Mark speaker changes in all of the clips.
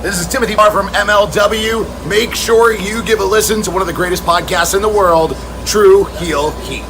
Speaker 1: This is Timothy Barr from MLW. Make sure you give a listen to one of the greatest podcasts in the world, True Heel Heat.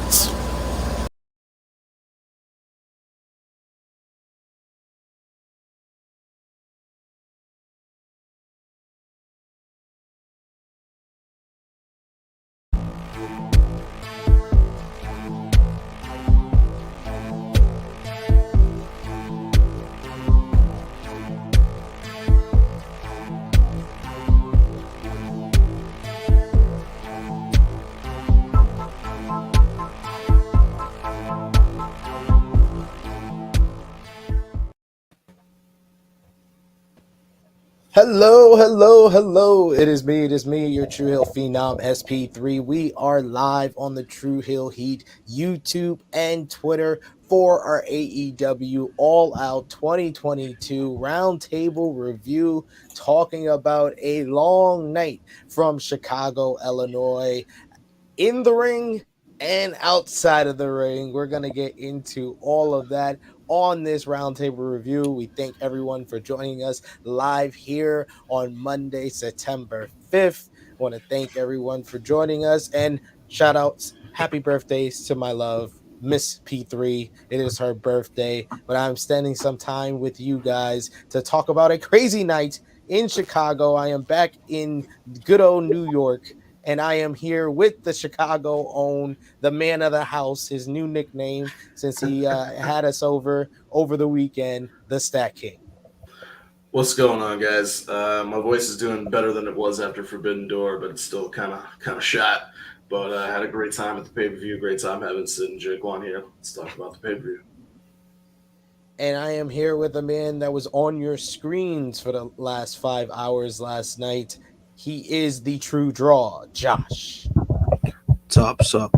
Speaker 1: Hello. It is me, your True Hill Phenom SP3. We are live on the True Hill Heat YouTube and Twitter for our AEW All Out 2022 Roundtable review, talking about a long night from Chicago, Illinois, in the ring and outside of the ring. We're going to get into all of that on this roundtable review. We thank everyone for joining us live here on Monday, September 5th. I want to thank everyone for joining us, and shout outs, happy birthdays to my love, Miss P3. It is her birthday, but I'm spending some time with you guys to talk about a crazy night in Chicago. I am back in good old New York, and I am here with the Chicago own, the man of the house, his new nickname since he had us over the weekend, the StatKing.
Speaker 2: What's going on, guys? My voice is doing better than it was after Forbidden Door, but it's still kind of shot. But I had a great time at the pay-per-view. Great time having Sid and Jake on here. Let's talk about the pay-per-view.
Speaker 1: And I am here with a man that was on your screens for the last 5 hours last night. He is the true draw, Josh.
Speaker 3: What's up?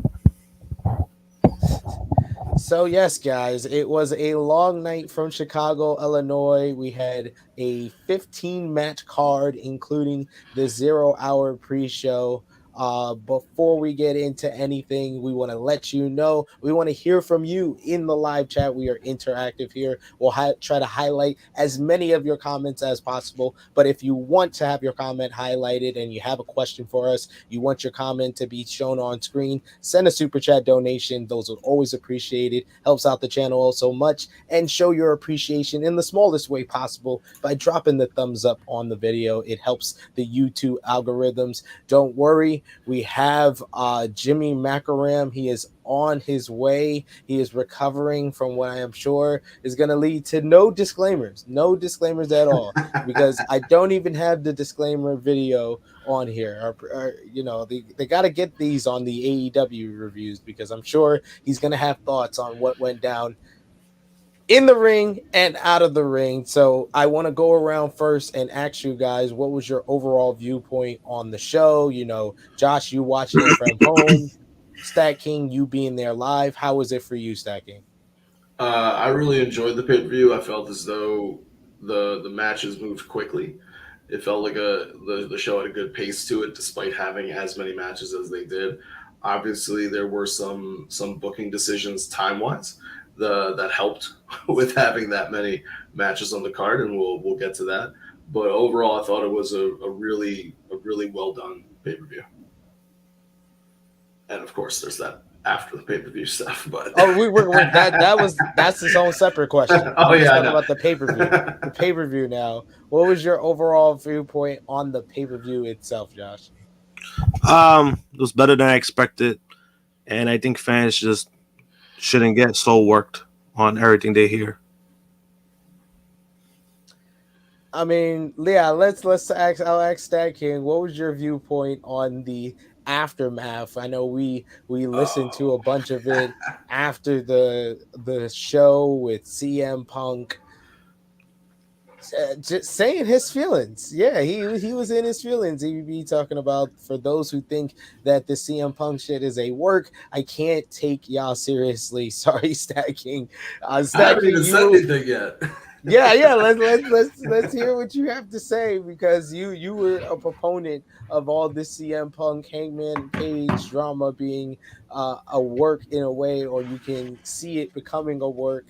Speaker 1: So yes, guys, it was a long night from Chicago, Illinois. We had a 15-match card, including the 0-hour pre-show. Before we get into anything, we want to let you know, we want to hear from you in the live chat. We are interactive here. We'll try to highlight as many of your comments as possible. But if you want to have your comment highlighted and you have a question for us, you want your comment to be shown on screen, send a super chat donation. Those are always appreciated. Helps out the channel so much. And show your appreciation in the smallest way possible by dropping the thumbs up on the video. It helps the YouTube algorithms. Don't worry. We have Jimmy Macram. He is on his way. He is recovering from what I am sure is going to lead to no disclaimers at all, because I don't even have the disclaimer video on here. They got to get these on the AEW reviews, because I'm sure he's going to have thoughts on what went down in the ring and out of the ring. So I want to go around first and ask you guys, what was your overall viewpoint on the show? You know, Josh, you watching it from home. StatKing, you being there live. How was it for you, StatKing?
Speaker 2: I really enjoyed the pay-per-view. I felt as though the matches moved quickly. It felt like the show had a good pace to it, despite having as many matches as they did. Obviously, there were some booking decisions time-wise that helped with having that many matches on the card, and we'll get to that. But overall, I thought it was a really well done pay-per-view. And of course, there's that after the pay-per-view stuff. But
Speaker 1: that's its own separate question.
Speaker 2: Oh yeah,
Speaker 1: talking about the pay-per-view. The pay-per-view now. What was your overall viewpoint on the pay-per-view itself, Josh?
Speaker 3: It was better than I expected, and I think fans just shouldn't get so worked on everything they hear.
Speaker 1: I mean, Leah, I'll ask StatKing, what was your viewpoint on the aftermath? I know we listened to a bunch of it after the show with CM Punk just saying his feelings. Yeah, he was in his feelings. He'd be talking about, for those who think that the CM Punk shit is a work, I can't take y'all seriously. Sorry, StatKing.
Speaker 2: I haven't even said anything yet.
Speaker 1: Yeah. Let's hear what you have to say, because you were a proponent of all this CM Punk Hangman Page drama being a work in a way, or you can see it becoming a work.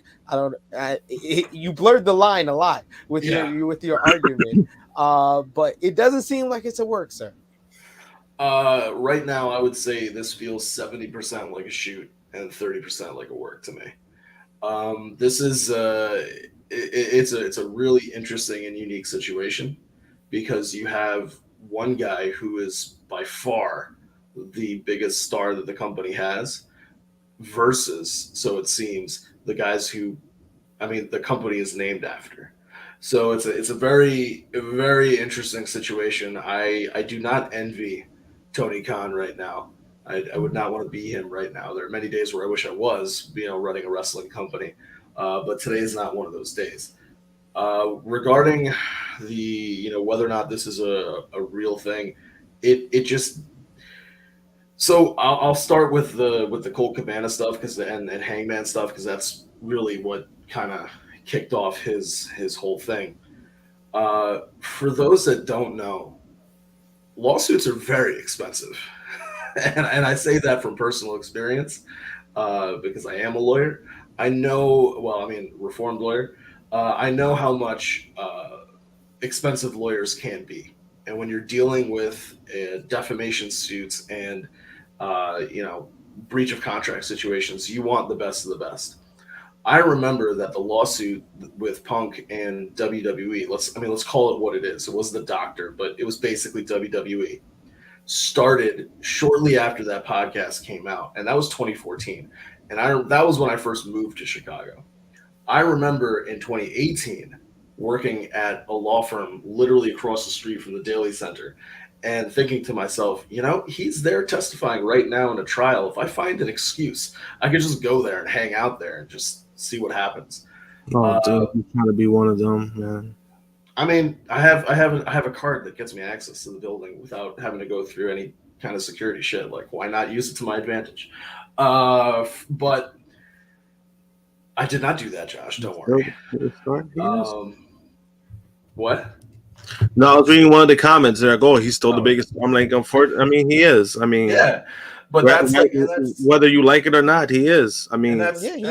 Speaker 1: You blurred the line a lot with your argument. But it doesn't seem like it's a work, sir.
Speaker 2: Right now, I would say this feels 70% like a shoot and 30% like a work to me. This is it's a really interesting and unique situation because you have one guy who is by far the biggest star that the company has versus, so it seems, the guys who, I mean, the company is named after. So it's a very interesting situation. I do not envy Tony Khan right now. I would not want to be him right now. There are many days where I wish I was, running a wrestling company, but today is not one of those days. Regarding the whether or not this is a real thing, it just so I'll start with the Colt Cabana stuff and Hangman stuff because that's really what kind of kicked off his whole thing. For those that don't know, lawsuits are very expensive, and I say that from personal experience because I am a lawyer. I know, well, I mean, reformed lawyer. I know how much expensive lawyers can be, and when you're dealing with defamation suits and breach of contract situations, you want the best of the best. I remember that the lawsuit with Punk and WWE, let's call it what it is. It was the doctor, but it was basically WWE. Started shortly after that podcast came out, and that was 2014. And that was when I first moved to Chicago. I remember in 2018 working at a law firm literally across the street from the Daily Center and thinking to myself, he's there testifying right now in a trial. If I find an excuse, I could just go there and hang out there and just see what happens.
Speaker 3: Oh, dude, I'm trying to be one of them, man.
Speaker 2: I mean, I have a card that gets me access to the building without having to go through any kind of security shit. Like, why not use it to my advantage? But I did not do that, Josh. Don't worry. What?
Speaker 3: No, I was reading one of the comments. They're like, "Oh, he's still the biggest." I'm like, he is. I mean,
Speaker 2: yeah. But that's
Speaker 3: whether you like it or not, he is. I mean,
Speaker 2: that's really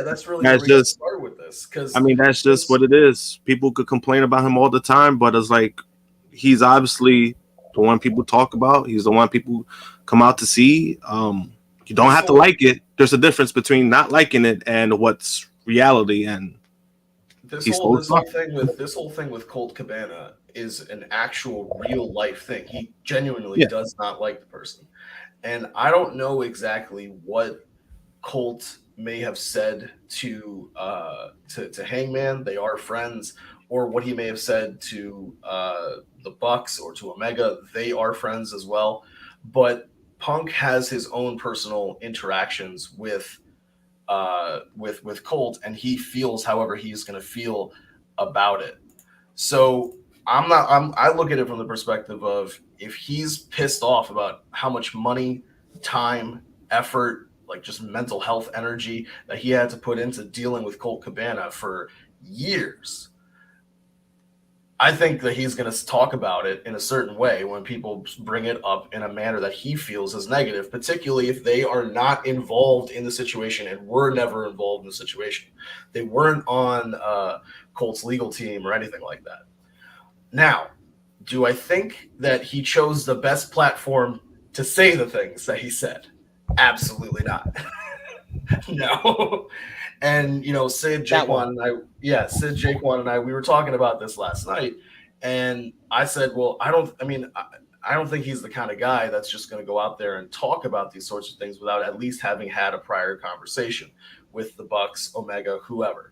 Speaker 3: that's
Speaker 2: where we started with this. Because
Speaker 3: I mean, that's just what it is. People could complain about him all the time, but it's like he's obviously the one people talk about. He's the one people come out to see. You don't have to like it. There's a difference between not liking it and what's reality. And
Speaker 2: this whole thing with Colt Cabana is an actual real life thing. He genuinely does not like the person. And I don't know exactly what Colt may have said to Hangman. They are friends, or what he may have said to the Bucks or to Omega. They are friends as well. But Punk has his own personal interactions with Colt, and he feels however he's going to feel about it. So I look at it from the perspective of if he's pissed off about how much money, time, effort, like just mental health energy that he had to put into dealing with Colt Cabana for years, I think that he's going to talk about it in a certain way when people bring it up in a manner that he feels is negative, particularly if they are not involved in the situation and were never involved in the situation. They weren't on Colt's legal team or anything like that. Now, do I think that he chose the best platform to say the things that he said? Absolutely not. No. And, Sid, Jaquan, and I, we were talking about this last night. And I said, well, I don't think he's the kind of guy that's just going to go out there and talk about these sorts of things without at least having had a prior conversation with the Bucks, Omega, whoever.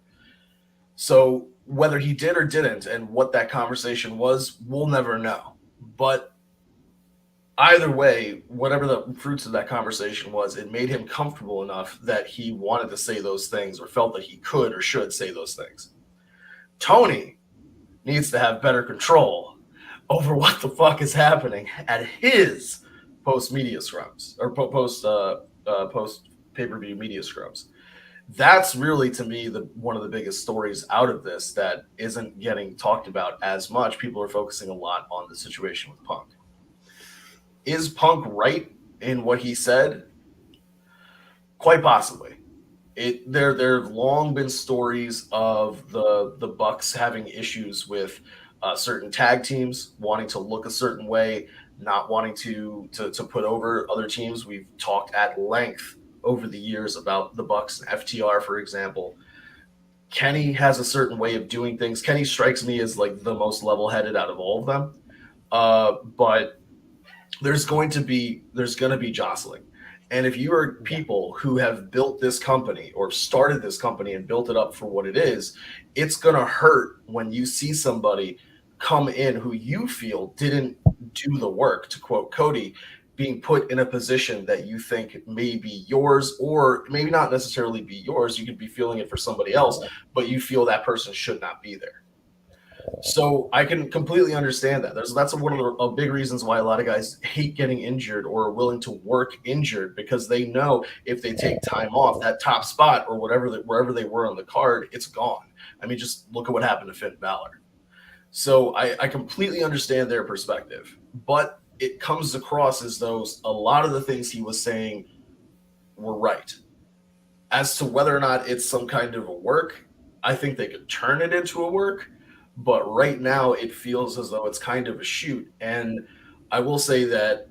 Speaker 2: So whether he did or didn't and what that conversation was, we'll never know. But either way, whatever the fruits of that conversation was, it made him comfortable enough that he wanted to say those things or felt that he could or should say those things. Tony needs to have better control over what the fuck is happening at his post-media scrums or post pay-per-view media scrums. That's really, to me, one of the biggest stories out of this that isn't getting talked about as much. People are focusing a lot on the situation with Punk. Is Punk right in what he said? Quite possibly. There have long been stories of the Bucks having issues with certain tag teams wanting to look a certain way, not wanting to put over other teams. We've talked at length over the years about the Bucks and FTR, for example. Kenny has a certain way of doing things. Kenny strikes me as like the most level-headed out of all of them. But there's going to be jostling. And if you are people who have built this company or started this company and built it up for what it is, it's going to hurt when you see somebody come in who you feel didn't do the work, to quote Cody, being put in a position that you think may be yours or maybe not necessarily be yours. You could be feeling it for somebody else, but you feel that person should not be there. So I can completely understand that. That's one of the big reasons why a lot of guys hate getting injured or are willing to work injured, because they know if they take time off, that top spot or wherever they were on the card, it's gone. I mean, just look at what happened to Finn Balor. So I completely understand their perspective, but it comes across as though a lot of the things he was saying were right. As to whether or not it's some kind of a work, I think they could turn it into a work, but right now it feels as though it's kind of a shoot. And I will say that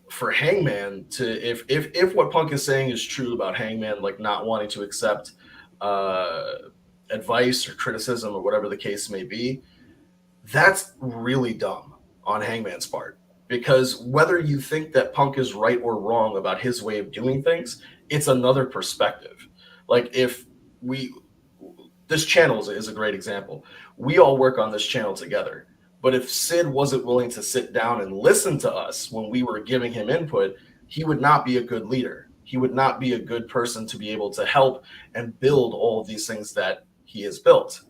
Speaker 2: for Hangman to, if what Punk is saying is true about Hangman, like not wanting to accept uh, advice or criticism or whatever the case may be, that's really dumb on Hangman's part. Because whether you think that Punk is right or wrong about his way of doing things, it's another perspective. Like if we, this channel is a great example. We all work on this channel together. But if Sid wasn't willing to sit down and listen to us when we were giving him input, he would not be a good leader. He would not be a good person to be able to help and build all of these things that he has built.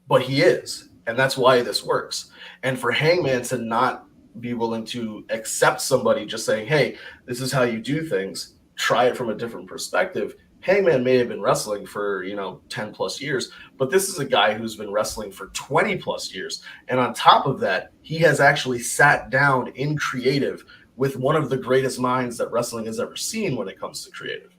Speaker 2: But he is. And that's why this works. And for Hangman to not be willing to accept somebody just saying, hey, this is how you do things, try it from a different perspective. Hangman may have been wrestling for, 10 plus years, but this is a guy who's been wrestling for 20 plus years. And on top of that, he has actually sat down in creative with one of the greatest minds that wrestling has ever seen when it comes to creative.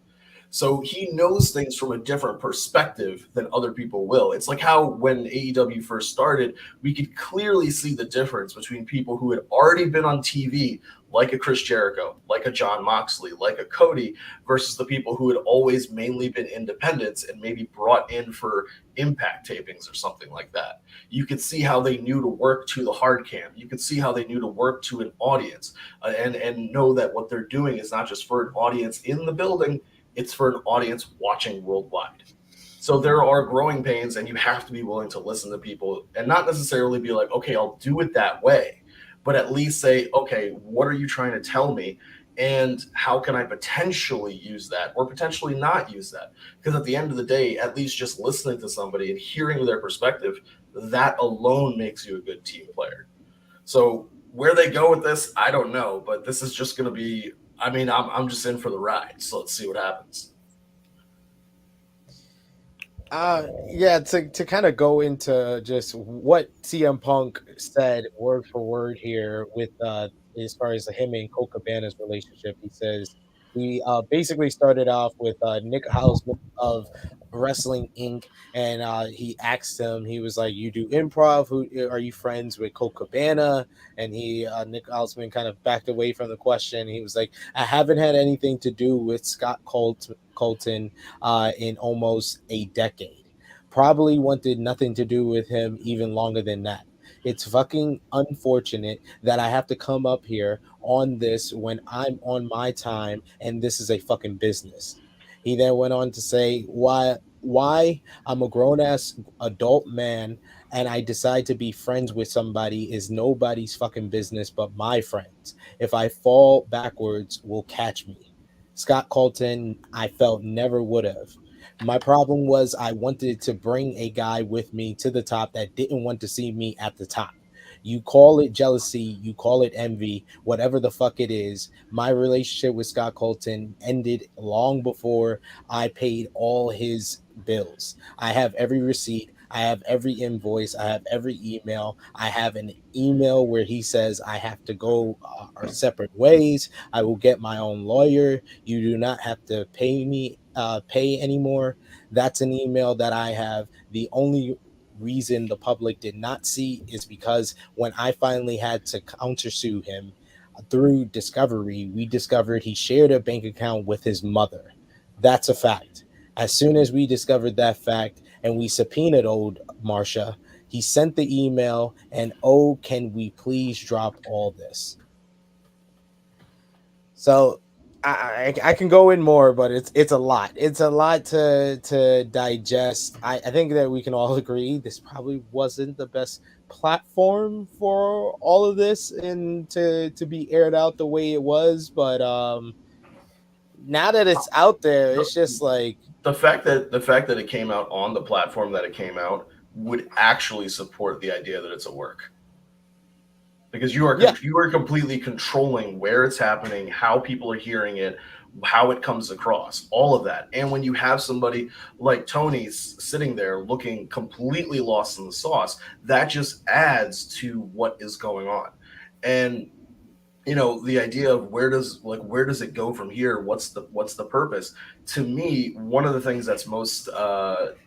Speaker 2: So he knows things from a different perspective than other people will. It's like how when AEW first started, we could clearly see the difference between people who had already been on TV, like a Chris Jericho, like a John Moxley, like a Cody, versus the people who had always mainly been independents and maybe brought in for impact tapings or something like that. You could see how they knew to work to the hard cam. You could see how they knew to work to an audience and know that what they're doing is not just for an audience in the building, it's for an audience watching worldwide. So there are growing pains, and you have to be willing to listen to people and not necessarily be like, okay, I'll do it that way, but at least say, okay, what are you trying to tell me? And how can I potentially use that or potentially not use that? Because at the end of the day, at least just listening to somebody and hearing their perspective, that alone makes you a good team player. So where they go with this, I don't know, but this is just going to be, I'm just in for the ride. So let's see what happens.
Speaker 1: Yeah, to kind of go into just what CM Punk said word for word here with as far as him and Colt Cabana's relationship. He says he basically started off with Nick Hausman of Wrestling Inc. and he asked him, he was like, "You do improv? Who are you friends with Colt Cabana?" And Nick Hausman kind of backed away from the question. He was like, "I haven't had anything to do with Colton in almost a decade. Probably wanted nothing to do with him even longer than that. It's fucking unfortunate that I have to come up here on this when I'm on my time and this is a fucking business." He then went on to say, why I'm a grown ass adult man and I decide to be friends with somebody is nobody's fucking business but my friends. If I fall backwards, will catch me. Scott Colton, I felt never would have. My problem was I wanted to bring a guy with me to the top that didn't want to see me at the top. You call it jealousy, you call it envy, whatever the fuck it is. My relationship with Scott Colton ended long before I paid all his bills. I have every receipt. I have every invoice. I have every email. I have an email where he says I have to go our separate ways. I will get my own lawyer. You do not have to pay me pay anymore. That's an email that I have. reason the public did not see is because when I finally had to countersue him through discovery, we discovered he shared a bank account with his mother. That's a fact. As soon as we discovered that fact and we subpoenaed old Marsha, he sent the email and, oh, can we please drop all this? So I can go in more, but it's a lot. It's a lot to digest. I think that we can all agree this probably wasn't the best platform for all of this and to be aired out the way it was. But now that it's out there, it's just like
Speaker 2: the fact that it came out on the platform that it came out would actually support the idea that it's a work. Because you are completely controlling where it's happening, how people are hearing it, how it comes across, all of that. And when you have somebody like Tony sitting there looking completely lost in the sauce, that just adds to what is going on. And you know, the idea of where does it go from here? What's the purpose? To me, one of the things that's most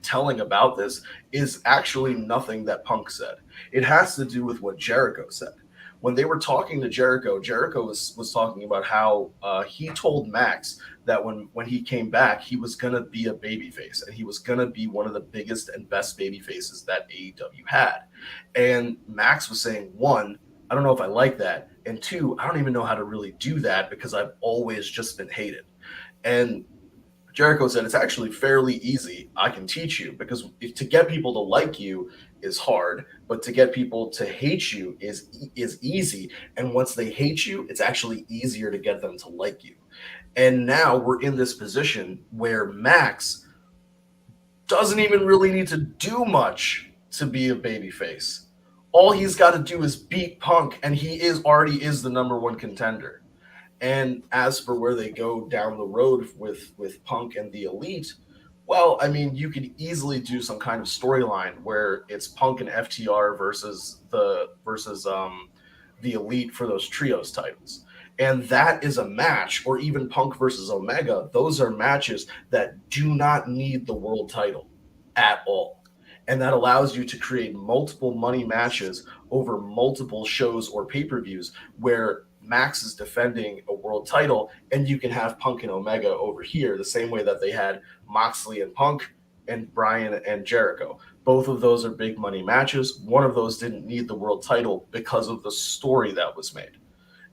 Speaker 2: telling about this is actually nothing that Punk said. It has to do with what Jericho said. When they were talking to Jericho, Jericho was talking about how he told Max that when he came back, he was going to be a babyface and he was going to be one of the biggest and best babyfaces that AEW had. And Max was saying, one, I don't know if I like that. And two, I don't even know how to really do that because I've always just been hated. And Jericho said, it's actually fairly easy. I can teach you, because to get people to like you is hard, but to get people to hate you is easy. And once they hate you, it's actually easier to get them to like you. And now we're in this position where Max doesn't even really need to do much to be a babyface. All he's got to do is beat Punk, and he already is the number one contender. And as for where they go down the road with Punk and the Elite, well, I mean, you could easily do some kind of storyline where it's Punk and FTR versus the Elite for those trios titles. And that is a match, or even Punk versus Omega. Those are matches that do not need the world title at all. And that allows you to create multiple money matches over multiple shows or pay-per-views where Max is defending a world title, and you can have Punk and Omega over here the same way that they had Moxley and Punk and Bryan and Jericho. Both of those are big money matches. One of those didn't need the world title because of the story that was made.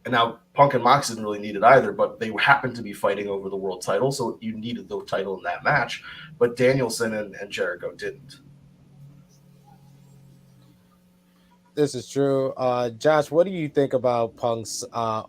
Speaker 2: And now Punk and Mox didn't really need it either, but they happened to be fighting over the world title, so you needed the title in that match. But Danielson and Jericho didn't.
Speaker 1: This is true. Josh, what do you think about Punk's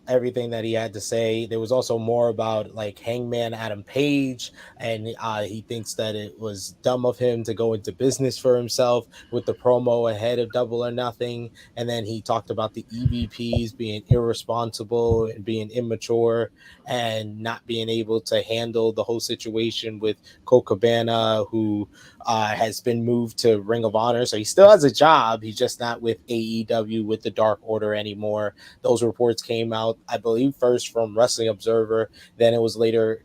Speaker 1: everything that he had to say? There was also more about like Hangman Adam Page, and he thinks that it was dumb of him to go into business for himself with the promo ahead of Double or Nothing. And then he talked about the EVPs being irresponsible and being immature and not being able to handle the whole situation with Colt Cabana, who has been moved to Ring of Honor. So he still has a job. He's just not with AEW with the Dark Order anymore. Those reports came out, I believe, first from Wrestling Observer. Then it was later,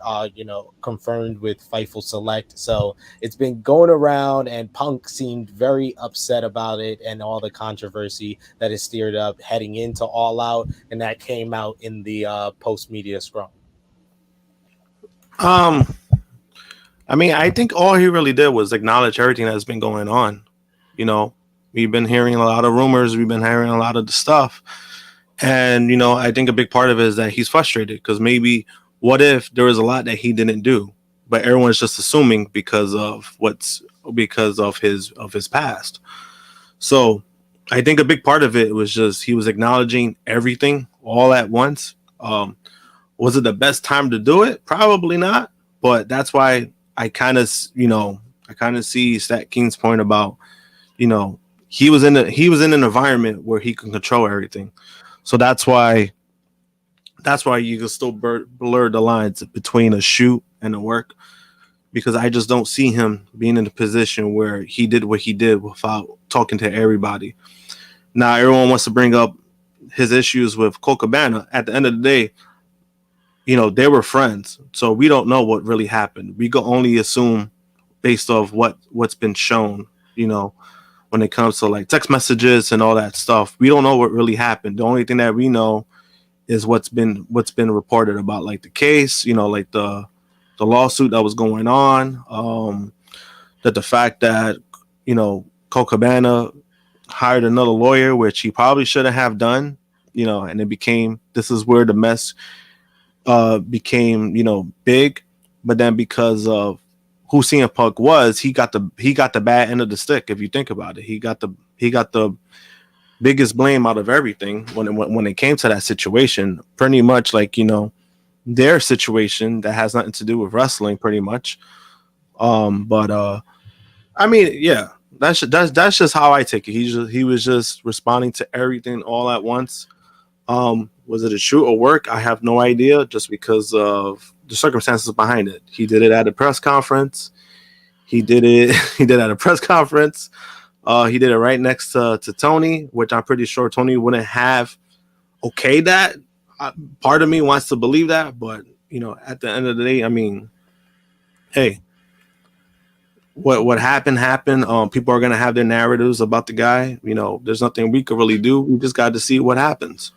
Speaker 1: confirmed with Fightful Select. So it's been going around, and Punk seemed very upset about it and all the controversy that is stirred up heading into All Out. And that came out in the post-media scrum.
Speaker 3: I mean, I think all he really did was acknowledge everything that's been going on. You know, we've been hearing a lot of rumors. We've been hearing a lot of the stuff. And, you know, I think a big part of it is that he's frustrated because maybe what if there was a lot that he didn't do, but everyone's just assuming because of his past. So I think a big part of it was just he was acknowledging everything all at once. Was it the best time to do it? Probably not. But that's why I kind of see StatKing's point about, you know, he was in an environment where he can control everything. So that's why you can still blur the lines between a shoot and a work, because I just don't see him being in a position where he did what he did without talking to everybody. Now everyone wants to bring up his issues with Colt Cabana. At the end of the day, you know, they were friends, so we don't know what really happened. We can only assume based off what's been shown, you know, when it comes to like text messages and all that stuff. We don't know what really happened. The only thing that we know is what's been reported about like the case, like the lawsuit that was going on, that the fact that, Cole Cabana hired another lawyer, which he probably shouldn't have done, and this is where the mess became, big. But then because of who CM Punk was, he got the bad end of the stick. If you think about it, he got the biggest blame out of everything when it came to that situation. Pretty much like, their situation that has nothing to do with wrestling, pretty much. But I mean, yeah, that's just how I take it. He was just responding to everything all at once. Was it a shoot or work? I have no idea, just because of the circumstances behind it. He did it at a press conference. He did it at a press conference. He did it right next to Tony, which I'm pretty sure Tony wouldn't have okayed that. Part of me wants to believe that, but at the end of the day, I mean, hey, what happened. People are gonna have their narratives about the guy. There's nothing we could really do. We just got to see what happens.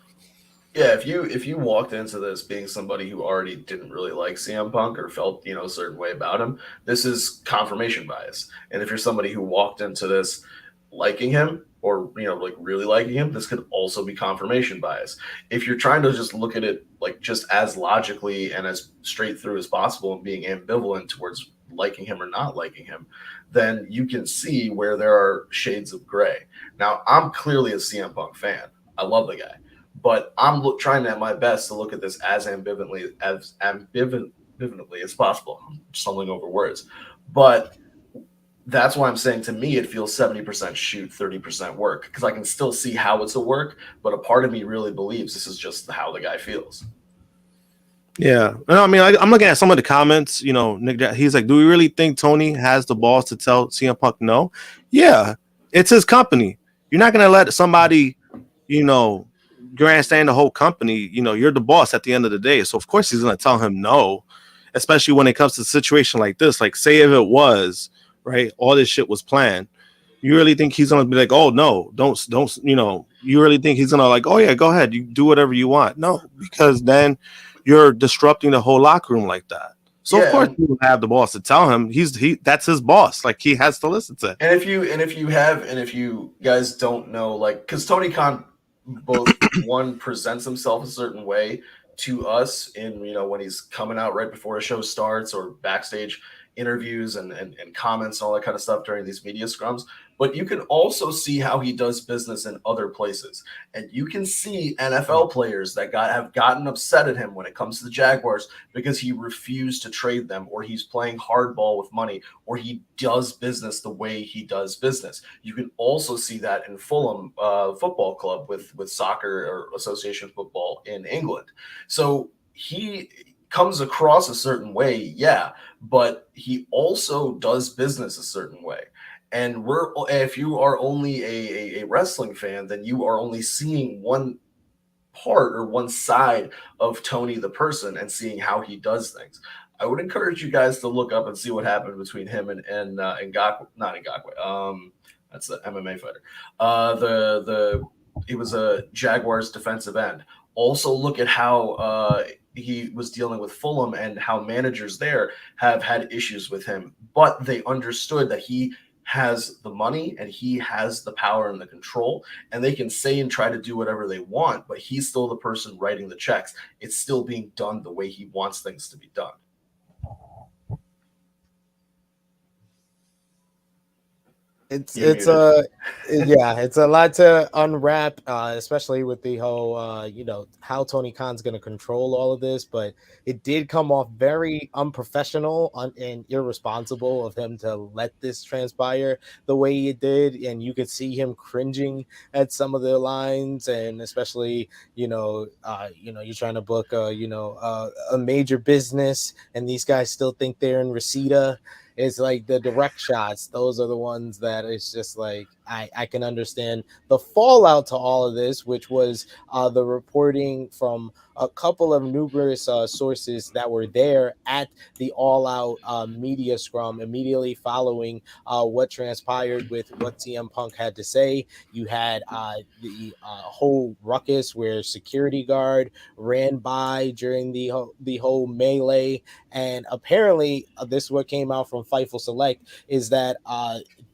Speaker 2: Yeah, if you walked into this being somebody who already didn't really like CM Punk or felt a certain way about him, this is confirmation bias. And if you're somebody who walked into this liking him or like really liking him, this could also be confirmation bias. If you're trying to just look at it like just as logically and as straight through as possible and being ambivalent towards liking him or not liking him, then you can see where there are shades of gray. Now, I'm clearly a CM Punk fan. I love the guy. But I'm trying at my best to look at this as ambivalently as possible. I'm stumbling over words. But that's why I'm saying, to me, it feels 70% shoot, 30% work, because I can still see how it's a work, but a part of me really believes this is just how the guy feels.
Speaker 3: Yeah. I mean, I'm looking at some of the comments, Nick, he's like, do we really think Tony has the balls to tell CM Punk no? Yeah, it's his company. You're not going to let somebody, grandstand the whole company. You're the boss at the end of the day. So of course he's going to tell him no, especially when it comes to a situation like this. Like, say if it was, right, all this shit was planned. You really think he's going to be like, oh no, don't, you really think he's going to like, oh yeah, go ahead, you do whatever you want? No, because then you're disrupting the whole locker room like that. So yeah, of course you have the boss to tell him that's his boss. Like, he has to listen to it.
Speaker 2: And if you guys don't know, like, because Tony Khan both one presents himself a certain way to us in when he's coming out right before a show starts or backstage interviews and comments and all that kind of stuff during these media scrums, but you can also see how he does business in other places. And you can see NFL players that have gotten upset at him when it comes to the Jaguars because he refused to trade them, or he's playing hardball with money, or he does business the way he does business. You can also see that in Fulham Football Club with soccer or association football in England. So he comes across a certain way, yeah, but he also does business a certain way. And if you are only a wrestling fan, then you are only seeing one part or one side of Tony the person and seeing how he does things. I would encourage you guys to look up and see what happened between him and Ngakoue, not Ngakoue. That's the MMA fighter. He was a Jaguars defensive end. Also look at how he was dealing with Fulham and how managers there have had issues with him, but they understood that he has the money and he has the power and the control, and they can say and try to do whatever they want, but he's still the person writing the checks. It's still being done the way he wants things to be done.
Speaker 1: It's a lot to unwrap, especially with the whole how Tony Khan's going to control all of this. But it did come off very unprofessional and irresponsible of him to let this transpire the way it did, and you could see him cringing at some of the lines, and especially you're trying to book a major business, and these guys still think they're in Reseda. It's like the direct shots; those are the ones that it's just like I can understand the fallout to all of this, which was the reporting from a couple of numerous sources that were there at the All Out media scrum immediately following what transpired with what CM Punk had to say. You had the whole ruckus where security guard ran by during the whole melee, and apparently this is what came out from Fightful Select is that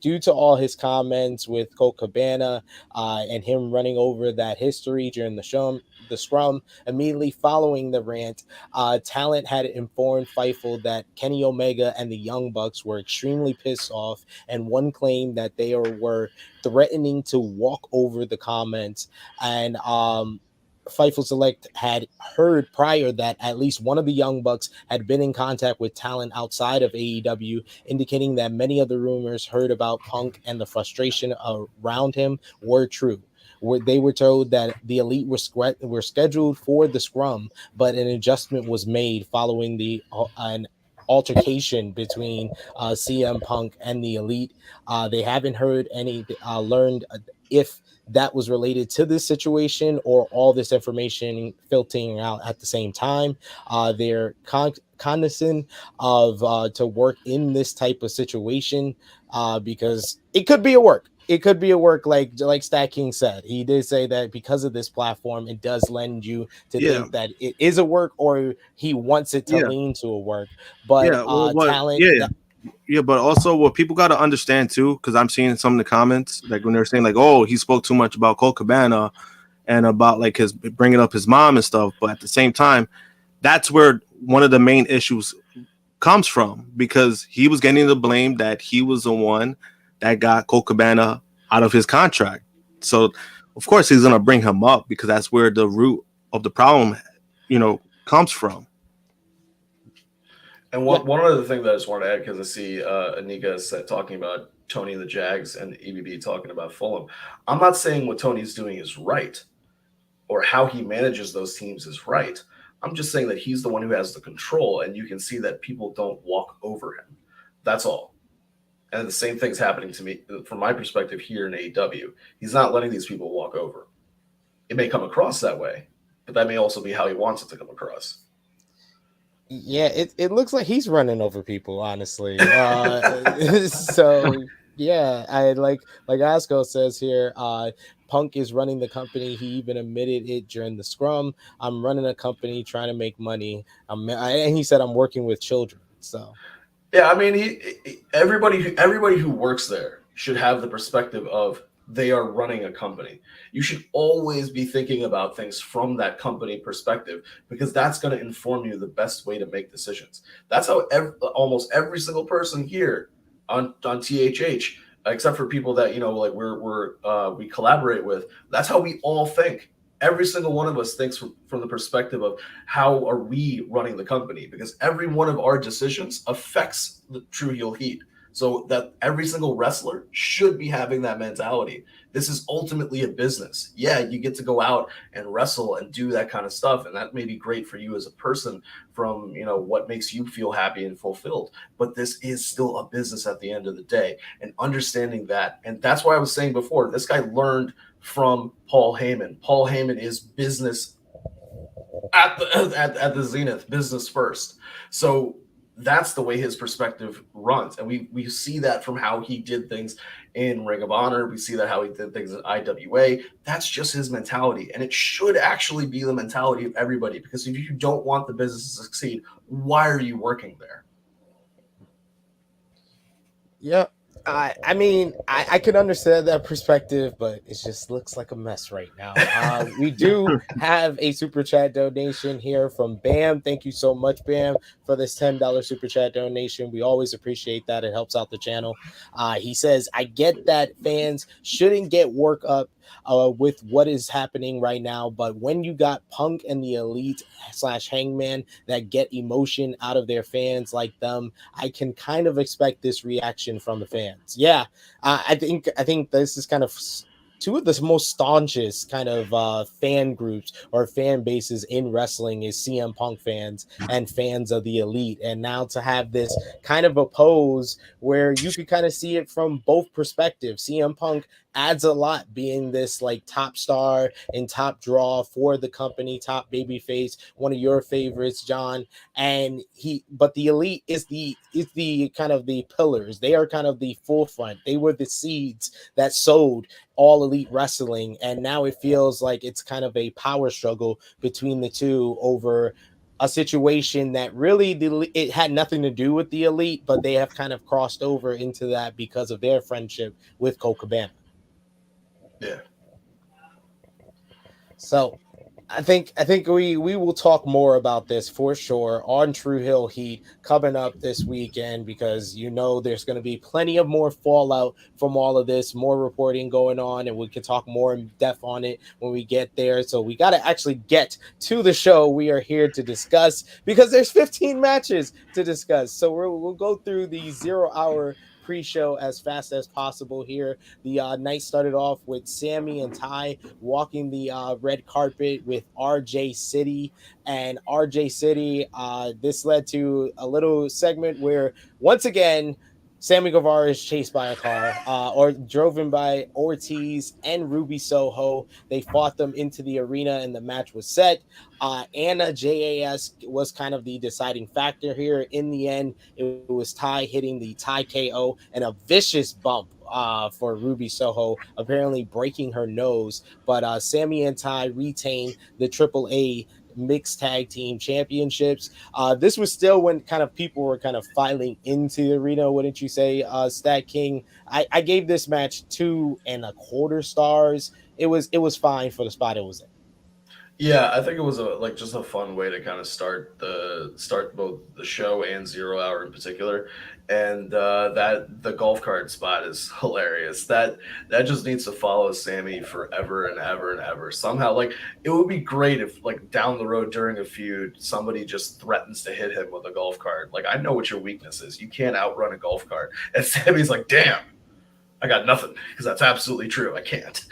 Speaker 1: due to all his comments with Colt Cabana and him running over that history during the scrum immediately following the rant, Talent had informed Fightful that Kenny Omega and the Young Bucks were extremely pissed off, and one claimed that they were threatening to walk over the comments. And Fightful Select had heard prior that at least one of the Young Bucks had been in contact with Talent outside of AEW, indicating that many of the rumors heard about Punk and the frustration around him were true. Where they were told that the Elite were scheduled for the scrum, but an adjustment was made following an altercation between CM Punk and the Elite. They haven't heard learned if that was related to this situation or all this information filtering out at the same time. They're cognizant of to work in this type of situation because it could be a work. It could be a work like StatKing said. He did say that because of this platform, it does lend you to think that it is a work or he wants it to lean to a work. But Talent...
Speaker 3: But also what people got to understand too, because I'm seeing some of the comments, like when they're saying like, oh, he spoke too much about Colt Cabana and about like his bringing up his mom and stuff. But at the same time, that's where one of the main issues comes from, because he was getting the blame that he was the one that got Colt Cabana out of his contract. So of course he's going to bring him up because that's where the root of the problem, comes from.
Speaker 2: And one other thing that I just wanted to add, because I see Anika talking about Tony and the Jags and EBB talking about Fulham. I'm not saying what Tony's doing is right or how he manages those teams is right. I'm just saying that he's the one who has the control, and you can see that people don't walk over him. That's all. And the same thing's happening to me from my perspective here in AEW. He's not letting these people walk over. It may come across that way, but that may also be how he wants it to come across.
Speaker 1: Yeah, it looks like he's running over people, honestly. So yeah, I like Asko says here, Punk is running the company. He even admitted it during the scrum. I'm running a company trying to make money. And he said I'm working with children. So
Speaker 2: yeah, I mean, everybody who works there should have the perspective of they are running a company. You should always be thinking about things from that company perspective, because that's going to inform you the best way to make decisions. That's how almost every single person here on THH, except for people that we collaborate with, that's how we all think. Every single one of us thinks from the perspective of how are we running the company, because every one of our decisions affects the True Heel Heat. So that every single wrestler should be having that mentality. This is ultimately a business. Yeah, you get to go out and wrestle and do that kind of stuff, and that may be great for you as a person from what makes you feel happy and fulfilled. But this is still a business at the end of the day, and understanding that. And that's why I was saying before, this guy learned from Paul Heyman. Paul Heyman is business at the zenith, business first. So that's the way his perspective runs. And we see that from how he did things in Ring of Honor. We see that how he did things at IWA. That's just his mentality. And it should actually be the mentality of everybody, because if you don't want the business to succeed, why are you working there?
Speaker 1: Yeah. I mean, I can understand that perspective, but it just looks like a mess right now. We do have a super chat donation here from Bam. Thank you so much, Bam, for this $10 super chat donation. We always appreciate that. It helps out the channel. He says, I get that fans shouldn't get work up with what is happening right now, but when you got Punk and the Elite / Hangman that get emotion out of their fans like them, I can kind of expect this reaction from the fans. Yeah, I think this is kind of two of the most staunchest kind of fan groups or fan bases in wrestling is CM Punk fans and fans of the Elite. And now to have this kind of oppose where you could kind of see it from both perspectives. CM Punk adds a lot being this like top star and top draw for the company, top babyface, one of your favorites, John. And but the Elite is the kind of the pillars. They are kind of the forefront. They were the seeds that sowed all Elite wrestling, and now it feels like it's kind of a power struggle between the two over a situation that really it had nothing to do with the Elite, but they have kind of crossed over into that because of their friendship with Colt Cabana.
Speaker 2: Yeah.
Speaker 1: So I think we will talk more about this for sure on True Hill Heat coming up this weekend, because there's going to be plenty of more fallout from all of this, more reporting going on, and we can talk more in depth on it when we get there. So we got to actually get to the show we are here to discuss, because there's 15 matches to discuss. So we'll go through the 0 hour pre-show as fast as possible here. The night started off with Sammy and Ty walking the red carpet with RJ City. And RJ City, this led to a little segment where, once again, Sammy Guevara is chased by a car, or driven by Ortiz and Ruby Soho. They fought them into the arena, and the match was set. Anna JAS was kind of the deciding factor here. In the end, it was Ty hitting the Ty KO and a vicious bump for Ruby Soho, apparently breaking her nose. But Sammy and Ty retain the AAA mixed tag team championships. This was still when kind of people were kind of filing into the arena, wouldn't you say, StatKing? I gave this match 2.25 stars. It was fine for the spot it was in.
Speaker 2: Yeah, I think it was just a fun way to kind of start both the show and 0 hour in particular, and that the golf cart spot is hilarious. That just needs to follow Sammy forever and ever and ever. Somehow, like, it would be great if, like, down the road during a feud, somebody just threatens to hit him with a golf cart. Like, I know what your weakness is. You can't outrun a golf cart, and Sammy's like, damn, I got nothing, because that's absolutely true. I can't.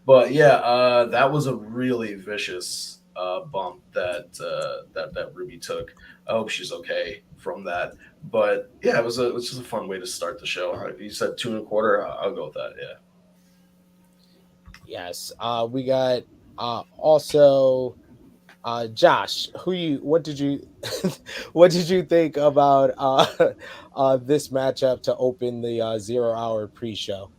Speaker 2: But yeah, that was a really vicious bump that Ruby took. I hope she's okay from that. But yeah, it was just a fun way to start the show. You said 2.25. I'll go with that. Yeah.
Speaker 1: Yes. We got also Josh, what did you what did you think about this matchup to open the 0 hour pre-show?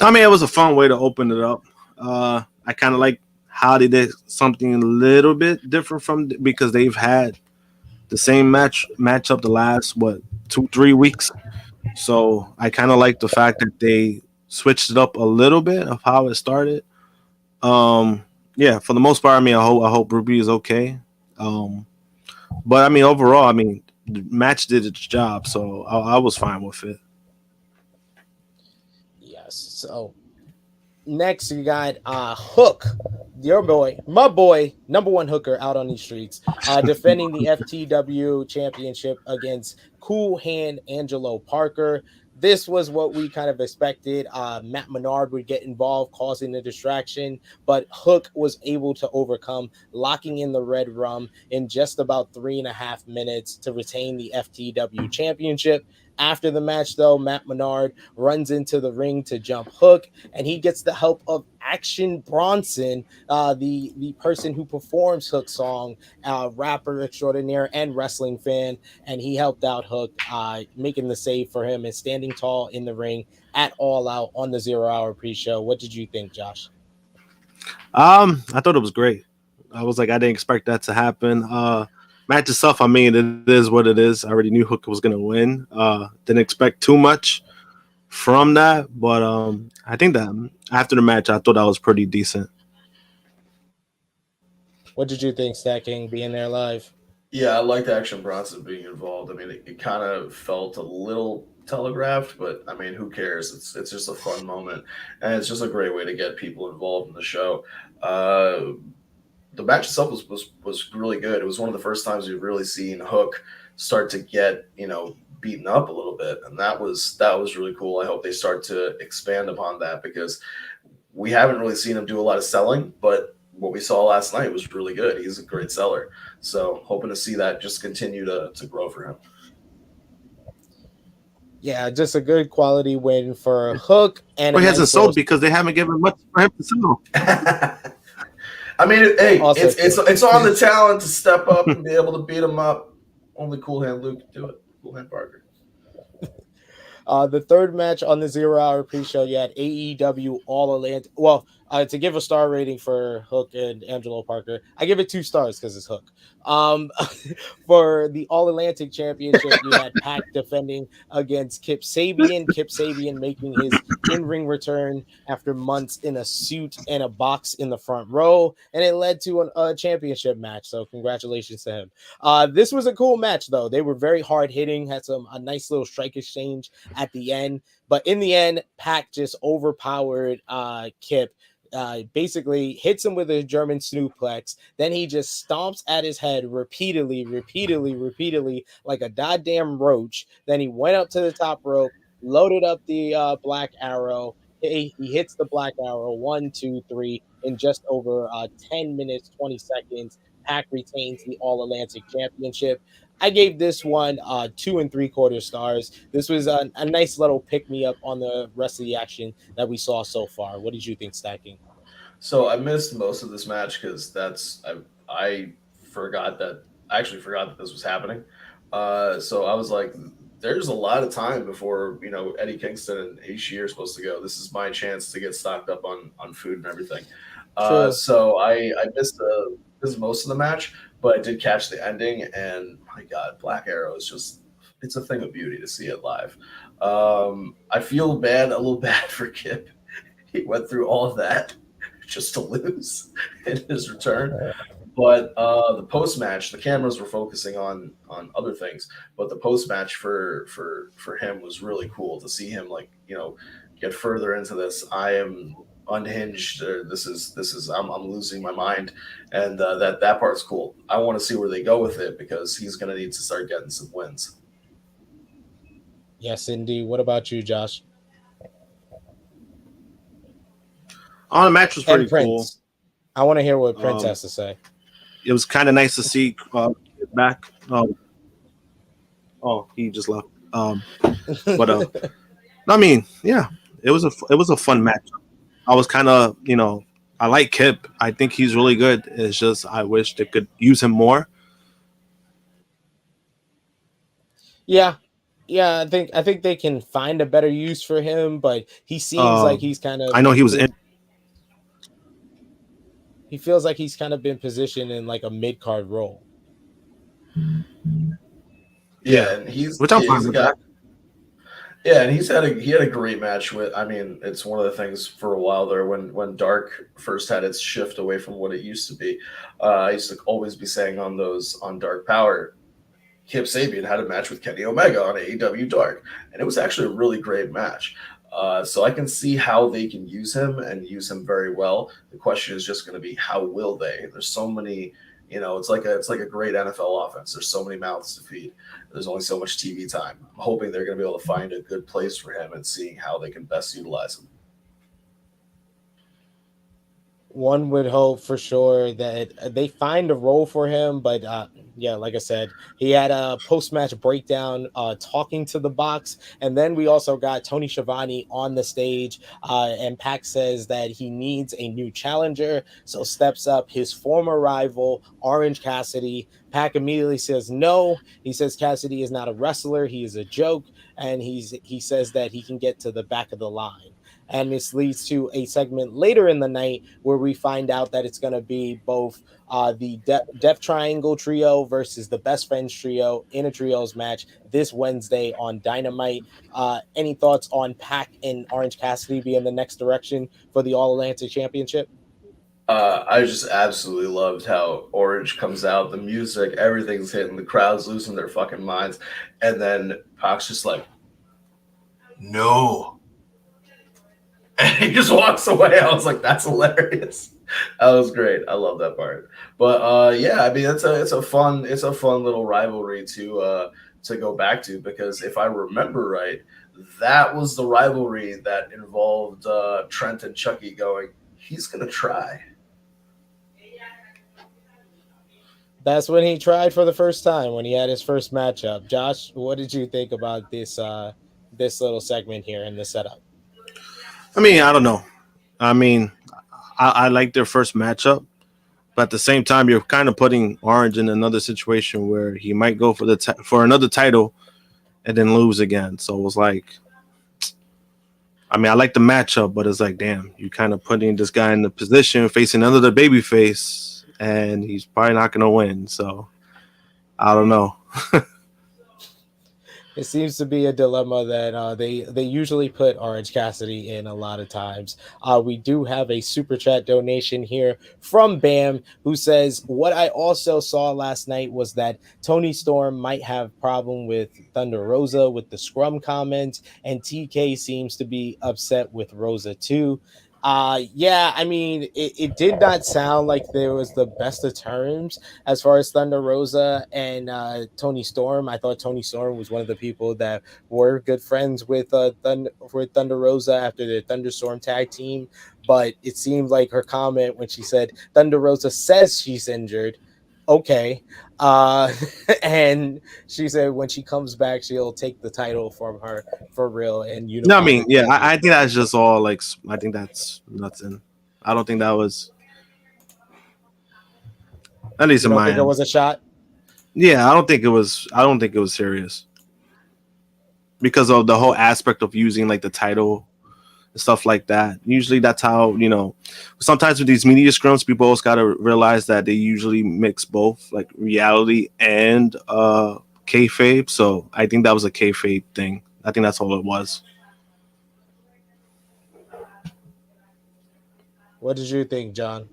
Speaker 3: I mean, it was a fun way to open it up. I kind of like how they did something a little bit different because they've had the same matchup the last 2-3 weeks. So I kind of like the fact that they switched it up a little bit of how it started. Yeah, for the most part, I mean, I hope Ruby is okay. But I mean, overall, I mean, the match did its job, so I was fine with it.
Speaker 1: Yes. So next you got Hook, my boy, number one hooker out on these streets, defending the FTW championship against Cool Hand Angelo Parker. This was what we kind of expected. Matt Menard would get involved, causing the distraction, but Hook was able to overcome, locking in the red rum in just about 3.5 minutes to retain the FTW championship. After the match, though, Matt Menard runs into the ring to jump Hook, and he gets the help of Action Bronson, the person who performs Hook's song, rapper extraordinaire and wrestling fan, and he helped out Hook, making the save for him and standing tall in the ring at All Out on the 0 hour pre-show. What did you think, Josh?
Speaker 3: I thought it was great. I didn't expect that to happen. Match itself, I mean, it is what it is. I already knew Hook was going to win. Didn't expect too much from that, but I think that after the match, I thought that was pretty decent.
Speaker 1: What did you think, StatKing, being there live?
Speaker 2: Yeah, I liked Action Bronson being involved. I mean, it kind of felt a little telegraphed, but I mean, who cares? It's just a fun moment, and it's just a great way to get people involved in the show. The match itself was really good. It was one of the first times we've really seen Hook start to get beaten up a little little bit, and that was really cool. I hope they start to expand upon that because we haven't really seen him do a lot of selling, but what we saw last night was really good. He's a great seller, so hoping to see that just continue to grow for him.
Speaker 1: Yeah, just a good quality win for Hook, and
Speaker 3: Or he hasn't
Speaker 1: nice
Speaker 3: sold because they haven't given much for him to sell.
Speaker 2: I mean, hey,
Speaker 1: Also
Speaker 2: it's on the talent to step up and be able to beat him up. Only Cool Hand Luke can do it. Cool Hand Parker.
Speaker 1: The third match on the 0 Hour pre-show, you had AEW All Atlantic. Well, to give a star rating for Hook and Angelo Parker, I give it 2 stars because it's Hook. For the All Atlantic Championship, you had Pac defending against Kip Sabian. Kip Sabian making his in-ring return after months in a suit and a box in the front row, and it led to a championship match. So congratulations to him. This was a cool match, though. They were very hard hitting, had a nice little strike exchange at the end, but in the end, Pac just overpowered Kip. Basically hits him with a German suplex. Then he just stomps at his head repeatedly, like a goddamn roach. Then he went up to the top rope, loaded up the Black Arrow. He hits the Black Arrow 1, 2, 3 in just over 10 minutes, 20 seconds. Pac retains the All Atlantic Championship. I gave this one 2 3/4 stars. This was a nice little pick me up on the rest of the action that we saw so far. What did you think, StatKing?
Speaker 2: So I missed most of this match because I actually forgot that this was happening. So I was like, there's a lot of time before Eddie Kingston and Ishii are supposed to go. This is my chance to get stocked up on food and everything. So I missed most of the match, but I did catch the ending, and my God, Black Arrow is it's a thing of beauty to see it live. I feel a little bad for Kip. He went through all of that just to lose in his return. But the post match, the cameras were focusing on other things, but the post match for him was really cool to see him get further into this. I am unhinged. This is I'm losing my mind, and that part's cool. I want to see where they go with it because he's going to need to start getting some wins.
Speaker 1: Yes, indeed. What about you, Josh?
Speaker 3: The match was pretty cool.
Speaker 1: I want to hear what Prince has to say.
Speaker 3: It was kind of nice to see back. He just left. But I mean, yeah, it was a fun match. I was kind of, I like Kip. I think he's really good. It's just I wish they could use him more.
Speaker 1: Yeah, I think they can find a better use for him, but he seems like he's kind of.
Speaker 3: I know he was in.
Speaker 1: He feels like he's kind of been positioned in like a mid-card role.
Speaker 2: Yeah, and he's fine with that. Yeah, and he had a great match with. I mean, it's one of the things for a while there when Dark first had its shift away from what it used to be. I used to always be saying on Dark Power, Kip Sabian had a match with Kenny Omega on AEW Dark, and it was actually a really great match. So I can see how they can use him and use him very well. The question is just going to be how will they? There's so many. It's like a great NFL offense. There's so many mouths to feed. There's only so much TV time. I'm hoping they're going to be able to find a good place for him and seeing how they can best utilize him.
Speaker 1: One would hope for sure that they find a role for him, but yeah, like I said, he had a post-match breakdown talking to the box, and then we also got Tony Schiavone on the stage, and Pac says that he needs a new challenger, so steps up his former rival, Orange Cassidy. Pac immediately says no. He says Cassidy is not a wrestler, he is a joke, and he says that he can get to the back of the line. And this leads to a segment later in the night where we find out that it's going to be both the Death Triangle trio versus the Best Friends trio in a trios match this Wednesday on Dynamite. Any thoughts on Pac and Orange Cassidy being the next direction for the All Atlantic Championship?
Speaker 2: I just absolutely loved how Orange comes out, the music, everything's hitting, the crowd's losing their fucking minds, and then Pac's just like, no. And he just walks away. I was like, that's hilarious. That was great. I love that part. But yeah, I mean, it's a fun little rivalry to to go back to, because if I remember right, that was the rivalry that involved Trent and Chucky going, he's going to try.
Speaker 1: That's when he tried for the first time, when he had his first matchup. Josh, what did you think about this little segment here in the setup?
Speaker 3: I mean, I don't know. I mean, I like their first matchup, but at the same time, you're kind of putting Orange in another situation where he might go for for another title and then lose again. So it was like, I mean, I like the matchup, but it's like, damn, you kind of putting this guy in the position facing another baby face, and he's probably not going to win. So I don't know.
Speaker 1: It seems to be a dilemma that they usually put Orange Cassidy in a lot of times. We do have a super chat donation here from Bam, who says, what I also saw last night was that Tony Storm might have problem with Thunder Rosa with the scrum comment, and TK seems to be upset with Rosa too. Yeah, I mean, it did not sound like there was the best of terms as far as Thunder Rosa and Tony Storm. I thought Tony Storm was one of the people that were good friends with Thunder Rosa after the Thunderstorm tag team. But it seemed like her comment when she said Thunder Rosa says she's injured. Okay. Uh, and she said when she comes back, she'll take the title from her for real and
Speaker 3: No, I
Speaker 1: unify.
Speaker 3: mean, yeah, I think that's just all like, I think that's nothing. I don't think that was, at least
Speaker 1: You
Speaker 3: in
Speaker 1: don't
Speaker 3: my
Speaker 1: think it
Speaker 3: end.
Speaker 1: was a shot?
Speaker 3: Yeah, I don't think it was. I don't think it was serious because of the whole aspect of using like the title and stuff like that. Usually, that's how sometimes with these media scrums, people always got to realize that they usually mix both like reality and kayfabe. So I think that was a kayfabe thing. I think that's all it was.
Speaker 1: What did you think, John?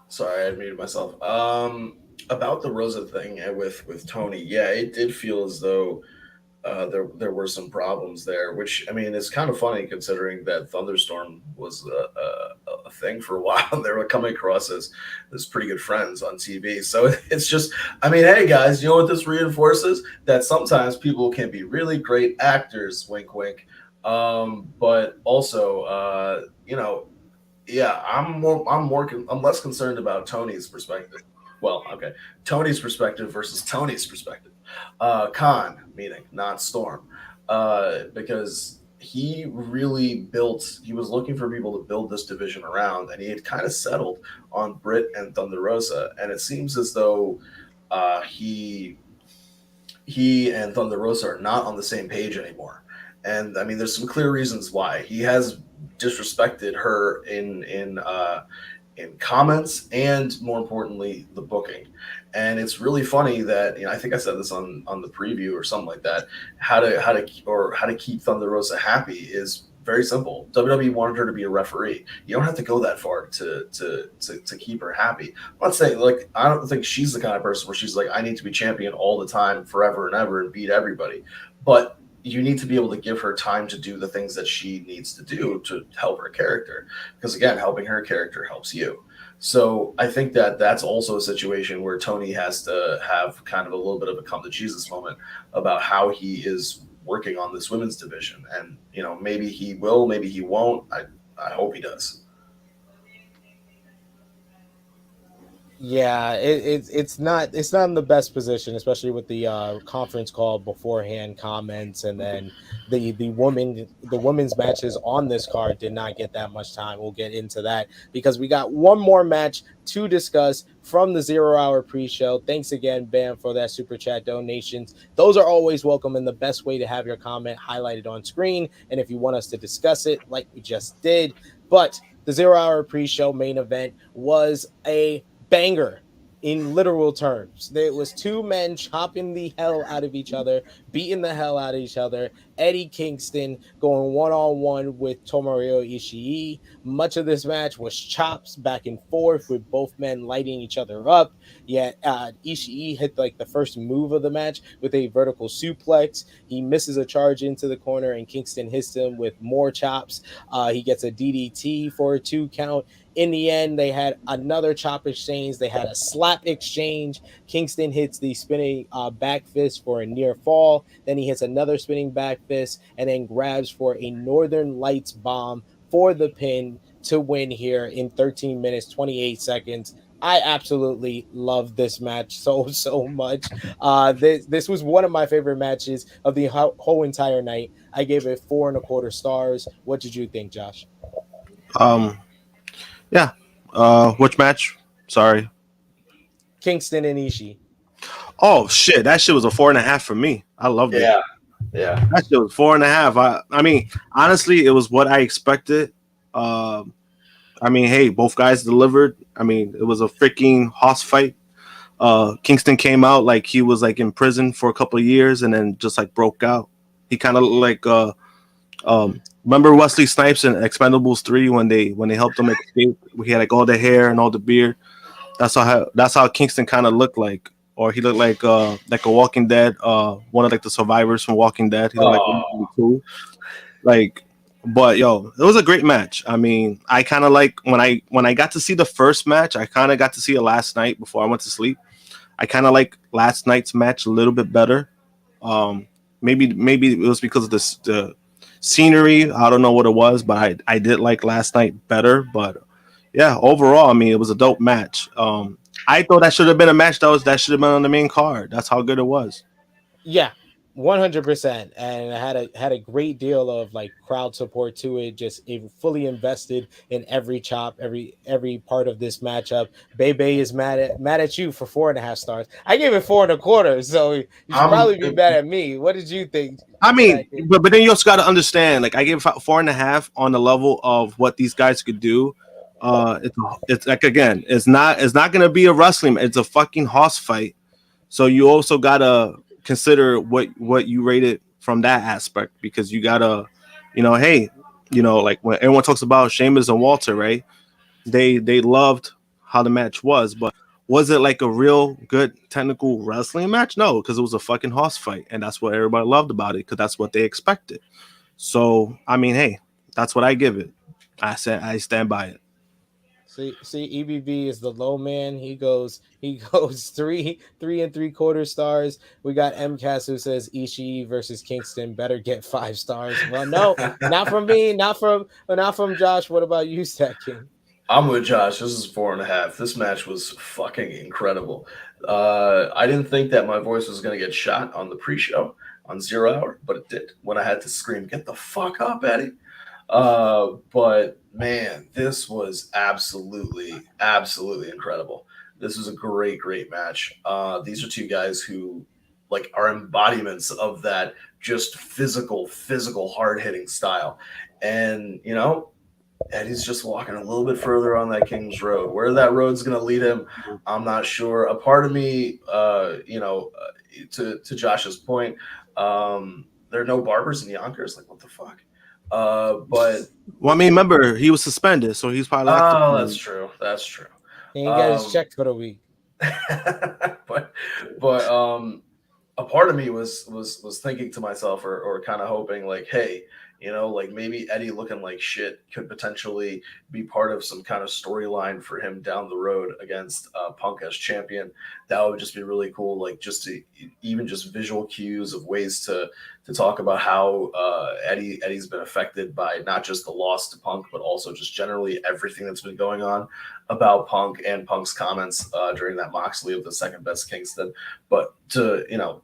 Speaker 2: Sorry, I muted myself. About the Rosa thing with Tony, yeah, it did feel as though there were some problems there, which I mean is kind of funny considering that Thunderstorm was a thing for a while. They were coming across as pretty good friends on TV. So it's just, I mean, hey guys, you know what this reinforces? That sometimes people can be really great actors. Wink, wink. But also, yeah, I'm less concerned about Tony's perspective. Well, okay, Tony's perspective versus Tony's perspective. Khan, meaning not Storm, because he was looking for people to build this division around, and he had kind of settled on Britt and Thunder Rosa, and it seems as though he and Thunder Rosa are not on the same page anymore. And I mean, there's some clear reasons why. He has disrespected her in comments and, more importantly, the booking. And it's really funny that I think I said this on the preview or something like that. How to keep Thunder Rosa happy is very simple. WWE wanted her to be a referee. You don't have to go that far to keep her happy. I'm not saying, like, I don't think she's the kind of person where she's like, I need to be champion all the time, forever and ever, and beat everybody. But you need to be able to give her time to do the things that she needs to do to help her character. Because again, helping her character helps you. So I think that that's also a situation where Tony has to have kind of a little bit of a come to Jesus moment about how he is working on this women's division. And, maybe he will, maybe he won't. I hope he does.
Speaker 1: Yeah, it's not in the best position, especially with the conference call beforehand comments, and then the women's matches on this card did not get that much time. We'll get into that because we got one more match to discuss from the 0 Hour pre-show. Thanks again, Bam, for that super chat donations. Those are always welcome and the best way to have your comment highlighted on screen. And if you want us to discuss it, like we just did, but the 0 Hour pre-show main event was a banger in literal terms. There was two men chopping the hell out of each other, beating the hell out of each other. Eddie Kingston going one-on-one with Tomohiro Ishii. Much of this match was chops back and forth with both men lighting each other up. Yet Ishii hit like the first move of the match with a vertical suplex. He misses a charge into the corner, and Kingston hits him with more chops. He gets a DDT for a 2 count. In the end, they had another chop exchange. They had a slap exchange. Kingston hits the spinning back fist for a near fall. Then he hits another spinning back fist and then grabs for a Northern Lights bomb for the pin to win here in 13 minutes, 28 seconds. I absolutely love this match so much. This was one of my favorite matches of the whole entire night. I gave it 4.25 stars. What did you think, Josh?
Speaker 3: Um, yeah. Which match? Sorry.
Speaker 1: Kingston and Ishii.
Speaker 3: Oh shit, that shit was a 4.5 for me. I loved it.
Speaker 2: Yeah.
Speaker 3: That shit was 4.5. I mean, honestly, it was what I expected. I mean, hey, both guys delivered. I mean, it was a freaking hoss fight. Kingston came out like he was like in prison for a couple of years and then just like broke out. He kind of like remember Wesley Snipes in Expendables 3 when they helped him escape? He had like all the hair and all the beard. That's how Kingston kind of looked like, or he looked like a Walking Dead, one of like the survivors from Walking Dead. He looked like cool. Like, but yo, it was a great match. I mean, I kind of like when I got to see the first match, I kind of got to see it last night before I went to sleep. I kind of like last night's match a little bit better. Maybe it was because of the scenery. I don't know what it was, but I did like last night better. But yeah, overall, I mean, it was a dope match. I thought that should have been a match that should have been on the main card. That's how good it was.
Speaker 1: Yeah, 100%, and I had a great deal of like crowd support to it. Just fully invested in every chop, every part of this matchup. Bebe is mad at you for 4.5 stars. I gave it 4.25, so you should probably be mad at me. What did you think?
Speaker 3: I mean, but then you also got to understand. Like, I gave 4.5 on the level of what these guys could do. It's like, again, it's not gonna be a wrestling. It's a fucking hoss fight. So you also gotta consider what you rated from that aspect, because you gotta, hey, like when everyone talks about Sheamus and Walter, right? They loved how the match was, but was it like a real good technical wrestling match? No, because it was a fucking hoss fight, and that's what everybody loved about it, because that's what they expected. So I mean, hey, that's what I give it. I stand by it.
Speaker 1: See, EBB is the low man. He goes 3.75 stars. We got MCAS who says Ishii versus Kingston better get 5 stars. Well, no, not from me, not from Josh. What about you, StatKing?
Speaker 2: I'm with Josh. This is 4.5. This match was fucking incredible. I didn't think that my voice was going to get shot on the pre-show on 0 Hour, but it did when I had to scream, "Get the fuck up, Eddie!" But man, this was absolutely incredible. This was a great match. These are two guys who like are embodiments of that just physical, hard hitting style. And Eddie's just walking a little bit further on that King's Road. Where that road's going to lead him, I'm not sure. A part of me, to Josh's point, there are no barbers in Yonkers. Like, what the fuck? But
Speaker 3: well, I mean, remember he was suspended, so he's probably locked up.
Speaker 2: That's true.
Speaker 1: He ain't got his check for the week.
Speaker 2: but a part of me was thinking to myself, or kind of hoping, like, hey, like maybe Eddie looking like shit could potentially be part of some kind of storyline for him down the road against Punk as champion. That would just be really cool. Like, just to even just visual cues of ways to talk about how Eddie's been affected by not just the loss to Punk, but also just generally everything that's been going on about Punk and Punk's comments during that Moxley of the second best Kingston. But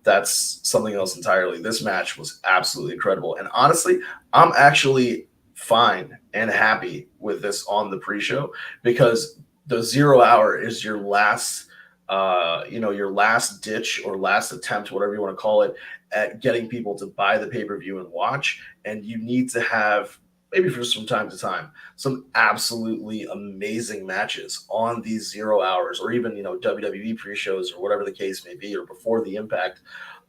Speaker 2: that's something else entirely. This match was absolutely incredible. And honestly, I'm actually fine and happy with this on the pre-show, because the 0 Hour is your last your last ditch or last attempt, whatever you want to call it, at getting people to buy the pay-per-view and watch. And you need to have, maybe for from time to time, some absolutely amazing matches on these 0 Hours, or even WWE pre-shows, or whatever the case may be, or before the Impact.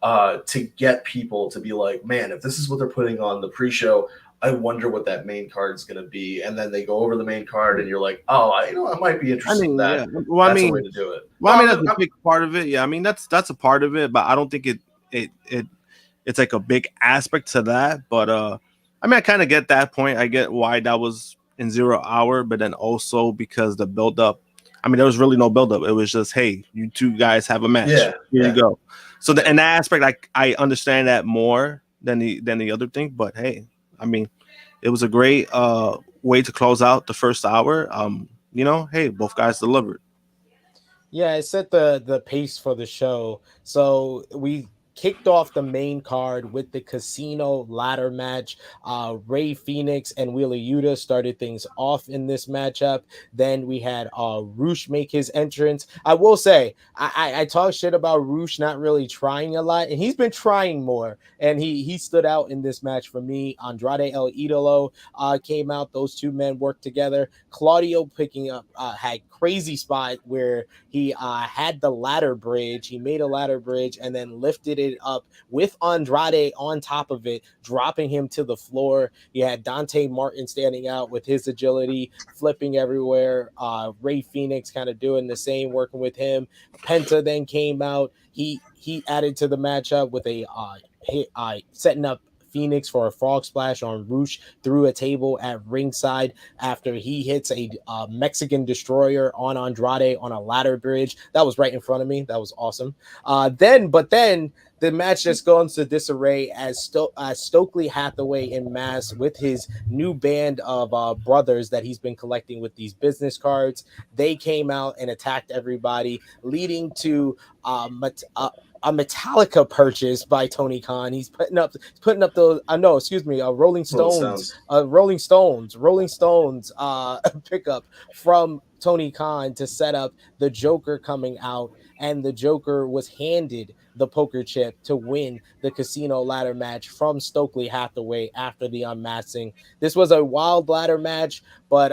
Speaker 2: to get people to be like, man, if this is what they're putting on the pre-show, I wonder what that main card is going to be. And then they go over the main card, and you're like, oh, I might be interested in that.
Speaker 3: Yeah. Well,
Speaker 2: that's a way to do it.
Speaker 3: That's a big part of it. Yeah, I mean, that's a part of it, but I don't think it's like a big aspect to that. But I mean, I kind of get that point. I get why that was in 0 hour, but then also because the build up. I mean, there was really no build up. It was just, hey, you two guys have a match. Here you go. So in that aspect, I understand that more than the other thing. But hey, I mean, it was a great way to close out the first hour. Hey, both guys delivered.
Speaker 1: Yeah, it set the pace for the show. So we kicked off the main card with the casino ladder match. Ray Phoenix and Wheeler Yuta started things off in this matchup. Then we had Roosh make his entrance. I will say, I talk shit about Roosh not really trying a lot, and he's been trying more, and he stood out in this match for me. Andrade El Idolo came out. Those two men worked together. Claudio picking up had crazy spot where he had the ladder bridge. He made a ladder bridge and then lifted it up with Andrade on top of it, dropping him to the floor. You had Dante Martin standing out with his agility, flipping everywhere. Ray Phoenix kind of doing the same, working with him. Penta then came out. He added to the matchup with a setting up Phoenix for a frog splash on Roosh through a table at ringside after he hits a Mexican destroyer on Andrade on a ladder bridge. That was right in front of me. That was awesome. Then the match just goes to disarray as Stokely Hathaway in mass with his new band of brothers that he's been collecting with these business cards. They came out and attacked everybody, leading to a Metallica purchase by Tony Khan. He's putting up those. Rolling Stones pickup from Tony Khan to set up the Joker coming out, and the Joker was handed the poker chip to win the casino ladder match from Stokely Hathaway after the unmasking. This was a wild ladder match, but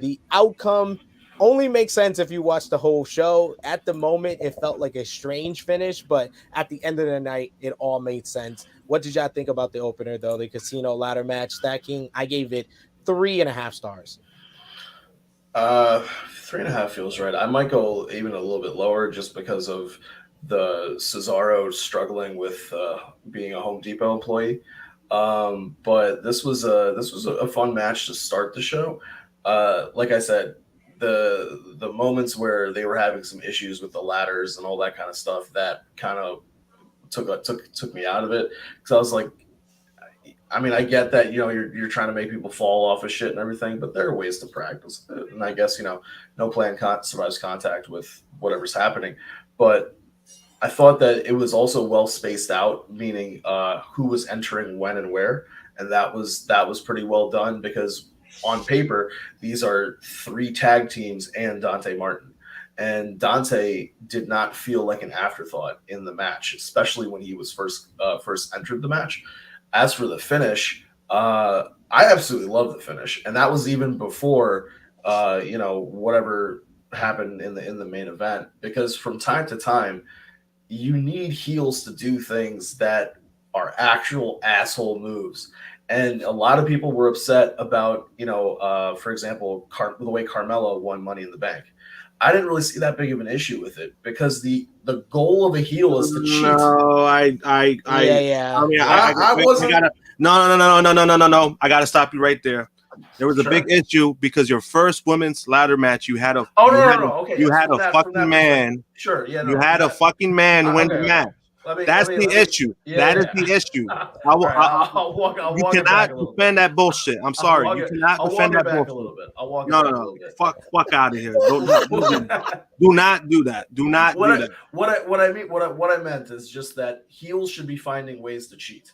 Speaker 1: the outcome only makes sense if you watch the whole show. At the moment, it felt like a strange finish, but at the end of the night, it all made sense. What did y'all think about the opener, though? The casino ladder match, StatKing? I gave it 3.5 stars.
Speaker 2: 3.5 feels right. I might go even a little bit lower just because of the Cesaro struggling with being a Home Depot employee. But this was a fun match to start the show. Like I said, the moments where they were having some issues with the ladders and all that kind of stuff, that kind of took me out of it, because I was like, I mean, I get that, you're trying to make people fall off of shit and everything, but there are ways to practice it. And I guess, no plan survives contact with whatever's happening. But I thought that it was also well spaced out, meaning who was entering when and where. And that was pretty well done, because on paper, these are 3 tag teams and Dante Martin. And Dante did not feel like an afterthought in the match, especially when he was first entered the match. As for the finish, I absolutely love the finish, and that was even before whatever happened in the main event. Because from time to time, you need heels to do things that are actual asshole moves. And a lot of people were upset about, for example, the way Carmella won Money in the Bank. I didn't really see that big of an issue with it, because the goal of a heel is to cheat.
Speaker 3: No, No. I gotta stop you right there. There was a big issue because your first women's ladder match, you had a fucking man.
Speaker 2: Sure, yeah,
Speaker 3: you had a fucking man win the match. That's the issue. That is the issue. You cannot defend that bullshit. I'm sorry. You cannot defend that bullshit. No. Fuck out of here. Do not do that. Do not do that.
Speaker 2: What I meant is just that heels should be finding ways to cheat.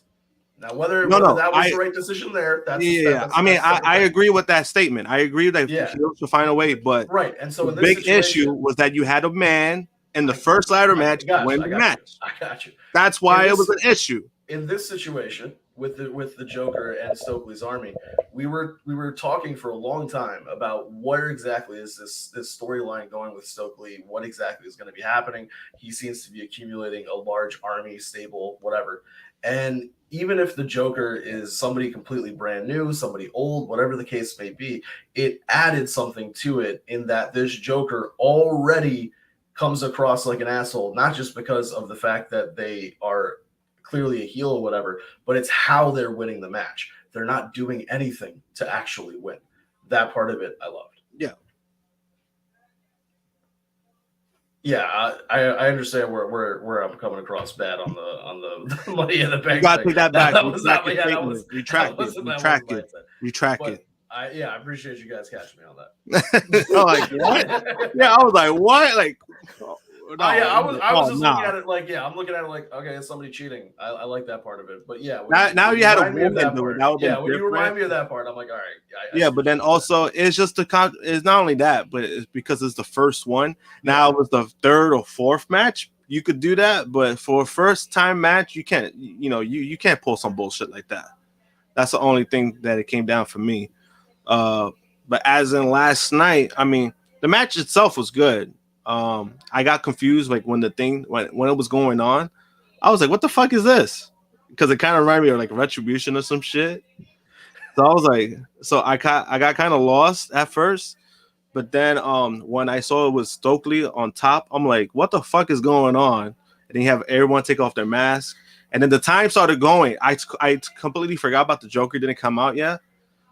Speaker 2: Now, whether that was the right decision there,
Speaker 3: I agree with that statement. I agree that heels should find a way, but
Speaker 2: right. And so
Speaker 3: the big issue was that you had a man in the first ladder match win the match.
Speaker 2: I got you.
Speaker 3: That's why it was an issue.
Speaker 2: In this situation, with the Joker and Stokely's army. We were talking for a long time about where exactly is this storyline going with Stokely. What exactly is going to be happening? He seems to be accumulating a large army, stable, whatever. And even if the Joker is somebody completely brand new, somebody old, whatever the case may be, it added something to it in that this Joker already comes across like an asshole, not just because of the fact that they are clearly a heel or whatever, but it's how they're winning the match. They're not doing anything to actually win. That part of it I loved.
Speaker 3: Yeah.
Speaker 2: Yeah, I understand where I'm coming across bad on the Money in the Bank.
Speaker 3: You gotta take that back.
Speaker 2: Retract
Speaker 3: it.
Speaker 2: I appreciate you guys catching me on that.
Speaker 3: Like, what? Yeah, I was like, what? Like,
Speaker 2: no, I was just looking at it like, I'm looking at it like, okay, it's somebody cheating. I like that part of it, but yeah.
Speaker 3: Now you had a woman do it.
Speaker 2: When you remind me of that part, I'm like, all right.
Speaker 3: Yeah, but then also it's just it's not only that, but it's because it's the first one. Now it was the third or fourth match. You could do that, but for a first time match, you can't. You can't pull some bullshit like that. That's the only thing that it came down for me. But as in last night, I mean, the match itself was good. I got confused like when it was going on. I was like, what the fuck is this? Because it kind of reminded me of like Retribution or some shit. So I was like, I got kind of lost at first, but then when I saw it was Stokely on top, I'm like, what the fuck is going on? And then you have everyone take off their mask, and then the time started going. I completely forgot about the Joker didn't come out yet.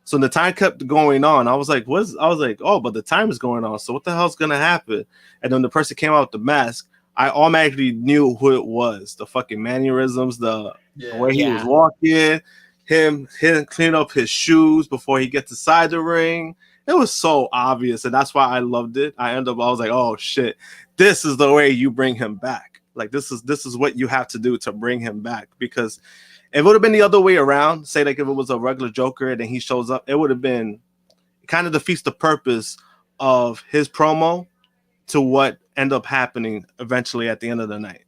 Speaker 3: So the time kept going on. I was like, oh, but the time is going on. So what the hell's gonna happen? And then the person came out with the mask. I automatically knew who it was. The fucking mannerisms, the way he was walking, him clean up his shoes before he gets inside the ring. It was so obvious, and that's why I loved it. I was like, oh shit, this is the way you bring him back. Like this is what you have to do to bring him back, because if it would have been the other way around, say like if it was a regular Joker and then he shows up, it would have been kind of defeats the purpose of his promo to what end up happening eventually at the end of the night.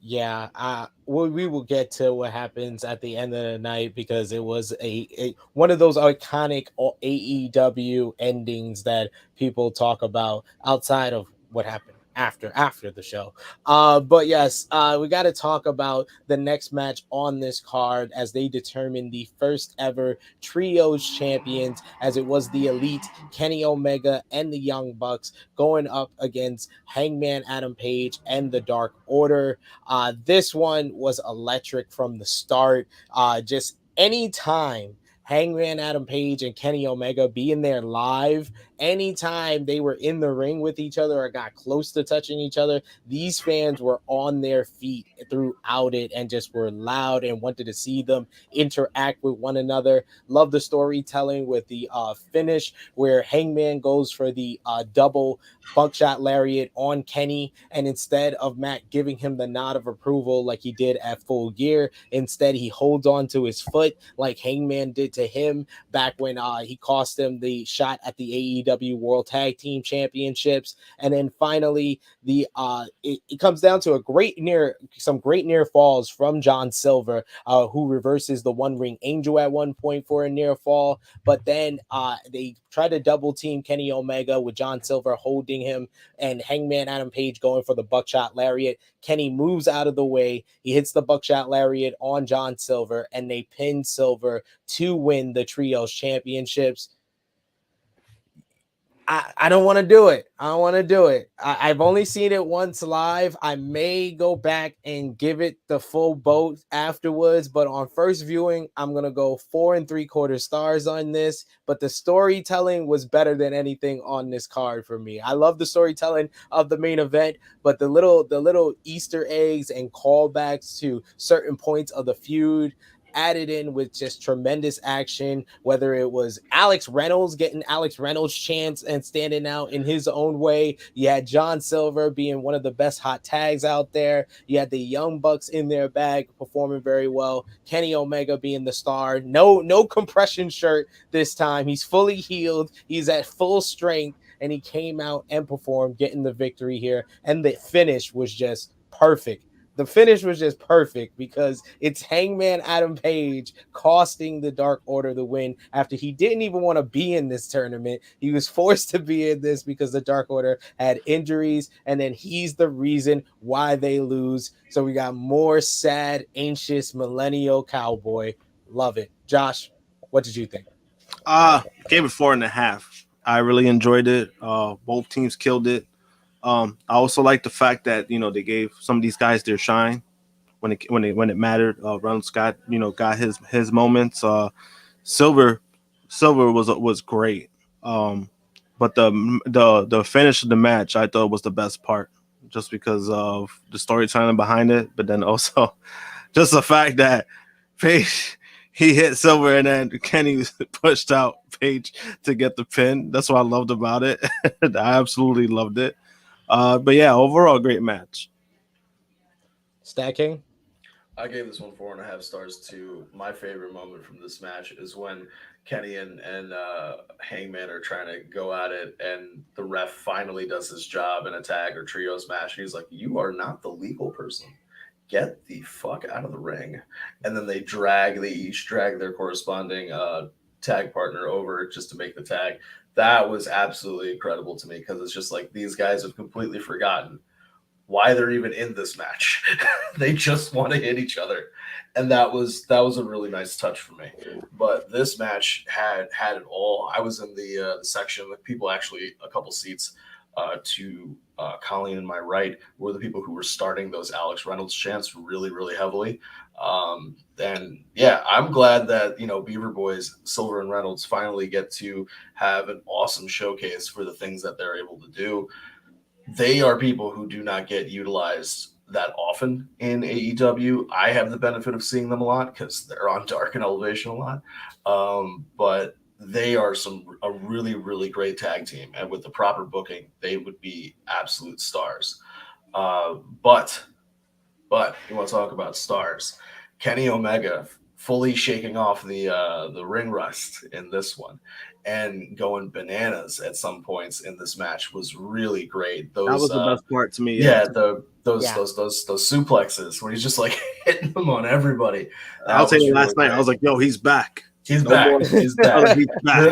Speaker 1: Yeah, we will get to what happens at the end of the night, because it was a one of those iconic AEW endings that people talk about outside of what happened after the show. But yes, we got to talk about the next match on this card as they determine the first ever trios champions, as it was the Elite, Kenny Omega and the Young Bucks, going up against Hangman Adam Page and the Dark Order. This one was electric from the start. Just anytime Hangman Adam Page and Kenny Omega being there live, anytime they were in the ring with each other or got close to touching each other, these fans were on their feet throughout it and just were loud and wanted to see them interact with one another. Love the storytelling with the finish where Hangman goes for the double buckshot lariat on Kenny, and instead of Matt giving him the nod of approval like he did at Full Gear, instead he holds on to his foot like Hangman did to him back when he cost him the shot at the AEW World Tag Team Championships. And then finally it comes down to some great near falls from John Silver, who reverses the One Ring Angel at one point for a near fall, but then they try to double team Kenny Omega with John Silver holding him and Hangman Adam Page going for the buckshot lariat. Kenny moves out of the way. He hits the buckshot lariat on John Silver, and they pin Silver to win the Trios Championships. I don't want to do it. I've only seen it once live. I may go back and give it the full boat afterwards, but on first viewing, I'm going to go 4 3/4 stars on this. But the storytelling was better than anything on this card for me. I love the storytelling of the main event, but the little Easter eggs and callbacks to certain points of the feud added in with just tremendous action, whether it was Alex Reynolds getting Alex Reynolds chance and standing out in his own way. You had John Silver being one of the best hot tags out there. You had the Young Bucks in their bag performing very well. Kenny Omega being the star. No compression shirt this time. He's fully healed. He's at full strength, and he came out and performed, getting the victory here. And the finish was just perfect the finish was just perfect because it's Hangman Adam Page costing the Dark Order the win after he didn't even want to be in this tournament. He was forced to be in this because the Dark Order had injuries, and then he's the reason why they lose. So we got more sad, anxious, millennial cowboy. Love it. Josh, what did you think?
Speaker 3: Gave it 4.5. I really enjoyed it. Both teams killed it. I also like the fact that they gave some of these guys their shine when it mattered. Reynolds got his moments. Silver was great. But the finish of the match I thought was the best part, just because of the storytelling behind it. But then also just the fact that Page he hit Silver and then Kenny pushed out Page to get the pin. That's what I loved about it. I absolutely loved it. But yeah, overall great match.
Speaker 1: StatKing?
Speaker 2: I gave this one 4.5 stars too. My favorite moment from this match is when Kenny and Hangman are trying to go at it, and the ref finally does his job in a tag or trios match. And he's like, "You are not the legal person. Get the fuck out of the ring." And then they each drag their corresponding tag partner over just to make the tag. That was absolutely incredible to me because it's just like these guys have completely forgotten why they're even in this match. They just want to hit each other. And that was a really nice touch for me. But this match had it all. I was in the section with people actually a couple seats to Colleen and my right were the people who were starting those Alex Reynolds chants really, really heavily. And yeah, I'm glad that, Beaver Boys, Silver and Reynolds finally get to have an awesome showcase for the things that they're able to do. They are people who do not get utilized that often in AEW. I have the benefit of seeing them a lot because they're on Dark and Elevation a lot. But they are a really, really great tag team. And with the proper booking, they would be absolute stars. But you want to talk about stars. Kenny Omega fully shaking off the ring rust in this one and going bananas at some points in this match was really great.
Speaker 3: That was the best part to me.
Speaker 2: Yeah, those suplexes where he's just like hitting them on everybody.
Speaker 3: I was saying last night, I was like, "Yo, he's back.
Speaker 2: He's back. He's back.
Speaker 3: He's back."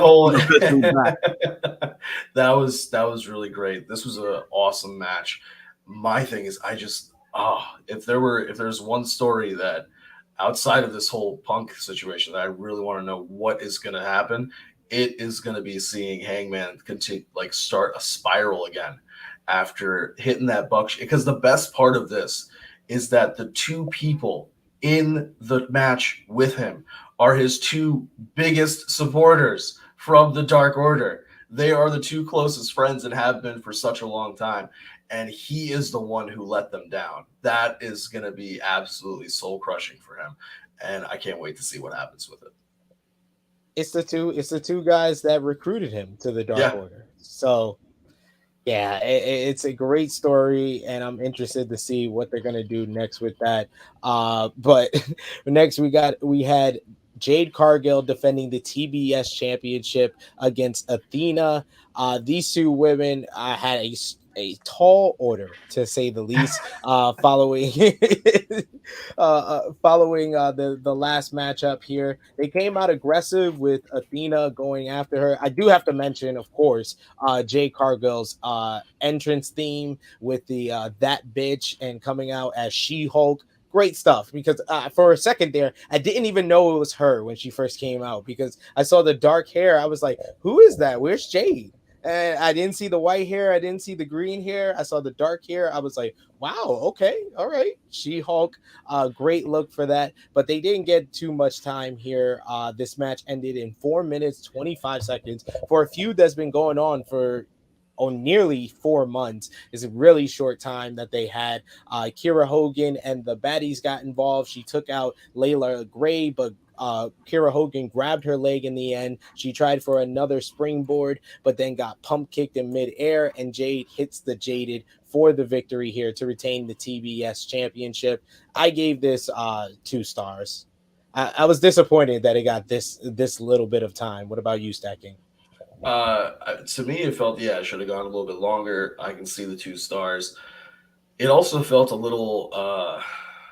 Speaker 2: That was really great. This was an awesome match. My thing is, if there's one story that outside of this whole Punk situation that I really want to know what is going to happen, it is going to be seeing Hangman continue start a spiral again after hitting that buck. Because the best part of this is that the two people in the match with him are his two biggest supporters from the Dark Order. They are the two closest friends and have been for such a long time. And he is the one who let them down. That is going to be absolutely soul crushing for him. And I can't wait to see what happens with it.
Speaker 1: It's the two guys that recruited him to the Dark Order. So yeah, it's a great story, and I'm interested to see what they're gonna do next with that. But next we had Jade Cargill defending the TBS Championship against Athena. These two women had a tall order, to say the least, following the last matchup here. They came out aggressive with Athena going after her. I do have to mention, of course, Jade Cargill's entrance theme with the that bitch and coming out as She-Hulk. Great stuff, because for a second there, I didn't even know it was her when she first came out, because I saw the dark hair. I was like, who is that? Where's Jade? And I didn't see the white hair. I didn't see the green hair. I saw the dark hair. I was like, wow, okay, all right. She-Hulk, great look for that. But they didn't get too much time here. This match ended in 4 minutes, 25 seconds for a feud that's been going on for nearly 4 months. Is a really short time that they had. Kira Hogan and the baddies got involved. She took out Layla Gray, but Kira Hogan grabbed her leg in the end. She tried for another springboard, but then got pump kicked in midair, and Jade hits the Jaded for the victory here to retain the TBS Championship. I gave this 2 stars. I was disappointed that it got this little bit of time. What about you, StatKing?
Speaker 2: To me, it felt, it should have gone a little bit longer. I can see the 2 stars. It also felt a little.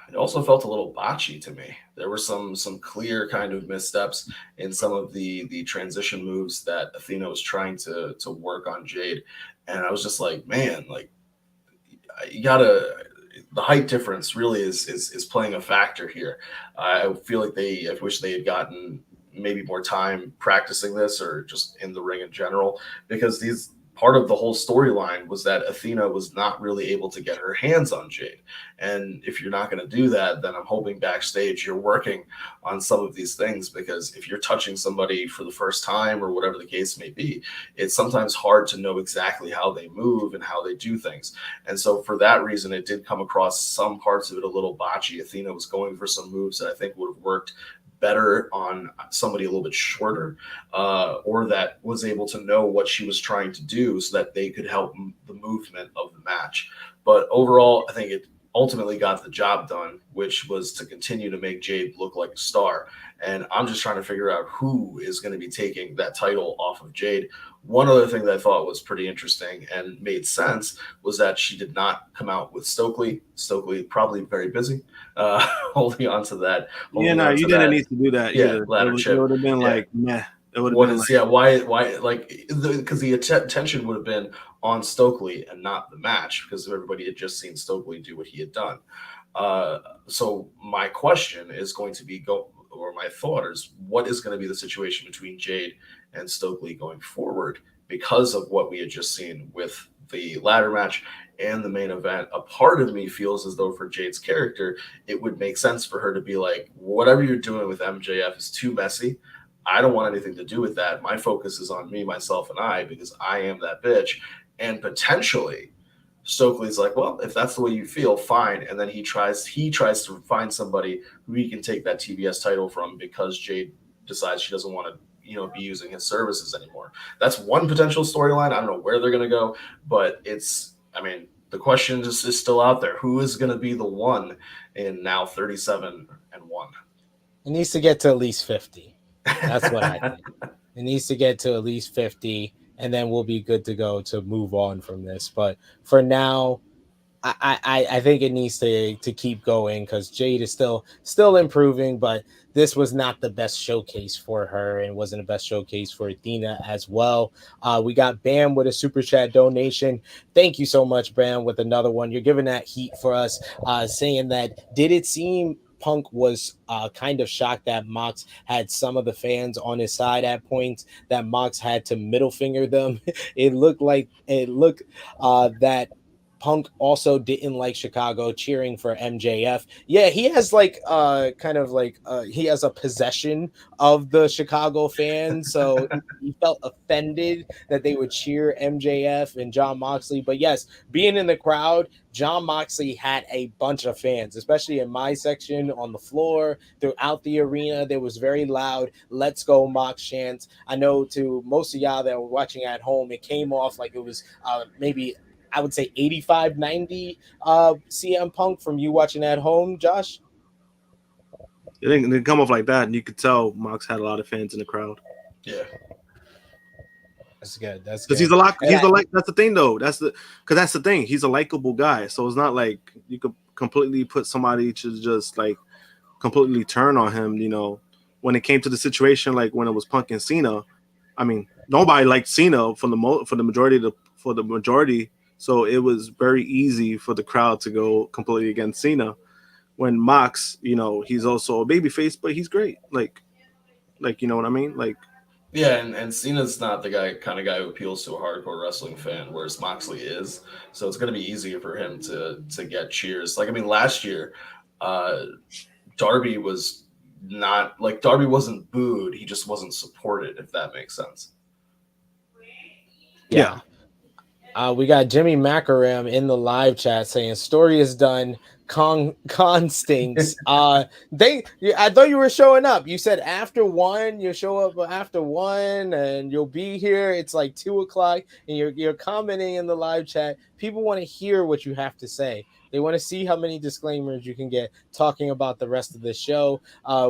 Speaker 2: It also felt a little botchy to me. There were some clear kind of missteps in some of the transition moves that Athena was trying to work on Jade, and I was just like, man, like you gotta. The height difference really is playing a factor here. I feel like I wish they had gotten maybe more time practicing this or just in the ring in general, because these part of the whole storyline was that Athena was not really able to get her hands on Jade. And if you're not going to do that, then I'm hoping backstage you're working on some of these things, because if you're touching somebody for the first time or whatever the case may be, it's sometimes hard to know exactly how they move and how they do things. And so for that reason, it did come across some parts of it a little botchy. Athena was going for some moves that I think would have worked better on somebody a little bit shorter, or that was able to know what she was trying to do so that they could help the movement of the match. But overall, I think it ultimately got the job done, which was to continue to make Jade look like a star. And I'm just trying to figure out who is going to be taking that title off of Jade. One other thing that I thought was pretty interesting and made sense was that she did not come out with Stokely. Stokely probably very busy, holding on to that.
Speaker 3: Yeah, no, you didn't need to do that
Speaker 2: Yeah,
Speaker 3: either.
Speaker 2: ladder
Speaker 3: It
Speaker 2: chip.
Speaker 3: would have been
Speaker 2: Yeah.
Speaker 3: like, meh. It would have
Speaker 2: What
Speaker 3: been
Speaker 2: is
Speaker 3: like,
Speaker 2: why like because the attention would have been on Stokely and not the match, because everybody had just seen Stokely do what he had done. So my question is going to be or my thought is, what is going to be the situation between Jade and Stokely going forward because of what we had just seen with the ladder match and the main event? A part of me feels as though for Jade's character, it would make sense for her to be like, whatever you're doing with MJF is too messy. I don't want anything to do with that. My focus is on me, myself, and I, because I am that bitch. And potentially, Stokely's like, well, if that's the way you feel, fine. And then he tries to find somebody who he can take that TBS title from, because Jade decides she doesn't want to, be using his services anymore. That's one potential storyline. I don't know where they're gonna go, but the question is still out there. Who is gonna be the one in now 37-1?
Speaker 1: It needs to get to at least 50. That's what I think. It needs to get to at least 50, and then we'll be good to go to move on from this. But for now, I think it needs to keep going, because Jade is still improving, but this was not the best showcase for her, and wasn't the best showcase for Athena as well. We got Bam with a super chat donation. Thank you so much, Bam, with another one. You're giving that heat for us, saying that, did it seem Punk was kind of shocked that Mox had some of the fans on his side at points, that Mox had to middle finger them. It looked that Punk also didn't like Chicago cheering for MJF. Yeah, he has he has a possession of the Chicago fans, so he felt offended that they would cheer MJF and John Moxley. But yes, being in the crowd, John Moxley had a bunch of fans, especially in my section on the floor, throughout the arena. There was very loud "Let's go Mox" chants. I know to most of y'all that were watching at home, it came off like it was maybe, I would say, 85, 90 CM Punk from you watching at home, Josh.
Speaker 3: it didn't come off like that, and you could tell Mox had a lot of fans in the crowd.
Speaker 2: Yeah.
Speaker 1: That's good. That's
Speaker 3: Because
Speaker 1: good.
Speaker 3: That's the thing though. That's the thing. He's a likable guy, so it's not like you could completely put somebody to just like completely turn on him. When it came to the situation, like when it was Punk and Cena, nobody liked Cena for the majority. So it was very easy for the crowd to go completely against Cena. When Mox, he's also a babyface, but he's great. Like you know what I mean? Like,
Speaker 2: yeah, and Cena's not the kind of guy who appeals to a hardcore wrestling fan, whereas Moxley is. So it's going to be easier for him to get cheers. Last year, Darby was not like Darby wasn't booed; he just wasn't supported. If that makes sense.
Speaker 3: yeah.
Speaker 1: We got Jimmy Macram in the live chat saying story is done. Con stinks. I thought you were showing up. You said after 1, you show up after 1, and you'll be here. It's like 2:00, and you're commenting in the live chat. People want to hear what you have to say. They want to see how many disclaimers you can get talking about the rest of the show.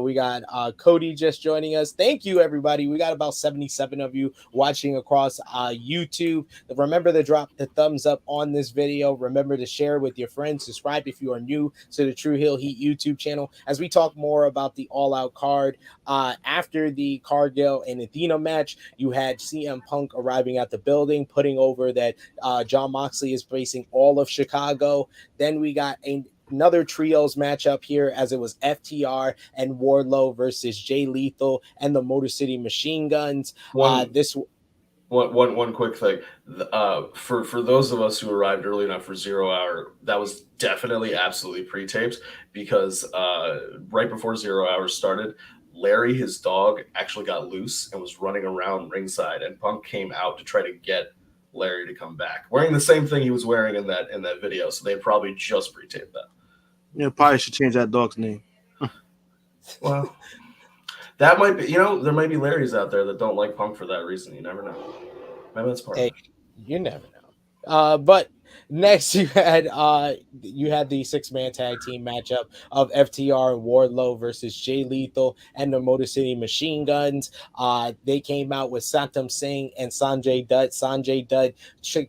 Speaker 1: We got Cody just joining us. Thank you, everybody. We got about 77 of you watching across YouTube. Remember to drop the thumbs up on this video. Remember to share with your friends. Subscribe if you are new to the True Heel Heat YouTube channel. As we talk more about the All Out card, after the Cargill and Athena match, you had CM Punk arriving at the building, putting over that John Moxley is facing all of Chicago. Then we got another trios matchup here, as it was FTR and Wardlow versus Jay Lethal and the Motor City Machine Guns.
Speaker 2: One quick thing. For those of us who arrived early enough for 0 Hour, that was definitely absolutely pre-taped, because right before 0 Hour started, Larry, his dog, actually got loose and was running around ringside, and Punk came out to try to get Larry to come back, wearing the same thing he was wearing in that video. So they probably just pre-taped that.
Speaker 3: Yeah, probably should change that dog's name.
Speaker 2: Well, that might be, there might be Larrys out there that don't like Punk for that reason. You never know. Maybe that's part of it.
Speaker 1: You never know. But next you had the 6-man tag team matchup of FTR and Wardlow versus Jay Lethal and the Motor City Machine Guns. They came out with Satam Singh and Sanjay Dutt. Sanjay Dutt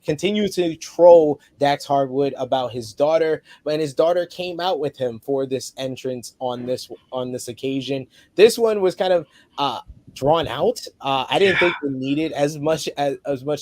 Speaker 1: continued to troll Dax Hardwood about his daughter, and his daughter came out with him for this entrance on this occasion. This one was kind of drawn out. I didn't think it needed as much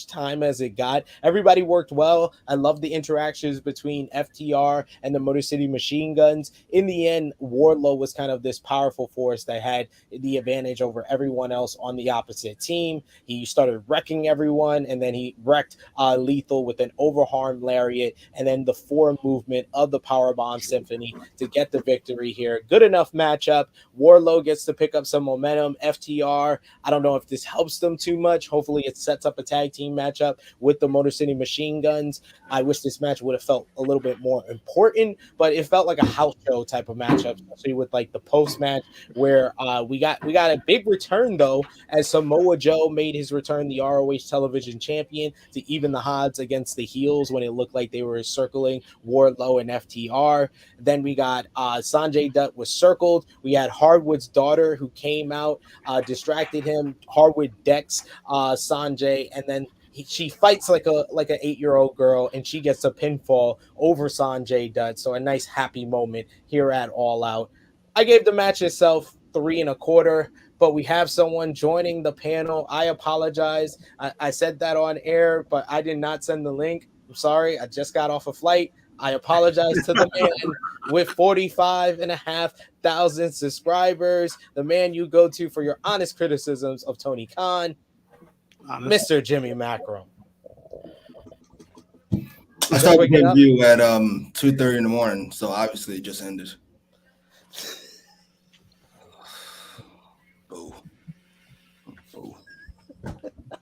Speaker 1: time as it got. Everybody worked well. I love the interactions between FTR and the Motor City Machine Guns. In the end, Wardlow was kind of this powerful force that had the advantage over everyone else on the opposite team. He started wrecking everyone, and then he wrecked Lethal with an overarm lariat, and then the 4 movement of the Powerbomb Symphony to get the victory here. Good enough matchup. Wardlow gets to pick up some momentum. FTR, I don't know if this helps them too much. Hopefully it sets up a tag team matchup with the Motor City Machine Guns. I wish this match would have felt a little bit more important, but it felt like a house show type of matchup, especially with like the post match where we got a big return though, as Samoa Joe made his return, the ROH television champion, to even the Hobbs against the heels when it looked like they were circling Wardlow and FTR. Then we got Sanjay Dutt was circled. We had Hardwood's daughter who came out, distracted him. Hardwood decks Sanjay, and then she fights like an 8-year-old girl, and she gets a pinfall over Sanjay Dutt. So a nice happy moment here at All Out. I gave the match itself 3 1/4, but we have someone joining the panel. I apologize. I said that on air, but I did not send the link. I'm sorry. I just got off a flight. I apologize to the man with 45,500 subscribers, the man you go to for your honest criticisms of Tony Khan, Mr. Jimmy Macram.
Speaker 4: I started the view at 2:30 in the morning, so obviously it just ended. Boo. Boo.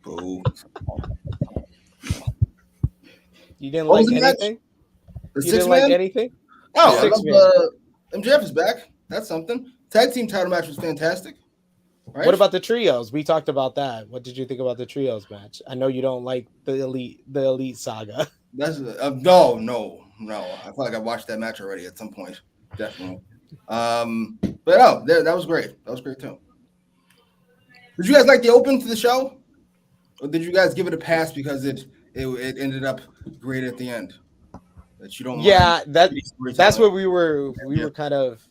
Speaker 4: Boo.
Speaker 1: You didn't like anything?
Speaker 4: The
Speaker 1: you didn't like anything?
Speaker 4: Oh, MJF is back. That's something. Tag team title match was fantastic. Right?
Speaker 1: What about the trios? We talked about that. What did you think about the trios match? I know you don't like the elite saga.
Speaker 4: That's no. I feel like I watched that match already at some point. Definitely. But no, that was great. That was great too. Did you guys like the open to the show, or did you guys give it a pass because it ended up great at the end? That you don't.
Speaker 1: Yeah, that's what we were kind of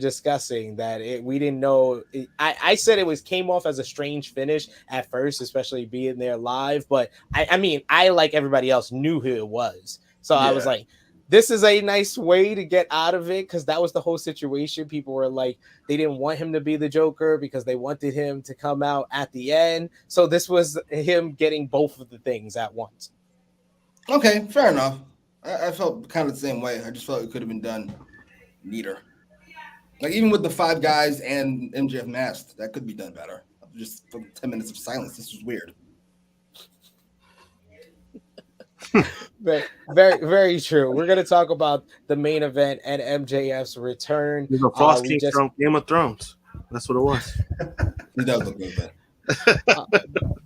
Speaker 1: discussing that we didn't know. I said it came off as a strange finish at first, especially being there live. But I mean, I like everybody else knew who it was, so I was like, this is a nice way to get out of it, because that was the whole situation. People were like, they didn't want him to be the Joker because they wanted him to come out at the end. So this was him getting both of the things at once.
Speaker 4: Okay, fair enough. I felt kind of the same way. I just felt it could have been done neater. Like even with the 5 guys and MJF masked, that could be done better. Just for 10 minutes of silence. This was weird.
Speaker 1: Very, very, very true. We're going to talk about the main event and MJF's return.
Speaker 3: The Frost King from Game of Thrones. That's what it was.
Speaker 4: He does look good.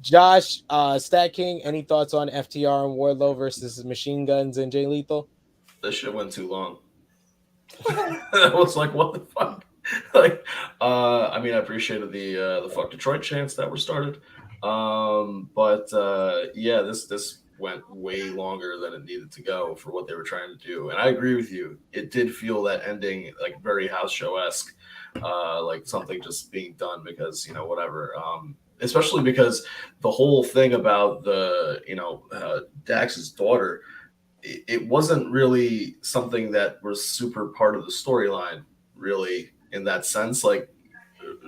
Speaker 1: Josh, StatKing, any thoughts on FTR and Wardlow versus Machine Guns and Jay Lethal?
Speaker 2: This shit went too long. I was like, what the fuck? Like, I mean, I appreciated the fuck Detroit chants that were started. But yeah, this went way longer than it needed to go for what they were trying to do. And I agree with you. It did feel that ending like very house show-esque, like something just being done because, you know, whatever. Especially because the whole thing about the, you know, Dax's daughter, it wasn't really something that was super part of the storyline, really, in that sense. Like,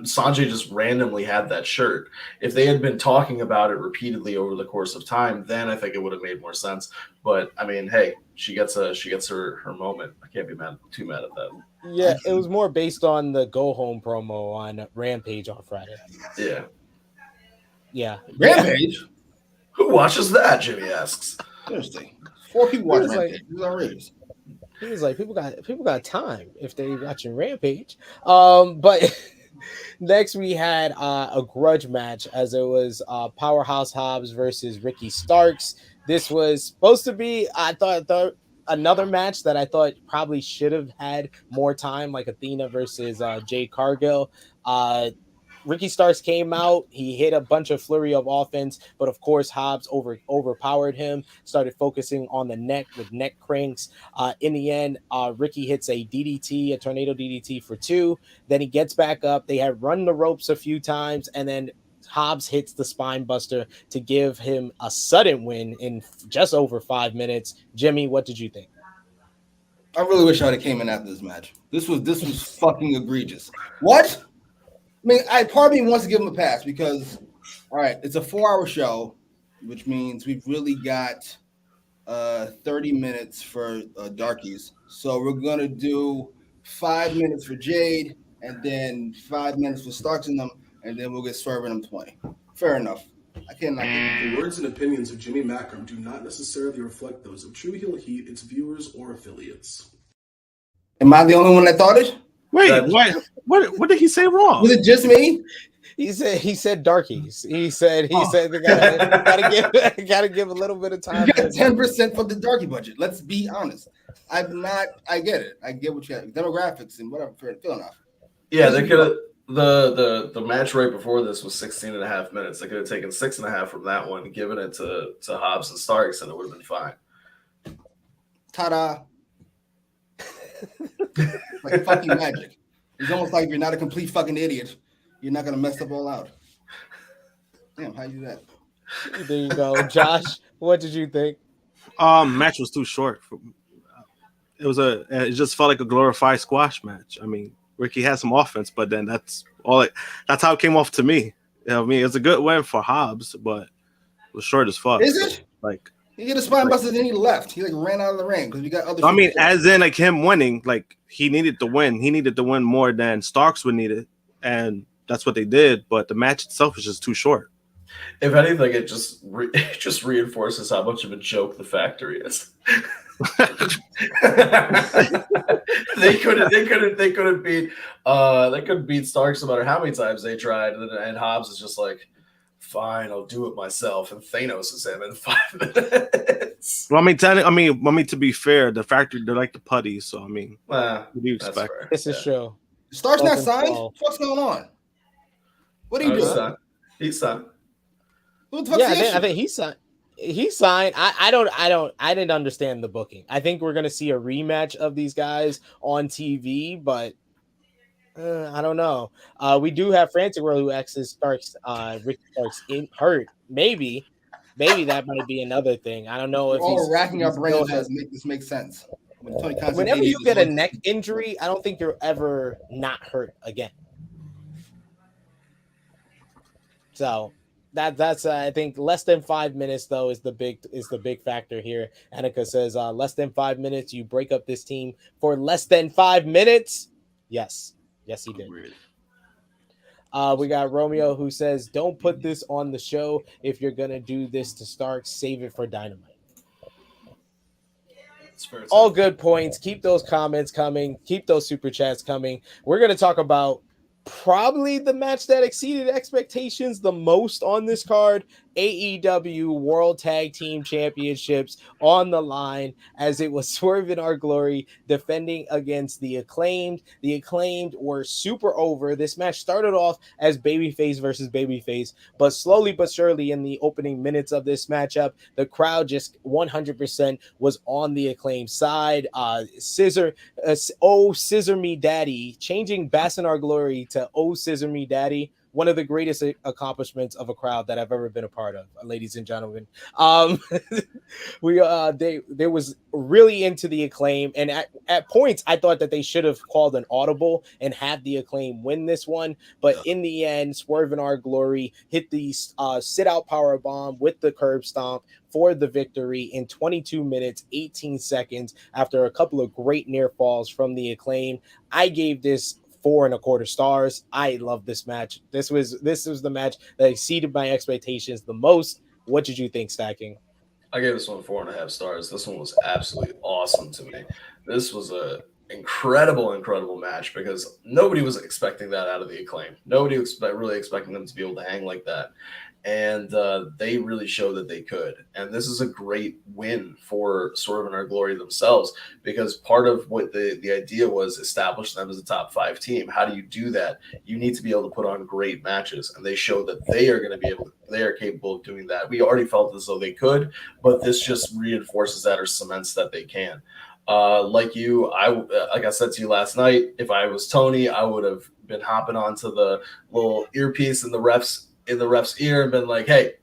Speaker 2: Sanjay just randomly had that shirt. If they had been talking about it repeatedly over the course of time, then I think it would have made more sense. But I mean, hey, she gets her moment. I can't be too mad at that.
Speaker 1: Yeah, it was more based on the go home promo on Rampage on Friday. Yeah.
Speaker 4: Rampage?
Speaker 2: Who watches that? Jimmy asks.
Speaker 4: Seriously. 4 people watch Rampage.
Speaker 1: Like,
Speaker 4: This is outrageous.
Speaker 1: He was like, people got time if they watching Rampage. But next we had a grudge match, as it was Powerhouse Hobbs versus Ricky Starks. This was supposed to be, I thought another match that I thought probably should have had more time, like Athena versus Jade Cargill. Ricky Starks came out. He hit a bunch of flurry of offense, but of course Hobbs overpowered him, started focusing on the neck with neck cranks. In the end, Ricky hits a DDT, a tornado DDT for 2. Then he gets back up. They had run the ropes a few times, and then Hobbs hits the spine buster to give him a sudden win in just over 5 minutes. Jimmy, what did you think?
Speaker 4: I really wish I would have came in after this match. This was fucking egregious. What? I mean, part of me wants to give him a pass because, all right, it's a 4-hour show, which means we've really got 30 minutes for darkies. So we're going to do 5 minutes for Jade and then 5 minutes for Starks in them, and then we'll get Swerve in them 20. Fair enough. I cannot get
Speaker 5: The words and opinions of Jimmy Macram do not necessarily reflect those of True Heel Heat, its viewers, or affiliates.
Speaker 4: Am I the only one that thought it?
Speaker 3: Wait, what did he say wrong?
Speaker 4: Was it just me?
Speaker 1: He said darkies. He said they gotta give a little bit of time.
Speaker 4: You got 10% for the darkie budget. Let's be honest. I get it. I get what you have. Demographics and whatever. Fair enough.
Speaker 2: Yeah, they could have the match right before this was 16 and a half minutes. They could have taken 6.5 from that one, given it to Hobbs and Starks, and it would have been fine.
Speaker 4: Ta-da. Like fucking magic. It's almost like if you're not a complete fucking idiot, you're not gonna mess up All Out. Damn, how you do that?
Speaker 1: There you go, Josh. What did you think?
Speaker 3: Match was too short. It just felt like a glorified squash match. I mean, Ricky had some offense, but then that's how it came off to me. You know what I mean, it's a good win for Hobbs, but it was short as fuck.
Speaker 4: Is it?
Speaker 3: Like,
Speaker 4: he hit a spine buster, then he left. He like ran out of the ring because we got other.
Speaker 3: I mean, as in like him winning, like he needed to win. He needed to win more than Starks would need it, and that's what they did. But the match itself is just too short.
Speaker 2: If anything, it just reinforces how much of a joke the factory is. They couldn't beat Starks no matter how many times they tried, and Hobbs is just like, fine, I'll do it myself, and Thanos is him in 5 minutes.
Speaker 3: Well, to be fair, the factory, they're like the putty, so I mean, what do you expect?
Speaker 1: This is true.
Speaker 4: Starks not signed? What's going on? What are you doing?
Speaker 2: He's signed.
Speaker 1: I think he's signed. He's signed. I didn't understand the booking. I think we're gonna see a rematch of these guys on TV, but I don't know. We do have Frantic World who X's Starks, Ricky Starks hurt. Maybe that might be another thing. I don't know if
Speaker 4: he's racking up brains to make this make sense.
Speaker 1: Whenever you get a neck injury, I don't think you're ever not hurt again. So that's I think less than 5 minutes though is the big factor here. Annika says less than 5 minutes. You break up this team for less than 5 minutes. Yes, he did. We got Romeo who says, "Don't put this on the show. If you're gonna do this to Stark, save it for Dynamite." All good points. Keep those comments coming. Keep those super chats coming. We're gonna talk about probably the match that exceeded expectations the most on this card. AEW World Tag Team Championships on the line as it was Swerve in Our Glory defending against the Acclaimed. The Acclaimed were super over. This match started off as babyface versus babyface, but slowly but surely in the opening minutes of this matchup, the crowd just 100% was on the Acclaimed side. Scissor Me Daddy, changing Bass in Our Glory to Oh Scissor Me Daddy, one of the greatest accomplishments of a crowd that I've ever been a part of, ladies and gentlemen. They was really into the Acclaim, and at points I thought that they should have called an audible and had the Acclaim win this one, but in the end, Swerve in Our Glory hit the sit out power bomb with the curb stomp for the victory in 22 minutes 18 seconds after a couple of great near falls from the Acclaim. I gave this 4.25 stars. I love this match. This was the match that exceeded my expectations the most. What did you think, StatKing?
Speaker 2: I gave this one 4.5 stars. This one was absolutely awesome to me. This was a incredible match because nobody was expecting that out of the Acclaim. Nobody was really expecting them to be able to hang like that. And they really showed that they could. And this is a great win for Swerve in Our Glory themselves, because part of what the idea was establish them as a top 5 team. How do you do that? You need to be able to put on great matches. And they showed that they are capable of doing that. We already felt as though they could, but this just reinforces that or cements that they can. Like I said to you last night, if I was Tony, I would have been hopping onto the little earpiece in the ref's ear and been like, hey,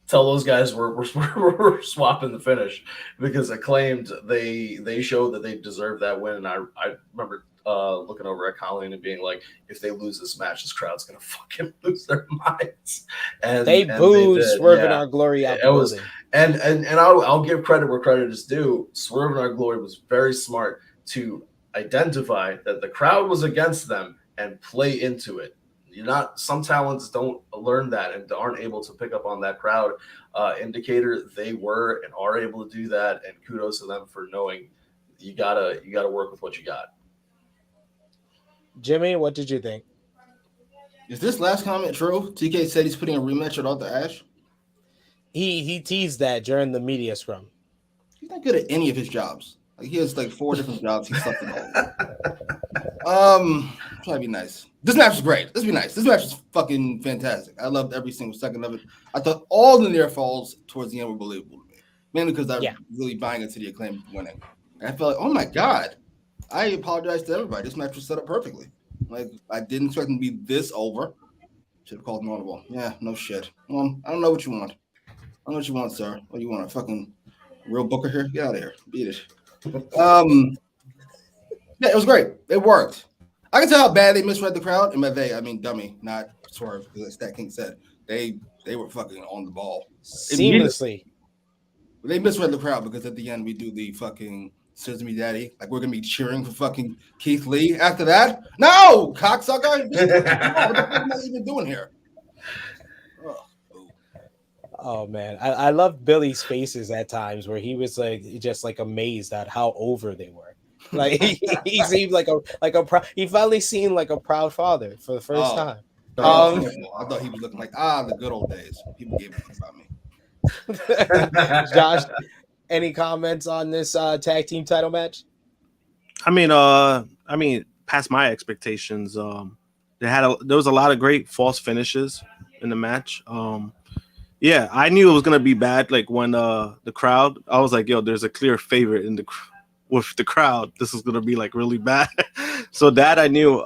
Speaker 2: tell those guys we're swapping the finish, because Acclaimed, they showed that they deserved that win. And I remember looking over at Colleen and being like, if they lose this match, this crowd's gonna fucking lose their minds. And
Speaker 1: they booed Swerve in Our Glory out the building.
Speaker 2: And I'll give credit where credit is due. Swerve in Our Glory was very smart to identify that the crowd was against them and play into it. Some talents don't learn that and aren't able to pick up on that crowd indicator. They were and are able to do that, and kudos to them for knowing you gotta work with what you got.
Speaker 1: Jimmy, what did you think?
Speaker 4: Is this last comment true? TK said he's putting a rematch with Arthur Ashe.
Speaker 1: He teased that during the media scrum.
Speaker 4: He's not good at any of his jobs. Like, he has like 4 different jobs he's something over. Try to be nice. This match was great. Let's be nice. This match was fucking fantastic. I loved every single second of it. I thought all the near falls towards the end were believable to me, mainly because I was really buying into the Acclaim winning. And I felt like, oh my god, I apologize to everybody. This match was set up perfectly. Like, I didn't expect them to be this over. Should have called an audible. Yeah, no shit. Well, I don't know what you want. I don't know what you want, sir. What do you want? A fucking real booker here? Get out of here. Beat it. Yeah, it was great. It worked. I can tell how bad they misread the crowd. And by they, I mean dummy, not Swerve, because as StatKing said, they were fucking on the ball.
Speaker 1: Seamlessly.
Speaker 4: They misread the crowd because at the end we do the fucking Scissor Me Daddy. Like, we're going to be cheering for fucking Keith Lee after that. No, cocksucker. What the fuck am I even doing here?
Speaker 1: Oh man, I love Billy's faces at times where he was like just like amazed at how over they were. Like he seemed like a he finally seemed like a proud father for the first time.
Speaker 4: I thought he was looking like the good old days. People gave a fuck about me.
Speaker 1: Josh, any comments on this tag team title match?
Speaker 3: I mean, past my expectations. There was a lot of great false finishes in the match. Yeah, I knew it was gonna be bad. Like when the crowd, I was like, yo, there's a clear favorite with the crowd. This is gonna be like really bad. So that I knew.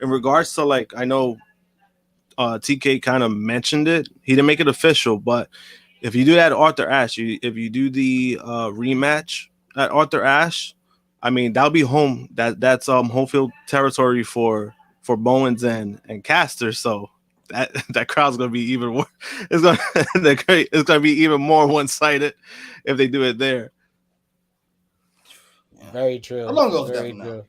Speaker 3: In regards to, like, I know TK kind of mentioned it. He didn't make it official, but if you do that Arthur Ashe, if you do the rematch at Arthur Ashe, I mean, that'll be home. That's home field territory for Bowens and Caster. So that crowd's gonna be even more. It's gonna be even more one-sided if they do it there.
Speaker 1: Very true.
Speaker 4: How long ago was
Speaker 1: Very
Speaker 4: that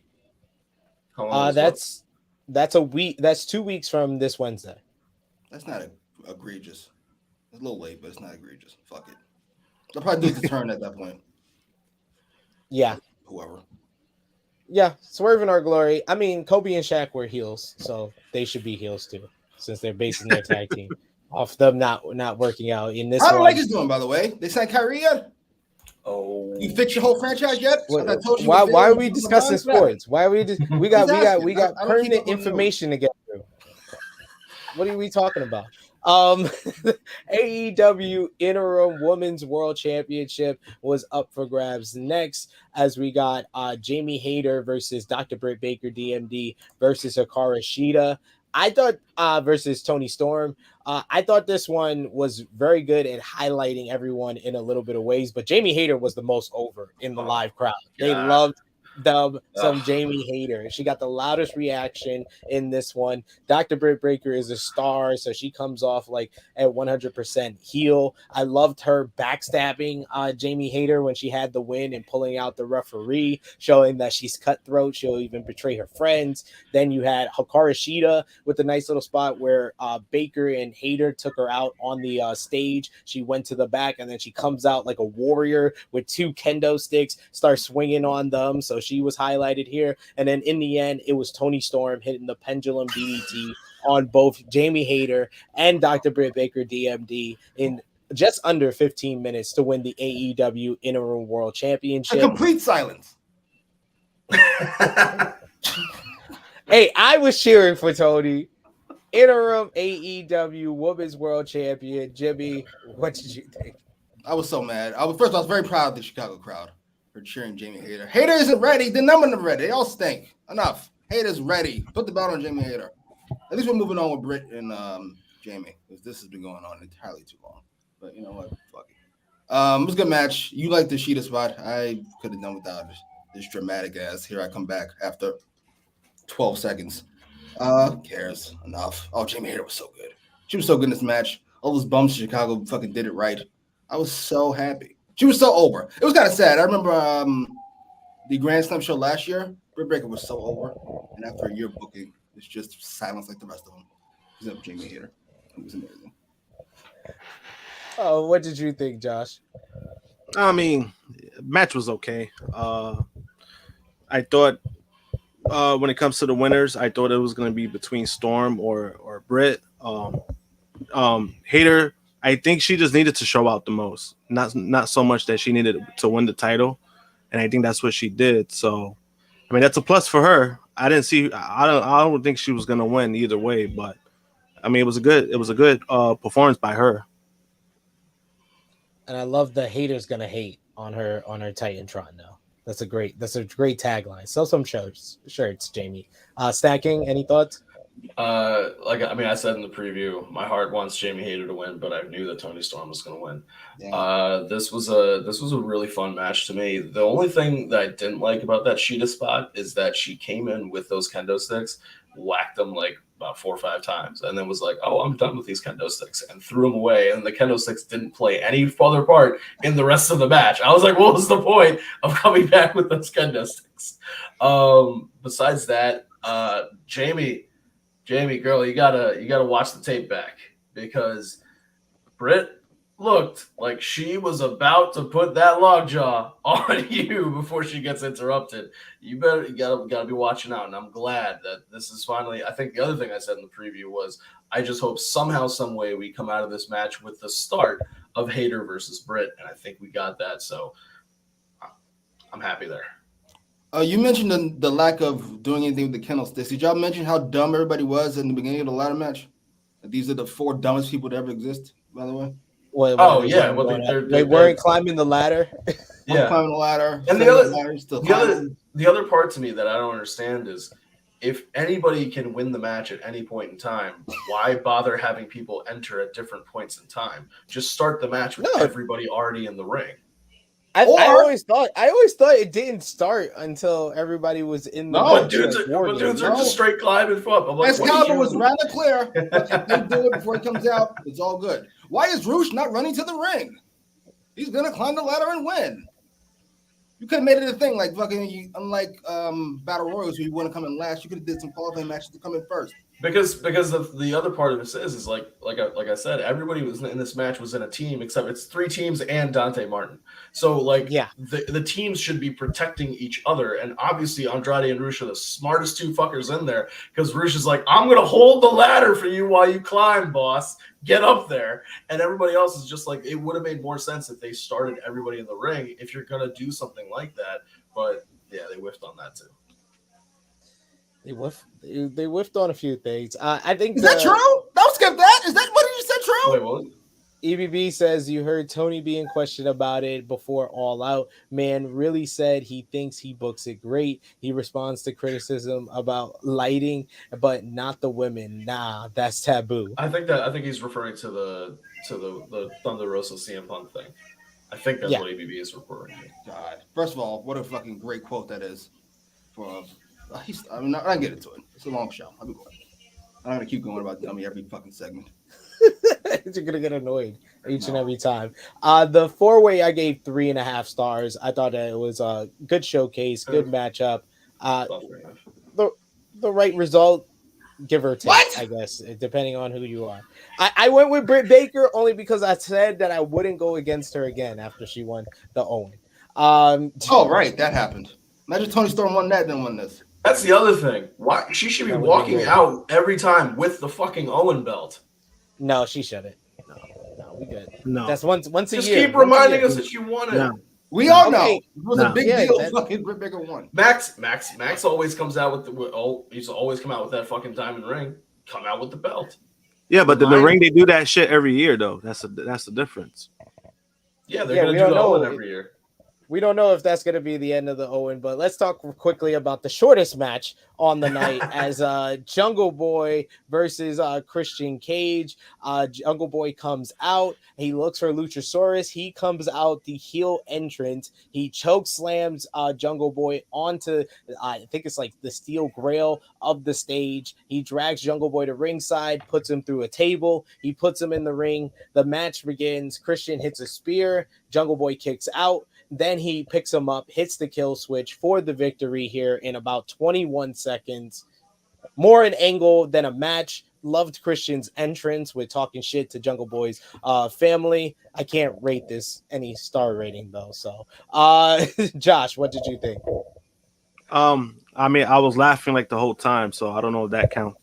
Speaker 1: true. That's a week. That's 2 weeks from this Wednesday.
Speaker 4: That's not egregious. It's a little late, but it's not egregious. Fuck it. They'll probably do the turn at that point.
Speaker 1: Yeah.
Speaker 4: Whoever.
Speaker 1: Yeah, Swerve in Our Glory. I mean, Kobe and Shaq were heels, so they should be heels too, since they're basing their tag team off them not working out in this
Speaker 4: How the
Speaker 1: one.
Speaker 4: Lakers doing, by the way? They signed Kyrie yet?
Speaker 2: Oh,
Speaker 4: You fixed your whole franchise yet?
Speaker 1: Why are we discussing sports? Why are we just we got
Speaker 4: I don't keep
Speaker 1: pertinent
Speaker 4: up on
Speaker 1: information to get through. What are we talking about? AEW Interim Women's World Championship was up for grabs next, as we got Jamie Hayter versus Dr. Britt Baker DMD versus Hikaru Shida. I thought versus Tony Storm. I thought this one was very good at highlighting everyone in a little bit of ways, but Jamie Hayter was the most over in the live crowd. They loved some Jamie Hayter. She got the loudest reaction in this one. Dr. Britt Baker is a star, so she comes off like at 100% heel. I loved her backstabbing Jamie Hayter when she had the win and pulling out the referee, showing that she's cutthroat. She'll even betray her friends. Then you had Hikaru Shida with a nice little spot where Baker and Hayter took her out on the stage. She went to the back, and then she comes out like a warrior with 2 kendo sticks, starts swinging on them. So she was highlighted here. And then in the end, it was Tony Storm hitting the pendulum DDT on both Jamie Hayter and Dr. Britt Baker DMD in just under 15 minutes to win the AEW Interim World Championship.
Speaker 4: A complete silence.
Speaker 1: Hey, I was cheering for Tony. Interim AEW Women's World Champion. Jimmy, what did you think?
Speaker 4: I was so mad. I was very proud of the Chicago crowd for cheering Jamie Hayter. Hayter isn't ready. The number of them ready. They all stink. Enough. Hayter's ready. Put the belt on Jamie Hayter. At least we're moving on with Britt and Jamie, because this has been going on entirely too long. But you know what? Fuck it. It was a good match. You liked the Sheeta spot. I could have done without this dramatic ass. Here I come back after 12 seconds. Who cares? Enough. Oh, Jamie Hayter was so good. She was so good in this match. All those bumps in Chicago fucking did it right. I was so happy. She was so over. It was kind of sad. I remember the Grand Slam show last year. Britt Baker was so over. And after a year booking, it's just silence like the rest of them. Except Jamie Hayter. It was amazing.
Speaker 1: Oh, what did you think, Josh?
Speaker 3: I mean, match was okay. I thought when it comes to the winners, I thought it was going to be between Storm or Britt. Hayter, I think she just needed to show out the most, not so much that she needed to win the title, and I think that's what she did. So, I mean, that's a plus for her. I don't think she was going to win either way, but I mean, it was a good performance by her.
Speaker 1: And I love the haters gonna hate on her Titantron now. That's a great tagline. Sell some shirts, Jamie. StatKing, any thoughts?
Speaker 2: I said in the preview, my heart wants Jamie Hayter to win, but I knew that Tony Storm was going to win. Yeah. This was a really fun match to me. The only thing that I didn't like about that Sheeta spot is that she came in with those kendo sticks, whacked them like about 4 or 5 times, and then was like, "Oh, I'm done with these kendo sticks," and threw them away. And the kendo sticks didn't play any further part in the rest of the match. I was like, "What was the point of coming back with those kendo sticks?" Besides that, Jamie, girl, you gotta watch the tape back, because Britt looked like she was about to put that lockjaw on you before she gets interrupted. You gotta be watching out, and I'm glad that this is finally. I think the other thing I said in the preview was I just hope somehow, some way we come out of this match with the start of Hayter versus Britt, and I think we got that. So I'm happy there.
Speaker 4: You mentioned the lack of doing anything with the kendo sticks. Did y'all mention how dumb everybody was in the beginning of the ladder match? These are the 4 dumbest people to ever exist, by the way.
Speaker 1: They weren't climbing the ladder.
Speaker 4: Yeah, climbing the ladder.
Speaker 2: And the other part to me that I don't understand is, if anybody can win the match at any point in time, why bother having people enter at different points in time? Just start the match with everybody already in the ring.
Speaker 1: I always thought it didn't start until everybody was in the
Speaker 2: but dudes are just straight climbing from.
Speaker 4: Excalibur was rather clear, but if they do it before he comes out, it's all good. Why is Roosh not running to the ring? He's gonna climb the ladder and win. You could have made it a thing, like fucking, unlike Battle Royals, where you want to come in last. You could have did some qualifying matches to come in first.
Speaker 2: Because the other part of this is like I said, everybody was in this match was in a team except it's 3 teams and Dante Martin. So like the teams should be protecting each other, and obviously Andrade and Rush are the smartest 2 fuckers in there because Rush is like, I'm gonna hold the ladder for you while you climb, boss. Get up there, and everybody else is just like, it would have made more sense if they started everybody in the ring if you're gonna do something like that. But yeah, they whiffed on that too.
Speaker 1: They whiffed on a few things. I think
Speaker 4: is that true? Don't skip that. Is that what you said? True.
Speaker 2: Wait, what?
Speaker 1: EBB says you heard Tony being questioned about it before All Out. Man really said he thinks he books it great. He responds to criticism about lighting, but not the women. Nah, that's taboo.
Speaker 2: I think he's referring to the Thunder Rosa CM Punk thing. I think that's what EBB is referring to.
Speaker 4: God, first of all, what a fucking great quote that is. I'm not gonna get into it. It's a long show. I'll be quiet. I'm gonna keep going about dummy every fucking segment.
Speaker 1: You're gonna get annoyed each and every time. The 4-way I gave 3.5 stars. I thought that it was a good showcase, good matchup. The right result, give or take, I guess, depending on who you are. I went with Britt Baker only because I said that I wouldn't go against her again after she won the Owen.
Speaker 4: Oh right, that happened. Imagine Tony Storm won that, then won this.
Speaker 2: That's the other thing. Why she should be walking out every time with the fucking Owen belt.
Speaker 1: No, she shouldn't. No, we good.
Speaker 3: No,
Speaker 1: that's once a year.
Speaker 2: Just keep reminding us that you won it.
Speaker 3: No.
Speaker 4: We all know it was a big deal. Fucking Britt Baker won.
Speaker 2: Max always comes out with he's always come out with that fucking diamond ring. Come out with the belt.
Speaker 3: Yeah, but the ring they do that shit every year though. That's the difference.
Speaker 2: Yeah, they're gonna do the Owen every year.
Speaker 1: We don't know if that's going to be the end of the Owen, but let's talk quickly about the shortest match on the night as Jungle Boy versus Christian Cage. Jungle Boy comes out. He looks for Luchasaurus. He comes out the heel entrance. He choke slams Jungle Boy onto, I think it's like the steel grail of the stage. He drags Jungle Boy to ringside, puts him through a table. He puts him in the ring. The match begins. Christian hits a spear. Jungle Boy kicks out. Then he picks him up, hits the kill switch for the victory here in about 21 seconds. More an angle than a match. Loved Christian's entrance with talking shit to Jungle Boy's family. I can't rate this any star rating though. So, Josh, what did you think?
Speaker 3: I mean, I was laughing like the whole time, so I don't know if that counts.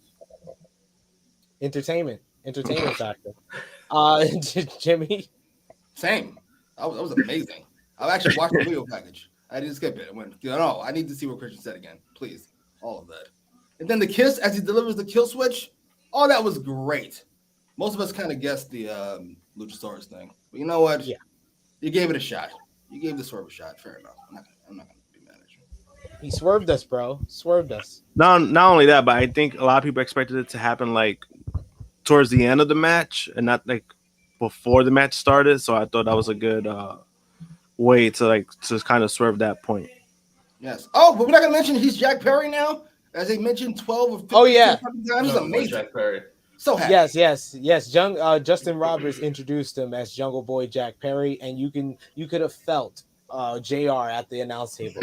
Speaker 1: Entertainment factor. Jimmy,
Speaker 4: same. That was amazing. I actually watched the video package. I didn't skip it. I went, no, I need to see what Christian said again. Please. All of that. And then the kiss as he delivers the kill switch. Oh, that was great. Most of us kind of guessed the Luchasaurus thing. But you know what? Yeah. You gave it a shot. You gave the swerve a shot. Fair enough. I'm not going to be mad at you.
Speaker 1: He swerved us, bro. Swerved us.
Speaker 3: Not only that, but I think a lot of people expected it to happen like towards the end of the match and not like before the match started. So I thought that was a good way to kind of swerve that point.
Speaker 4: Yes. Oh, but we're not gonna mention he's Jack Perry now, as they mentioned 12 or 15 times. It's amazing.
Speaker 2: Jack Perry.
Speaker 4: So happy.
Speaker 1: Yes. Justin Roberts introduced him as Jungle Boy Jack Perry, and you could have felt JR at the announce table.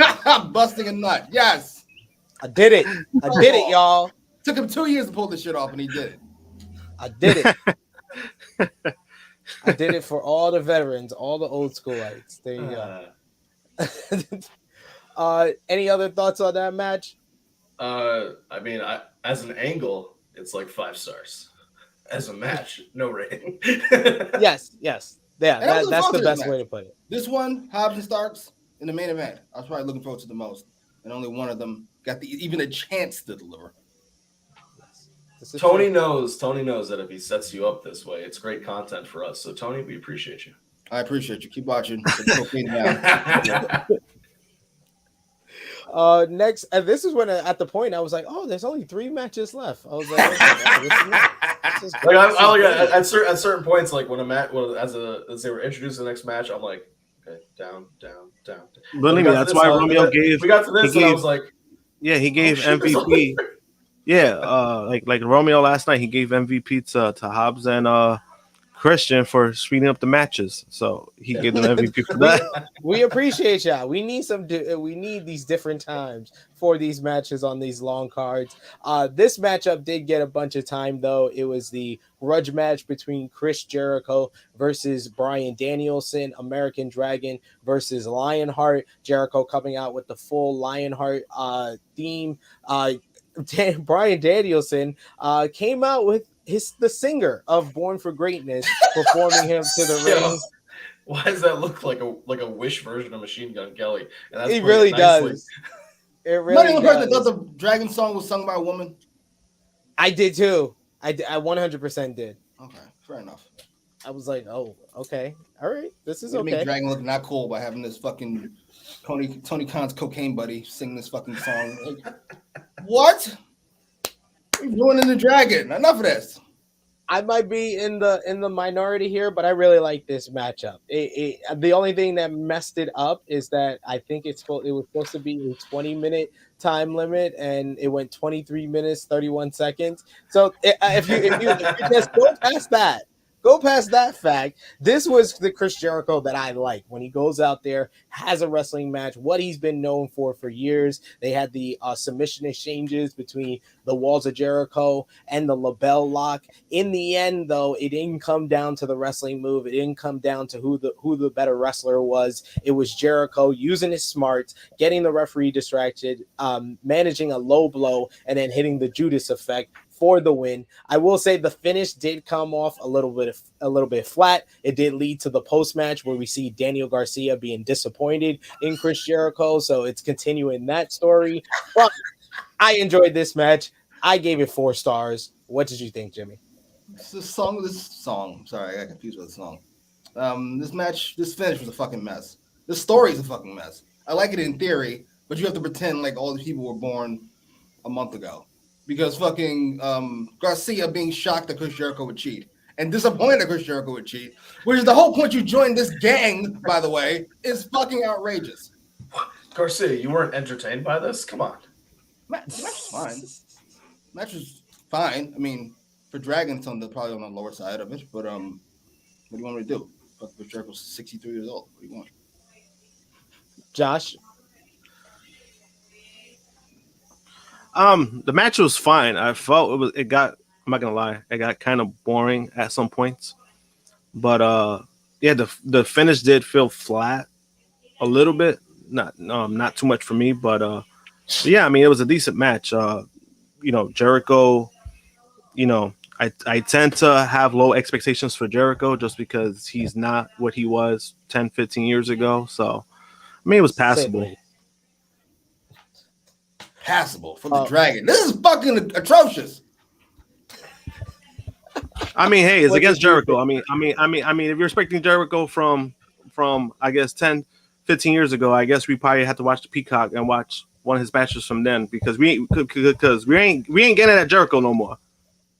Speaker 4: Busting a nut. Yes.
Speaker 1: I did it, y'all.
Speaker 4: Took him 2 years to pull this shit off, and he did it.
Speaker 1: I did it. I did it for all the veterans, all the old schoolites. There you go. Any other thoughts on that match?
Speaker 2: I mean, as an angle, it's like 5 stars. As a match, no rating.
Speaker 1: Yes. Yeah, that's the best way to put it.
Speaker 4: This one, Hobbs and Starks, in the main event, I was probably looking forward to the most. And only one of them got even a chance to deliver.
Speaker 2: Tony knows that if he sets you up this way, it's great content for us. So, Tony, we appreciate you.
Speaker 4: I appreciate you. Keep watching.
Speaker 1: Next, and this is when at the point I was like, "Oh, there's only 3 matches left." I was like,
Speaker 2: at certain points, like when as they were introducing the next match, I'm like, okay, down.
Speaker 3: Believe me, that's why Romeo gave.
Speaker 2: We got to this, and I was like,
Speaker 3: yeah, he gave MVP. Yeah, like Romeo last night, he gave MVP to Hobbs and Christian for speeding up the matches, so he gave them MVP for that.
Speaker 1: We appreciate y'all. We need these different times for these matches on these long cards. This matchup did get a bunch of time though. It was the grudge match between Chris Jericho versus Bryan Danielson, American Dragon versus Lionheart. Jericho coming out with the full Lionheart theme. Bryan Danielson came out with the singer of Born for Greatness performing him to the ring.
Speaker 2: Why does that look like a Wish version of Machine Gun Kelly? And that's
Speaker 1: it really does. It really does.
Speaker 4: Heard that the Dragon song was sung by a woman.
Speaker 1: I did too. I 100% did.
Speaker 4: Okay, fair enough.
Speaker 1: I was like, oh, okay, all right, this is okay.
Speaker 4: Make Dragon look not cool by having this fucking Tony Khan's cocaine buddy sing this fucking song. Like, what? You're ruining the Dragon. Enough of this.
Speaker 1: I might be in the minority here, but I really like this matchup. The only thing that messed it up is that I think it was supposed to be a 20-minute time limit, and it went 23 minutes 31 seconds. So if you just go past that fact, this was the Chris Jericho that I like when he goes out there, has a wrestling match, what he's been known for years. They had the submission exchanges between the Walls of Jericho and the LaBelle Lock. In the end, though, it didn't come down to the wrestling move. It didn't come down to who the better wrestler was. It was Jericho using his smarts, getting the referee distracted, managing a low blow, and then hitting the Judas effect for the win. I will say the finish did come off a little bit flat. It did lead to the post-match where we see Daniel Garcia being disappointed in Chris Jericho, so it's continuing that story. But I enjoyed this match. I gave it 4 stars. What did you think, Jimmy?
Speaker 4: This song. Sorry, I got confused with the song. This finish was a fucking mess. This story is a fucking mess. I like it in theory, but you have to pretend like all the people were born a month ago. Because fucking Garcia being shocked that Chris Jericho would cheat and disappointed that Chris Jericho would cheat, which is the whole point you joined this gang, by the way, is fucking outrageous.
Speaker 2: Garcia, you weren't entertained by this? Come on.
Speaker 4: Match was fine. Match was fine. I mean, for Dragon, it's probably on the lower side of it, but what do you want me to do? Chris Jericho's 63 years old. What do you want?
Speaker 1: Josh?
Speaker 3: The match was fine. I felt I'm not gonna lie, it got kind of boring at some points. But yeah, the finish did feel flat a little bit. Not too much for me, but yeah, I mean it was a decent match. Jericho, I tend to have low expectations for Jericho just because he's not what he was 10, 15 years ago. So I mean it was passable.
Speaker 4: Passable for the Dragon. This is fucking atrocious.
Speaker 3: I mean, hey, it's against Jericho. I mean, if you're expecting Jericho from I guess 10, 15 years ago, I guess we probably had to watch the Peacock and watch one of his matches from then because we ain't getting that Jericho no more.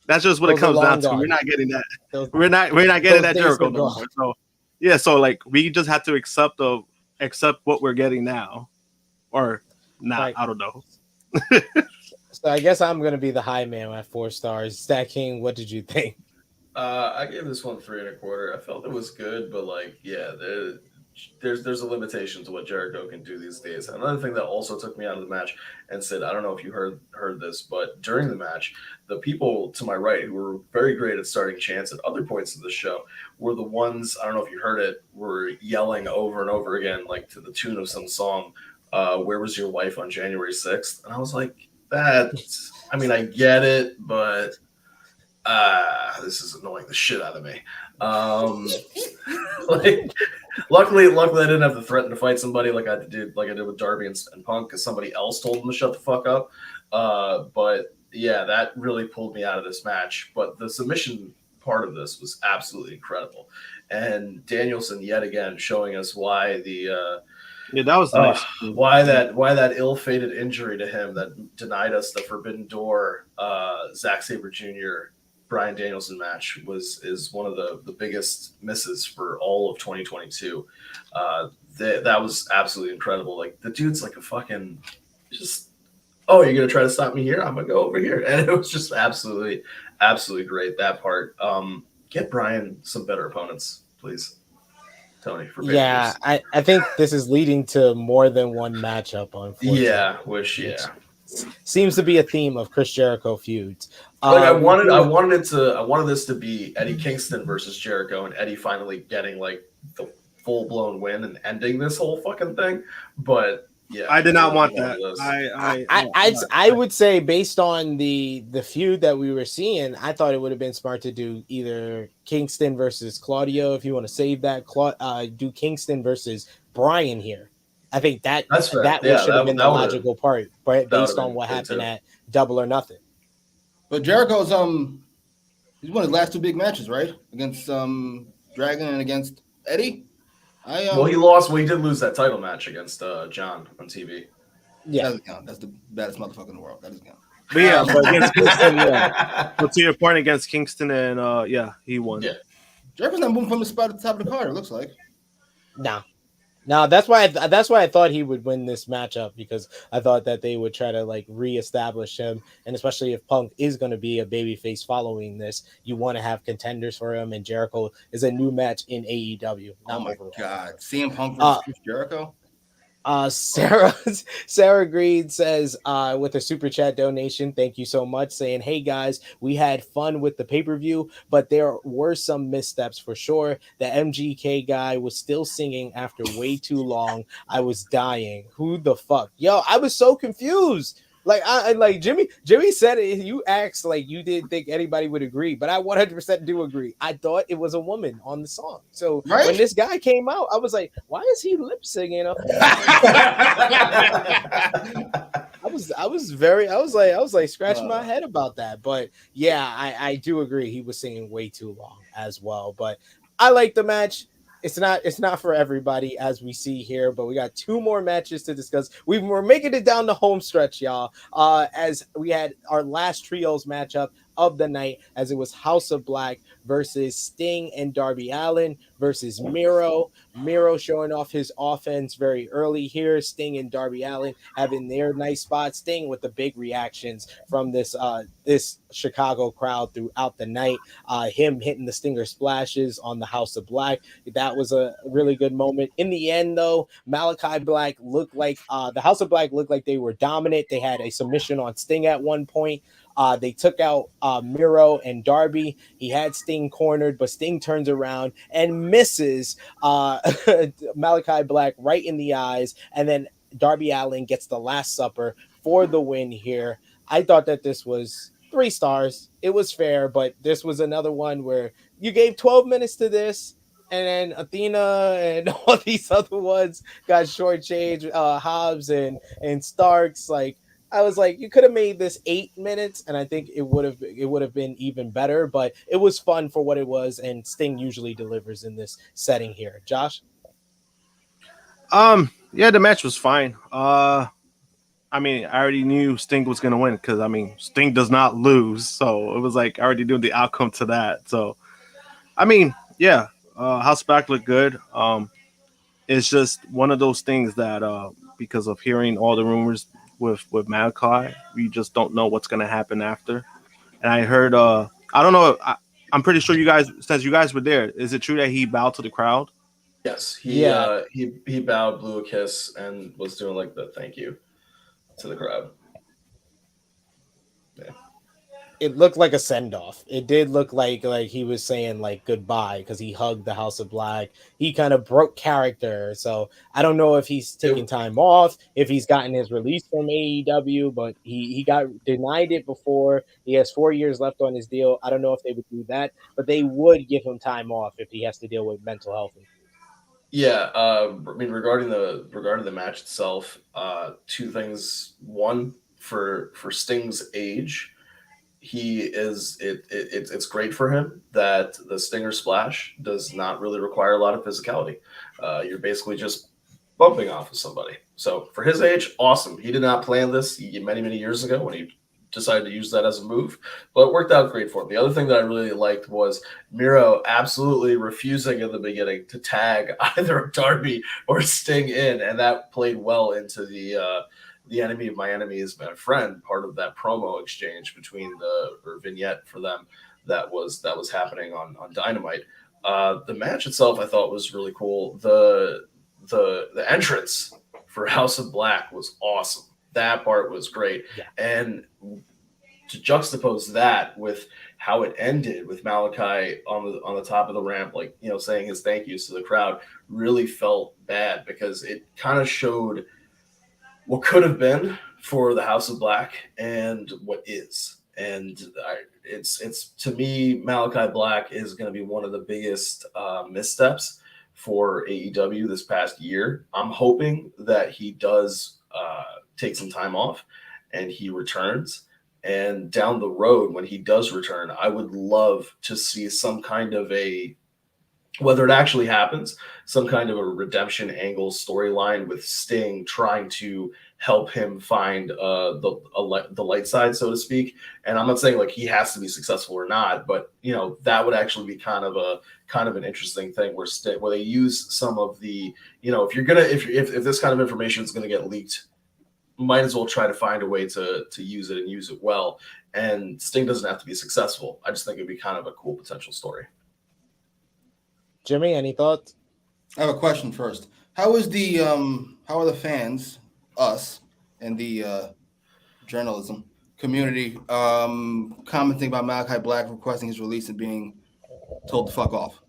Speaker 3: That's just what it comes down to. We're not getting that. We're not getting that Jericho no more. So yeah, so like we just have to accept what we're getting now, or not. Right. I don't know.
Speaker 1: So I guess I'm gonna be the high man at 4 stars. StatKing, what did you think?
Speaker 2: I gave this one 3 1/4. I felt it was good, but like, yeah, there's a limitation to what Jericho can do these days. Another thing that also took me out of the match, and Sid, I don't know if you heard this, but during the match, the people to my right who were very great at starting chants at other points of the show were the ones, I don't know if you heard it, were yelling over and over again, like to the tune of some song. Where was your wife on January 6th? And I was like, I get it, but this is annoying the shit out of me. Luckily I didn't have to threaten to fight somebody like I did with Darby and Punk because somebody else told them to shut the fuck up. But yeah, that really pulled me out of this match. But the submission part of this was absolutely incredible. And Danielson yet again showing us why
Speaker 3: that was nice.
Speaker 2: Why that ill-fated injury to him that denied us the Forbidden Door Zack Sabre Jr. Bryan Danielson match is one of the biggest misses for all of 2022. That was absolutely incredible. Like the dude's like a fucking just, oh, you're gonna try to stop me here? I'm gonna go over here, and it was just absolutely great, that part. get Brian some better opponents, please. Tony, for
Speaker 1: Yeah,
Speaker 2: pay-per-views.
Speaker 1: I think this is leading to more than one matchup, unfortunately.
Speaker 2: Yeah.
Speaker 1: Seems to be a theme of Chris Jericho feuds.
Speaker 2: Like I
Speaker 1: We do
Speaker 2: wanted this to be Eddie Kingston versus Jericho, and Eddie finally getting like the full blown win and ending this whole fucking thing. But yeah,
Speaker 3: I did not want
Speaker 2: one
Speaker 3: that.
Speaker 2: of those.
Speaker 1: I would say based on the feud that we were seeing, I thought it would have been smart to do either Kingston versus Claudio if you want to save that. Do Kingston versus Brian here. I think
Speaker 2: That's fair.
Speaker 1: that
Speaker 2: Yeah,
Speaker 1: should have been the
Speaker 2: that would've-
Speaker 1: logical part, but
Speaker 2: that would've
Speaker 1: based on
Speaker 2: been
Speaker 1: what
Speaker 2: good
Speaker 1: happened
Speaker 2: too.
Speaker 1: at Double or Nothing.
Speaker 4: But Jericho's he's won his last 2 big matches, right? Against Dragon and against Eddie.
Speaker 2: Well, he lost. Well, he did lose that title match against John on TV.
Speaker 1: Yeah,
Speaker 4: Doesn't count. That's the baddest motherfucker in the world. That doesn't count.
Speaker 3: But yeah, but against Kingston, yeah. But to your point, against Kingston, and yeah, he won.
Speaker 2: Yeah.
Speaker 4: Jericho's not moving from the spot at the top of the card. It looks like.
Speaker 1: no, that's why I thought he would win this matchup, because I thought that they would try to like reestablish him, and especially if Punk is going to be a babyface following this, you want to have contenders for him, and Jericho is a new match in AEW.
Speaker 4: Oh my
Speaker 1: overall.
Speaker 4: god, CM Punk versus Chris Jericho.
Speaker 1: Sarah Green says with a super chat donation, thank you so much, saying, hey guys, we had fun with the pay-per-view, but there were some missteps for sure. The MGK guy was still singing after way too long. I was dying. Who the fuck? Yo, I was so confused. Like I like Jimmy said it. You asked like you didn't think anybody would agree, but I 100% do agree. I thought it was a woman on the song. So when this guy came out, I was like, why is he lip singing? I was like scratching my head about that. But yeah, I do agree. He was singing way too long as well. But I like the match. It's not for everybody, as we see here, but we got 2 more matches to discuss. We're making it down the home stretch, y'all. As we had our last trios matchup of the night, as it was House of Black versus Sting and Darby Allin versus Miro. Miro showing off his offense very early here. Sting and Darby Allin having their nice spots. Sting with the big reactions from this Chicago crowd throughout the night. Him hitting the Stinger splashes on the House of Black. That was a really good moment. In the end, though, Malachi Black looked like the House of Black looked like they were dominant. They had a submission on Sting at one point. They took out Miro and Darby. He had Sting cornered, but Sting turns around and misses Malachi Black right in the eyes. And then Darby Allin gets the Last Supper for the win here. I thought that this was 3 stars. It was fair, but this was another one where you gave 12 minutes to this, and then Athena and all these other ones got shortchanged. Hobbs and Starks, like, I was like, you could have made this 8 minutes, and I think it would have been even better. But it was fun for what it was, and Sting usually delivers in this setting here. Josh,
Speaker 3: yeah, the match was fine. I mean, I already knew Sting was gonna win because I mean, Sting does not lose, so it was like I already knew the outcome to that. So, I mean, yeah, House Black looked good. It's just one of those things that because of hearing all the rumors with Malachi, we just don't know what's gonna happen after. And I heard, I don't know, I'm pretty sure you guys, since you guys were there, is it true that he bowed to the crowd?
Speaker 2: Yes, he bowed, blew a kiss, and was doing like the thank you to the crowd. Yeah.
Speaker 1: it looked like a send-off. It did look like he was saying like goodbye, because he hugged the House of Black. He kind of broke character. So I don't know if he's taking time off, if he's gotten his release from AEW, but he got denied it before. He has 4 years left on his deal. I don't know if they would do that, but they would give him time off if he has to deal with mental health.
Speaker 2: Yeah, I mean, regarding the match itself, 2 things. One, for Sting's age, it's great for him that the Stinger Splash does not really require a lot of physicality. You're basically just bumping off of somebody. So for his age, awesome. He did not plan this many years ago when he decided to use that as a move, but it worked out great for him. The other thing that I really liked was Miro absolutely refusing in the beginning to tag either Darby or Sting in, and that played well into the enemy of my enemy is my friend, part of that promo exchange between or vignette for them that was happening on Dynamite. The match itself I thought was really cool. The entrance for House of Black was awesome. That part was great.
Speaker 1: Yeah.
Speaker 2: And to juxtapose that with how it ended with Malachi on the top of the ramp, like, you know, saying his thank yous to the crowd, really felt bad because it kind of showed what could have been for the House of Black and what is. And it's to me, Malachi Black is going to be one of the biggest missteps for AEW this past year. I'm hoping that he does take some time off and he returns. And down the road, when he does return, I would love to see some kind of whether it actually happens, some kind of a redemption angle storyline with Sting trying to help him find the light side, so to speak. And I'm not saying like he has to be successful or not, but you know, that would actually be kind of an interesting thing where they use some of the, you know, if this kind of information is going to get leaked, might as well try to find a way to use it and use it well. And Sting doesn't have to be successful. I just think it'd be kind of a cool potential story.
Speaker 1: Jimmy, any thoughts?
Speaker 4: I have a question first. How are the fans, us, and the journalism community commenting about Malachi Black requesting his release and being told to fuck off?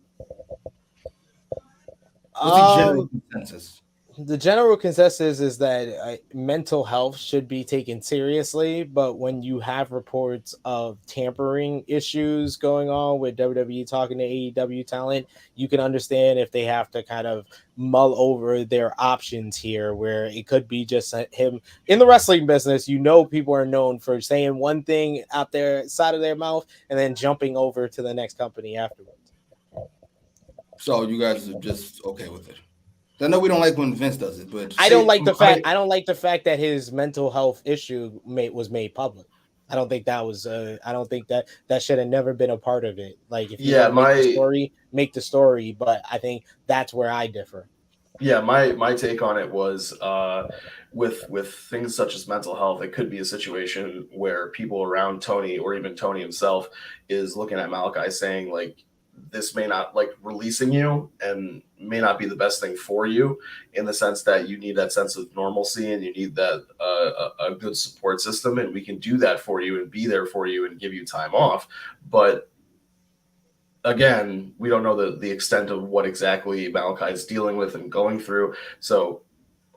Speaker 4: What's the general consensus?
Speaker 1: The general consensus is that mental health should be taken seriously, but when you have reports of tampering issues going on with WWE talking to AEW talent, you can understand if they have to kind of mull over their options here, where it could be just him in the wrestling business. You know, people are known for saying one thing out their side of their mouth and then jumping over to the next company afterwards.
Speaker 4: So you guys are just okay with it? I know we don't like when Vince does it, but
Speaker 1: I don't like the fact that his mental health issue was made public. I don't think that was. I don't think that should have never been a part of it. Like, if you make the story. But I think that's where I differ.
Speaker 2: Yeah, my take on it was with things such as mental health, it could be a situation where people around Tony or even Tony himself is looking at Malachi saying like, this may not, like, releasing you and may not be the best thing for you, in the sense that you need that sense of normalcy and you need that a good support system, and we can do that for you and be there for you and give you time off. But again, we don't know the extent of what exactly Malachi is dealing with and going through. So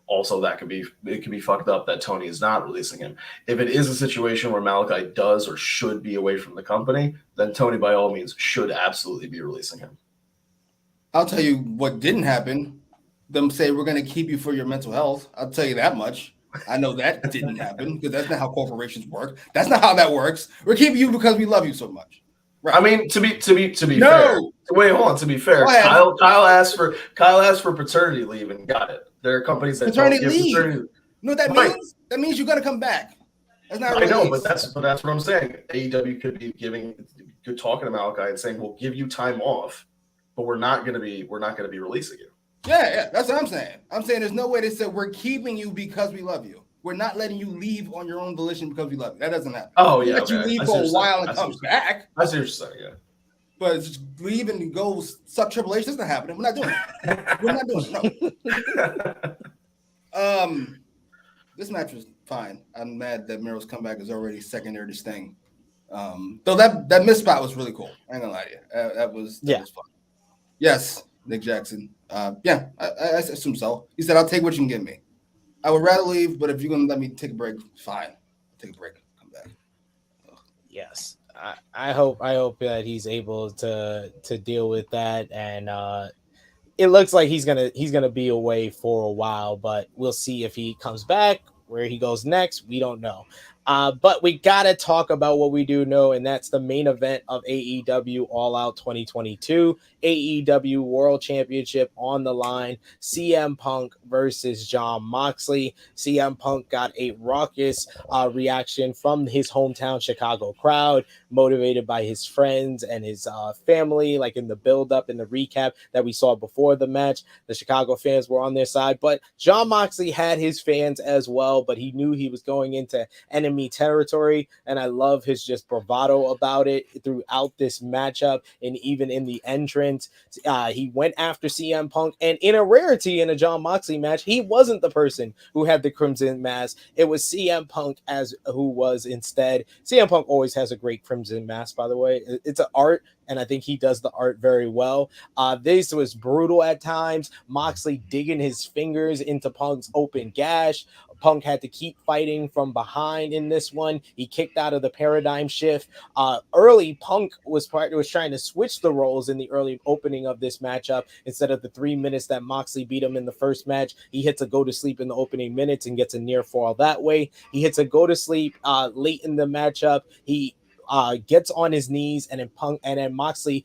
Speaker 2: also it could be fucked up that Tony is not releasing him. If it is a situation where Malachi does or should be away from the company, then Tony by all means should absolutely be releasing him.
Speaker 4: I'll tell you what didn't happen. Them say we're going to keep you for your mental health. I'll tell you that much. I know that didn't happen because that's not how corporations work. That's not how that works. We're keeping you because we love you so much. Right.
Speaker 2: I mean, to be fair. Wait, hold on. To be fair, Kyle asked for paternity leave and got it. There are companies that
Speaker 4: paternity leave. You know what that means? That means you got to come back. That's not.
Speaker 2: I know, but that's what I'm saying. AEW could be talking to Malachi and saying, "We'll give you time off, but we're not going to be releasing you."
Speaker 4: Yeah, that's what I'm saying. I'm saying there's no way they said we're keeping you because we love you. We're not letting you leave on your own volition because we love you. That doesn't happen.
Speaker 2: Oh yeah,
Speaker 4: let you leave for a while and come back.
Speaker 2: I see what you're saying. Yeah.
Speaker 4: But just leave and go suck Triple H. That's not happening. We're not doing it. We're not doing it. No. This match was fine. I'm mad that Miro's comeback is already secondary to Sting. Though that missed spot was really cool. I ain't gonna lie to you. That was fun. Yes, Nick Jackson. I assume so. He said, "I'll take what you can give me. I would rather leave, but if you're gonna let me take a break, fine. I'll take a break. Come back." Ugh.
Speaker 1: Yes. I hope that he's able to deal with that, and it looks like he's gonna be away for a while, but we'll see if he comes back. Where he goes next, we don't know. But we gotta talk about what we do know, and that's the main event of AEW All Out 2022. AEW World Championship on the line. CM Punk versus Jon Moxley. CM Punk got a raucous reaction from his hometown Chicago crowd, motivated by his friends and his family. Like in the build-up and the recap that we saw before the match, the Chicago fans were on their side, but Jon Moxley had his fans as well. But he knew he was going into an enemy territory, and I love his just bravado about it throughout this matchup and even in the entrance. He went after CM Punk, and in a rarity in a Jon Moxley match, he wasn't the person who had the crimson mask. It was CM Punk who was instead. CM Punk always has a great crimson mask, by the way. It's an art, and I think he does the art very well. This was brutal at times. Moxley digging his fingers into Punk's open gash. Punk had to keep fighting from behind in this one. He kicked out of the paradigm shift. Early, Punk was trying to switch the roles in the early opening of this matchup. Instead of the 3 minutes that Moxley beat him in the first match, he hits a go to sleep in the opening minutes and gets a near fall that way. He hits a go to sleep late in the matchup. He gets on his knees, and then Moxley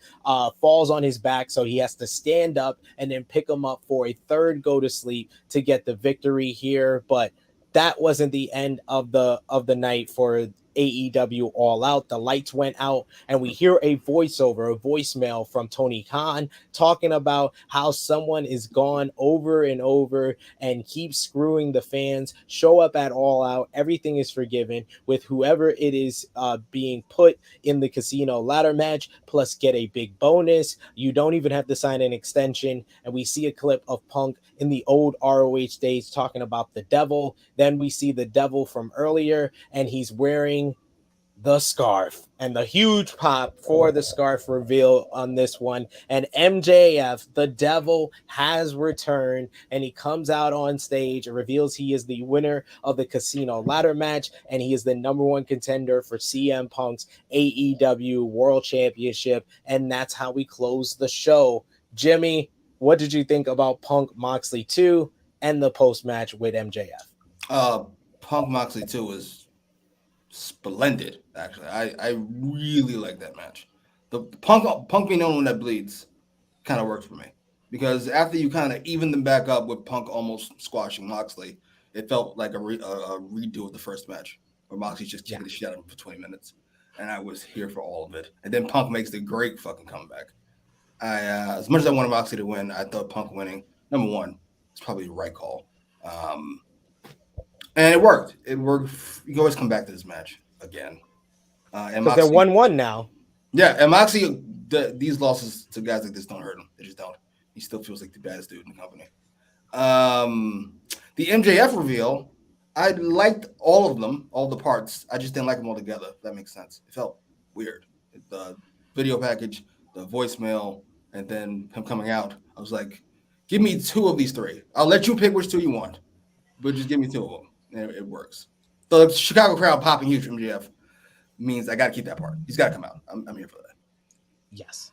Speaker 1: falls on his back, so he has to stand up and then pick him up for a third go to sleep to get the victory here. But that wasn't the end of the night for AEW All Out. The lights went out, and we hear a voicemail from Tony Khan talking about how someone is gone over and over and keeps screwing the fans. Show up at All Out. Everything is forgiven with whoever it is being put in the casino ladder match, plus get a big bonus. You don't even have to sign an extension. And we see a clip of Punk in the old ROH days talking about the devil. Then we see the devil from earlier, and he's wearing the scarf, and the huge pop for the scarf reveal on this one. And MJF, the devil, has returned, and he comes out on stage and reveals he is the winner of the casino ladder match, and he is the number one contender for CM Punk's AEW World Championship. And that's how we close the show. Jimmy, what did you think about Punk Moxley 2 and the post-match with MJF?
Speaker 4: Punk Moxley 2 was splendid, actually. I really like that match. The Punk being the only one that bleeds kind of worked for me, because after you kind of even them back up with Punk almost squashing Moxley, it felt like a redo of the first match where Moxley just kicking the shit out of him for 20 minutes, and I was here for all of it. And then Punk makes the great fucking comeback. As much as I wanted Moxley to win, I thought Punk winning, number one, it's probably the right call. And it worked. It worked. You can always come back to this match again. And
Speaker 1: they're 1-1 now.
Speaker 4: Yeah, and Moxley, these losses to guys like this don't hurt him. They just don't. He still feels like the baddest dude in the company. The MJF reveal, I liked all of them, all the parts. I just didn't like them all together, if that makes sense. It felt weird. The video package, the voicemail, and then him coming out. I was like, give me two of these three. I'll let you pick which two you want, but just give me two of them. And it works. The Chicago crowd popping huge from MJF means I got to keep that part. He's got to come out. I'm here for that.
Speaker 1: Yes.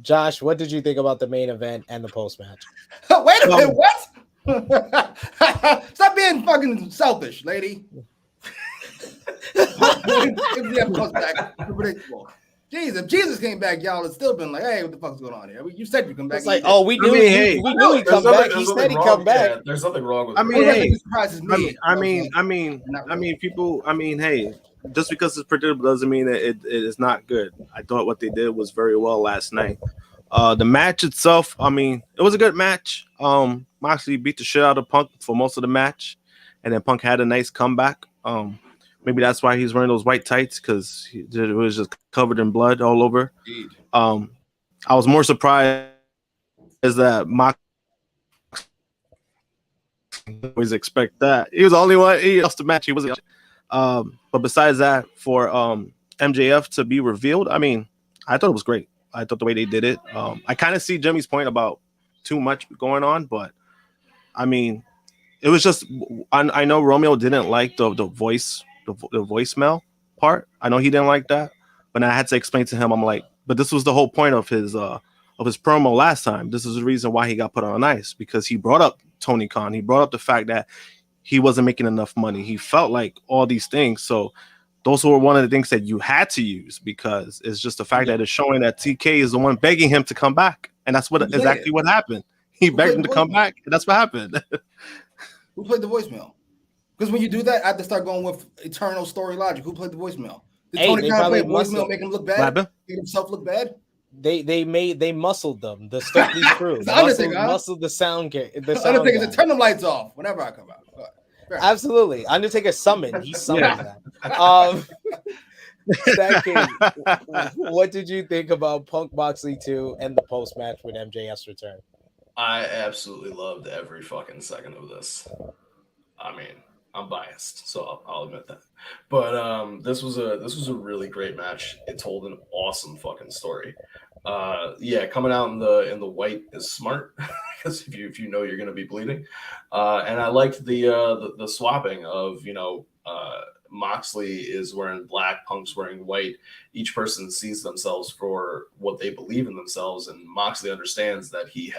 Speaker 1: Josh, what did you think about the main event and the post-match?
Speaker 4: Wait a minute, what? Stop being fucking selfish, lady. MJF comes back. Predictable. Jesus, if Jesus came back, y'all had still been like, hey, what the fuck's going on here? You said you come back.
Speaker 1: It's like, oh, we knew we knew he'd come back. He said he'd come back.
Speaker 2: Yeah, there's something wrong with
Speaker 3: I mean, hey,
Speaker 4: people.
Speaker 3: Hey, just because it's predictable doesn't mean that it is not good. I thought what they did was very well last night. The match itself, I mean, it was a good match. Moxley beat the shit out of Punk for most of the match, and then Punk had a nice comeback. Maybe that's why he's wearing those white tights, because it was just covered in blood all over. I was more surprised that Moxley always expect that. He was the only one. He lost the match. He wasn't. But besides that, for MJF to be revealed, I mean, I thought it was great. I thought the way they did it. I kind of see Jimmy's point about too much going on, but I mean, it was just. I know Romeo didn't like the voice. The voicemail part. I know he didn't like that, but I had to explain to him. I'm like, but this was the whole point of his promo last time. This is the reason why he got put on ice, because he brought up Tony Khan. He brought up the fact that he wasn't making enough money. He felt like all these things. So those were one of the things that you had to use, because it's just the fact that it's showing that TK is the one begging him to come back, and that's exactly what happened. He begged him to come back, and that's what happened.
Speaker 4: Who played the voicemail? Because when you do that, I have to start going with eternal story logic. Who played the voicemail? Did Tony Khan play voicemail, make him look bad? Make himself look bad?
Speaker 1: They muscled them. The Stokely crew muscled the sound. The Undertaker
Speaker 4: said, turn the lights off whenever I come out.
Speaker 1: Absolutely. Undertaker summoned. He summoned that. StatKing, what did you think about Punk Moxley 2 and the post match with MJF's return?
Speaker 2: I absolutely loved every fucking second of this. I mean, I'm biased, so I'll admit that. But this was a really great match. It told an awesome fucking story. Coming out in the white is smart because if you know you're gonna be bleeding. And I liked the swapping of Moxley is wearing black, Punk's wearing white. Each person sees themselves for what they believe in themselves, and Moxley understands that he's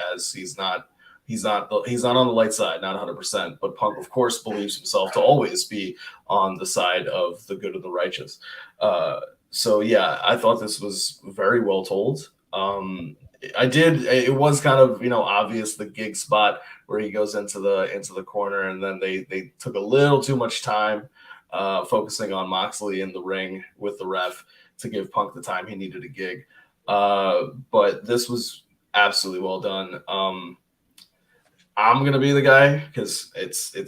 Speaker 2: not on the light side, not 100%. But Punk, of course, believes himself to always be on the side of the good and the righteous. So yeah, I thought this was very well told. It was kind of obvious the gig spot where he goes into the corner, and then they took a little too much time focusing on Moxley in the ring with the ref to give Punk the time he needed to gig. But this was absolutely well done. I'm gonna be the guy because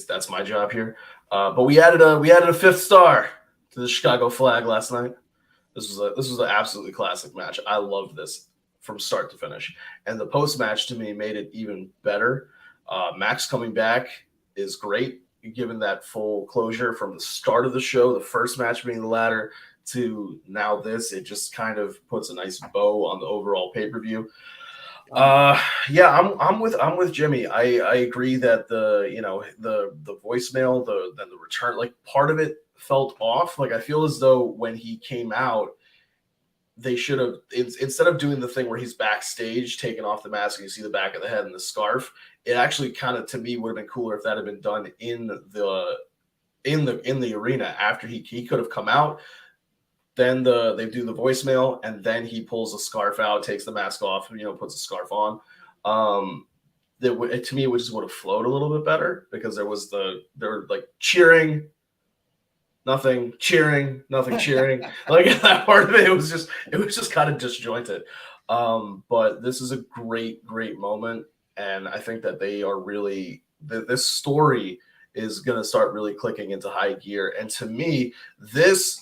Speaker 2: that's my job here. But we added a fifth star to the Chicago flag last night. This was an absolutely classic match. I loved this from start to finish, and the post match to me made it even better. Max coming back is great, given that full closure from the start of the show, the first match being the ladder, to now this. It just kind of puts a nice bow on the overall pay-per-view. I'm with Jimmy. I agree that the voicemail, the return, like part of it felt off. Like I feel as though when he came out, they should have, instead of doing the thing where he's backstage taking off the mask and you see the back of the head and the scarf, it actually kind of, to me, would have been cooler if that had been done in the arena after he could have come out. Then they do the voicemail, and then he pulls the scarf out, takes the mask off, puts the scarf on. To me, it just would have flowed a little bit better because they were like cheering, nothing cheering. Like that part of it was just kind of disjointed. But this is a great moment, and I think that they are really this story is going to start really clicking into high gear. And to me, this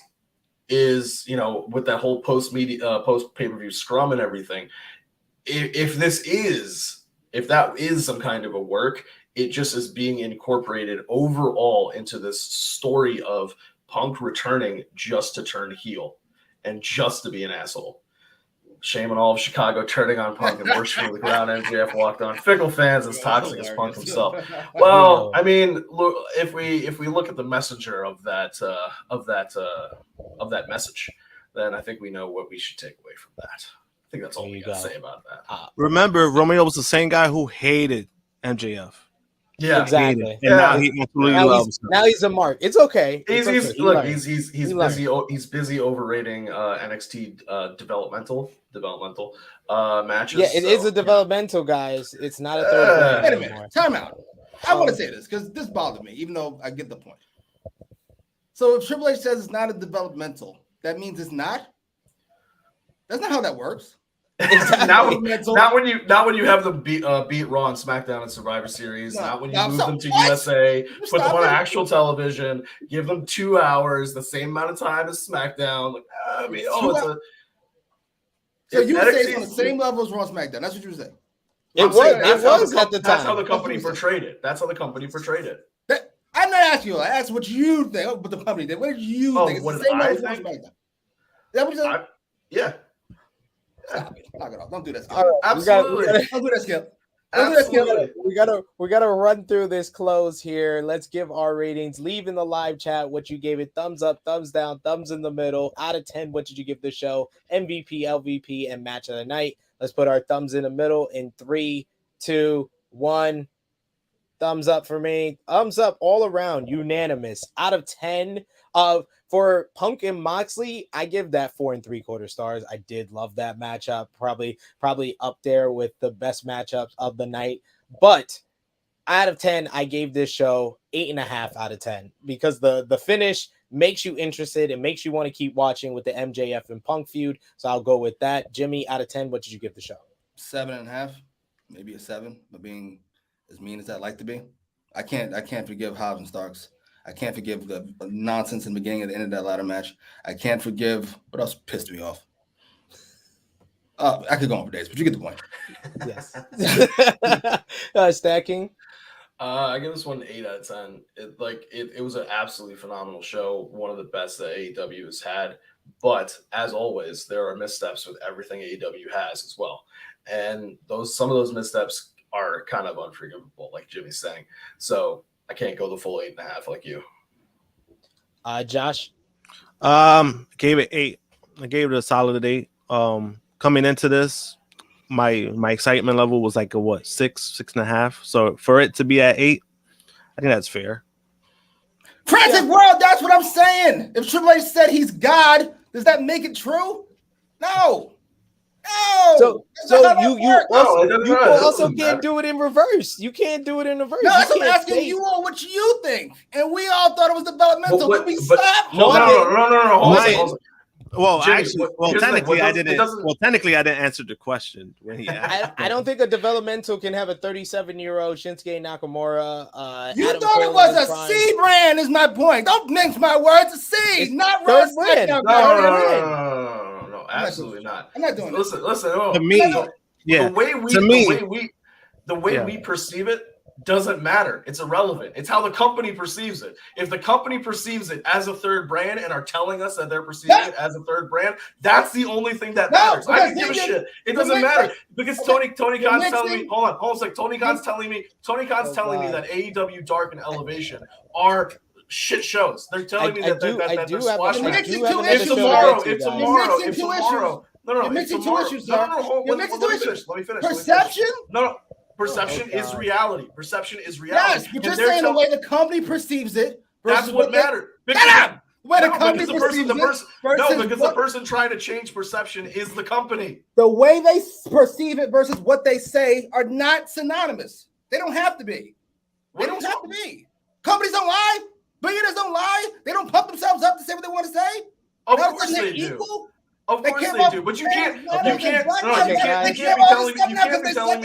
Speaker 2: is, with that whole post pay-per-view scrum and everything, if that is some kind of a work, it just is being incorporated overall into this story of Punk returning just to turn heel and just to be an asshole. Shame on all of Chicago turning on Punk and worshiping the ground. MJF walked on. Fickle fans as toxic as Punk himself. Well, I mean, look, if we look at the messenger of that message, then I think we know what we should take away from that. I think that's all we got to say about that.
Speaker 3: Remember, Romeo was the same guy who hated MJF.
Speaker 1: Yeah, exactly.
Speaker 3: And now he absolutely loves him.
Speaker 1: Now he's a mark. It's okay.
Speaker 2: He's busy overrating NXT developmental matches.
Speaker 1: Yeah, it is a developmental, guys. It's not a third.
Speaker 4: Wait a minute. Time out. I want to say this because this bothered me, even though I get the point. So if Triple H says it's not a developmental, that means it's not? That's not how that works.
Speaker 2: not when you have them beat Raw and SmackDown and Survivor Series. Not when you move them to USA, put them on actual television, give them 2 hours, the same amount of time as SmackDown. Like, I mean,
Speaker 4: so you would say it's on the same level as Raw and SmackDown. That's what you would say.
Speaker 1: It was at the time.
Speaker 2: That's how the company portrayed it.
Speaker 4: I'm not asking you. I asked what you think. But the company did. What did you think? It's the same level as Raw and SmackDown. Is that what you said?
Speaker 2: Yeah.
Speaker 4: Stop it. Knock it off. Don't do that, Skip.
Speaker 1: All right,
Speaker 2: absolutely.
Speaker 4: Don't do that, Skip.
Speaker 1: We gotta run through this close here. Let's give our ratings. Leave in the live chat what you gave it. Thumbs up, thumbs down, thumbs in the middle. Out of 10, what did you give the show? MVP, LVP, and match of the night. Let's put our thumbs in the middle in 3, 2, 1. Thumbs up for me. Thumbs up all around. Unanimous. Out of 10 for Punk and Moxley, I give that 4 3/4 stars. I did love that matchup. Probably up there with the best matchups of the night. But out of 10, I gave this show 8.5 out of 10 because the finish makes you interested. It makes you want to keep watching with the MJF and Punk feud. So I'll go with that. Jimmy, out of 10, what did you give the show?
Speaker 4: 7.5, maybe a 7, but being as mean as I'd like to be. I can't forgive Hobbs and Starks. I can't forgive the nonsense in the beginning and the end of that ladder match. I can't forgive what else pissed me off. I could go on for days, but you get the point.
Speaker 1: Yes. StatKing.
Speaker 2: I give this one an 8 out of 10. It was an absolutely phenomenal show, one of the best that AEW has had. But as always, there are missteps with everything AEW has as well, and some of those missteps are kind of unforgivable, like Jimmy's saying. So I can't go the full 8.5 like you.
Speaker 1: Josh.
Speaker 3: Gave it 8. I gave it a solid 8. Coming into this, my excitement level was like a 6.5. So for it to be at 8, I think that's fair.
Speaker 4: Frantic world, that's what I'm saying. If Triple H said he's God, does that make it true? No.
Speaker 1: So you also can't do it in reverse. You can't do it in reverse.
Speaker 4: No, I'm asking you all what you think, and we all thought it was developmental. But we stopped.
Speaker 2: No. Hold on.
Speaker 3: Well,
Speaker 2: Jimmy,
Speaker 3: technically, I didn't. Well, technically, I didn't answer the question when he asked.
Speaker 1: I don't think a developmental can have a 37-year-old Shinsuke Nakamura.
Speaker 4: You
Speaker 1: Adam
Speaker 4: thought
Speaker 1: Cole
Speaker 4: it was a
Speaker 1: prime.
Speaker 4: C brand, is my point. Don't mince my words. A C,
Speaker 1: It's
Speaker 4: not
Speaker 1: third
Speaker 4: Raw
Speaker 1: brand.
Speaker 4: SmackDown.
Speaker 2: No, absolutely not.
Speaker 4: I'm not doing it.
Speaker 2: Listen.
Speaker 3: To me,
Speaker 2: the way we perceive it doesn't matter. It's irrelevant. It's how the company perceives it. If the company perceives it as a third brand and are telling us that they're perceiving it as a third brand, that's the only thing that matters. I don't give a shit. It doesn't matter because Tony Khan's telling me. Hold on a sec. Tony Khan's telling me that AEW Dark and Elevation are shit shows. They're telling me that they're squash matches. If tomorrow. You're mixing two issues, sir. Let me finish.
Speaker 4: Perception?
Speaker 2: No. Perception is reality. Perception is reality.
Speaker 4: Yes, but you're saying the way the company perceives it.
Speaker 2: That's what matters.
Speaker 4: When the company perceives it.
Speaker 2: The person trying to change perception is the company.
Speaker 4: The way they perceive it versus what they say are not synonymous. They don't have to be. They don't have to be. Companies don't lie. Billionaires don't lie. They don't pump themselves up to say what they want to say.
Speaker 2: Of course they do. Of course they do. But you can't be telling me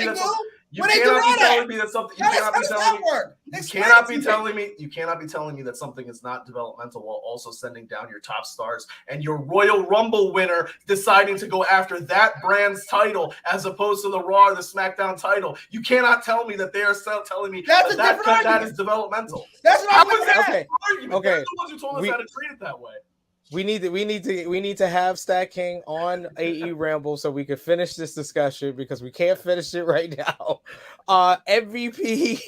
Speaker 2: that. You cannot be telling me that something. You cannot be telling me that something is not developmental while also sending down your top stars and your Royal Rumble winner deciding to go after that brand's title as opposed to the Raw or the SmackDown title. You cannot tell me that they are still telling me that is developmental.
Speaker 4: That's not
Speaker 1: okay.
Speaker 2: Argument. They're the ones who told us how to treat it that way.
Speaker 1: We need to have StatKing on AE Ramble so we can finish this discussion because we can't finish it right now. MVP,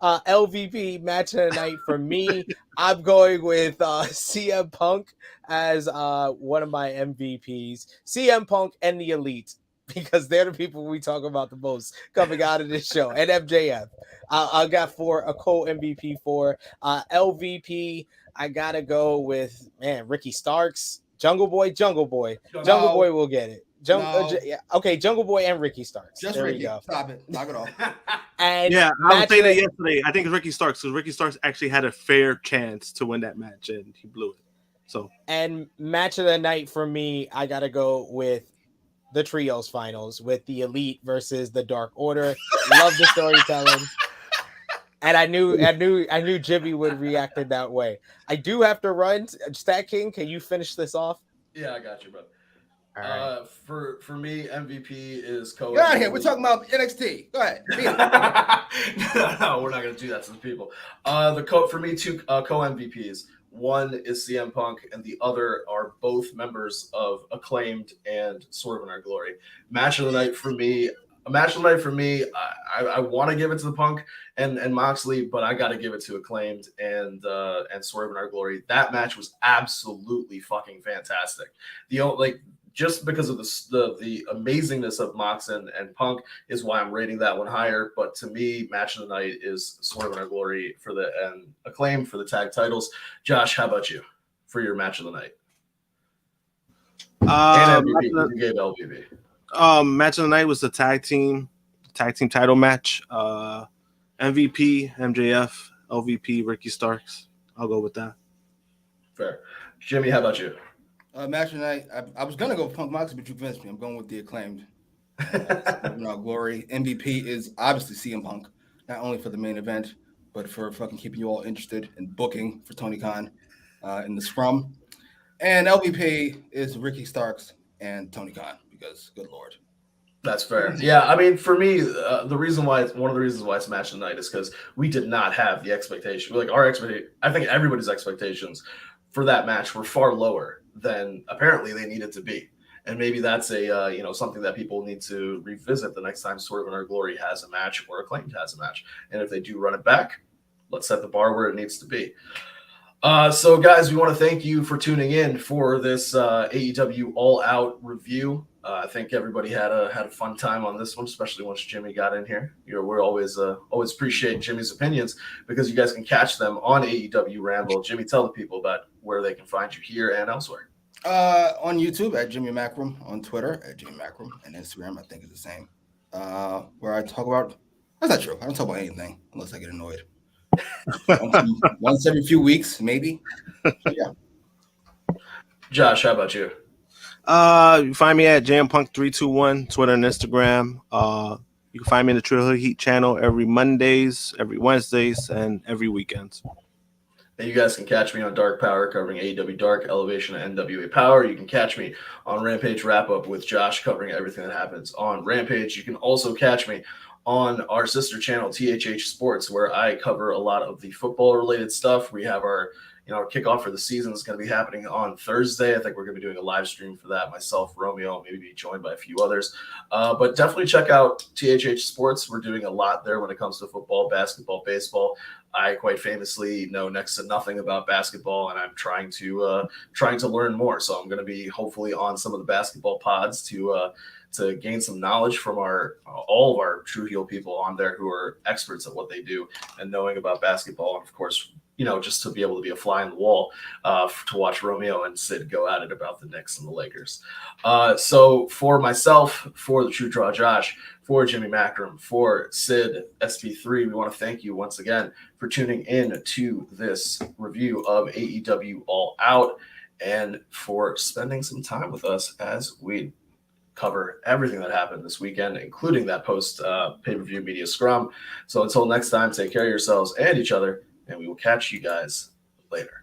Speaker 1: LVP match of the night for me. I'm going with CM Punk as one of my MVPs. CM Punk and the Elite because they're the people we talk about the most coming out of this show. And MJF. I got a co-MVP for LVP. I gotta go with Ricky Starks, Jungle Boy will get it. Jungle Boy and Ricky Starks.
Speaker 4: Just
Speaker 1: there
Speaker 4: Ricky.
Speaker 1: We go.
Speaker 4: Stop it. Knock it off.
Speaker 3: And I was saying that yesterday. I think it's Ricky Starks because Ricky Starks actually had a fair chance to win that match and he blew it. So
Speaker 1: and match of the night for me, I gotta go with the trios finals with the Elite versus the Dark Order. Love the storytelling. And I knew Jimmy would react in that way. I do have to run. StatKing, can you finish this off?
Speaker 2: Yeah, I got you, bro. For me, MVP is co.
Speaker 4: Get out of here. We're talking about NXT. Go ahead.
Speaker 2: No, we're not going to do that to the people. For me, two co-MVPs. One is CM Punk, and the other are both members of Acclaimed and Swerve in Our Glory. Match of the night for me. I want to give it to the Punk and Moxley, but I got to give it to Acclaimed and Swerve in Our Glory. That match was absolutely fucking fantastic. Just because of the amazingness of Mox and Punk is why I'm rating that one higher. But to me, match of the night is Swerve in Our Glory and Acclaim for the tag titles. Josh, how about you for your match of the night? And MVP. You gave LVP.
Speaker 3: Match of the night was the tag team title match. MVP, MJF, LVP, Ricky Starks. I'll go with that.
Speaker 2: Fair. Jimmy, how about you?
Speaker 4: Match of the night. I was gonna go with Punk Moxley, but you convinced me. I'm going with the Acclaimed. Glory. MVP is obviously CM Punk, not only for the main event, but for fucking keeping you all interested in booking for Tony Khan in the scrum. And LVP is Ricky Starks and Tony Khan because, good Lord.
Speaker 2: That's fair. Yeah, I mean, for me, one of the reasons why it's match of the night is because we did not have the expectation. Like I think everybody's expectations for that match were far lower than apparently they needed to be. And maybe that's a something that people need to revisit the next time Swerve in Our Glory has a match or Acclaimed has a match. And if they do run it back, let's set the bar where it needs to be. So, guys, we want to thank you for tuning in for this AEW All Out review. I think everybody had a fun time on this one, especially once Jimmy got in here. We're always appreciate Jimmy's opinions because you guys can catch them on AEW Ramble. Jimmy, tell the people about where they can find you here and elsewhere.
Speaker 4: On YouTube at Jimmy Macram, on Twitter at Jimmy Macram, and Instagram I think is the same. Where I talk about that's not true. I don't talk about anything unless I get annoyed. once every few weeks, maybe. So, yeah.
Speaker 2: Josh, how about you?
Speaker 3: You find me at JamPunk321, Twitter and Instagram. You can find me in the Trill Hill Heat channel every Mondays, every Wednesdays, and every weekends.
Speaker 2: And you guys can catch me on Dark Power covering AEW Dark, Elevation, and NWA Power. You can catch me on Rampage Wrap Up with Josh covering everything that happens on Rampage. You can also catch me on our sister channel, THH Sports, where I cover a lot of the football-related stuff. We have our kickoff for the season is going to be happening on Thursday. I think we're going to be doing a live stream for that. Myself, Romeo, maybe be joined by a few others. But definitely check out THH Sports. We're doing a lot there when it comes to football, basketball, baseball. I quite famously know next to nothing about basketball, and I'm trying to learn more. So I'm going to be hopefully on some of the basketball pods to gain some knowledge from all of our True Heel people on there who are experts at what they do and knowing about basketball. And of course, just to be able to be a fly on the wall to watch Romeo and Sid go at it about the Knicks and the Lakers. So for myself, for the True Draw Josh, for Jimmy Macram, for Sid SP3, we want to thank you once again for tuning in to this review of AEW All Out and for spending some time with us as we cover everything that happened this weekend, including that post pay-per-view media scrum. So until next time, take care of yourselves and each other, and we will catch you guys later.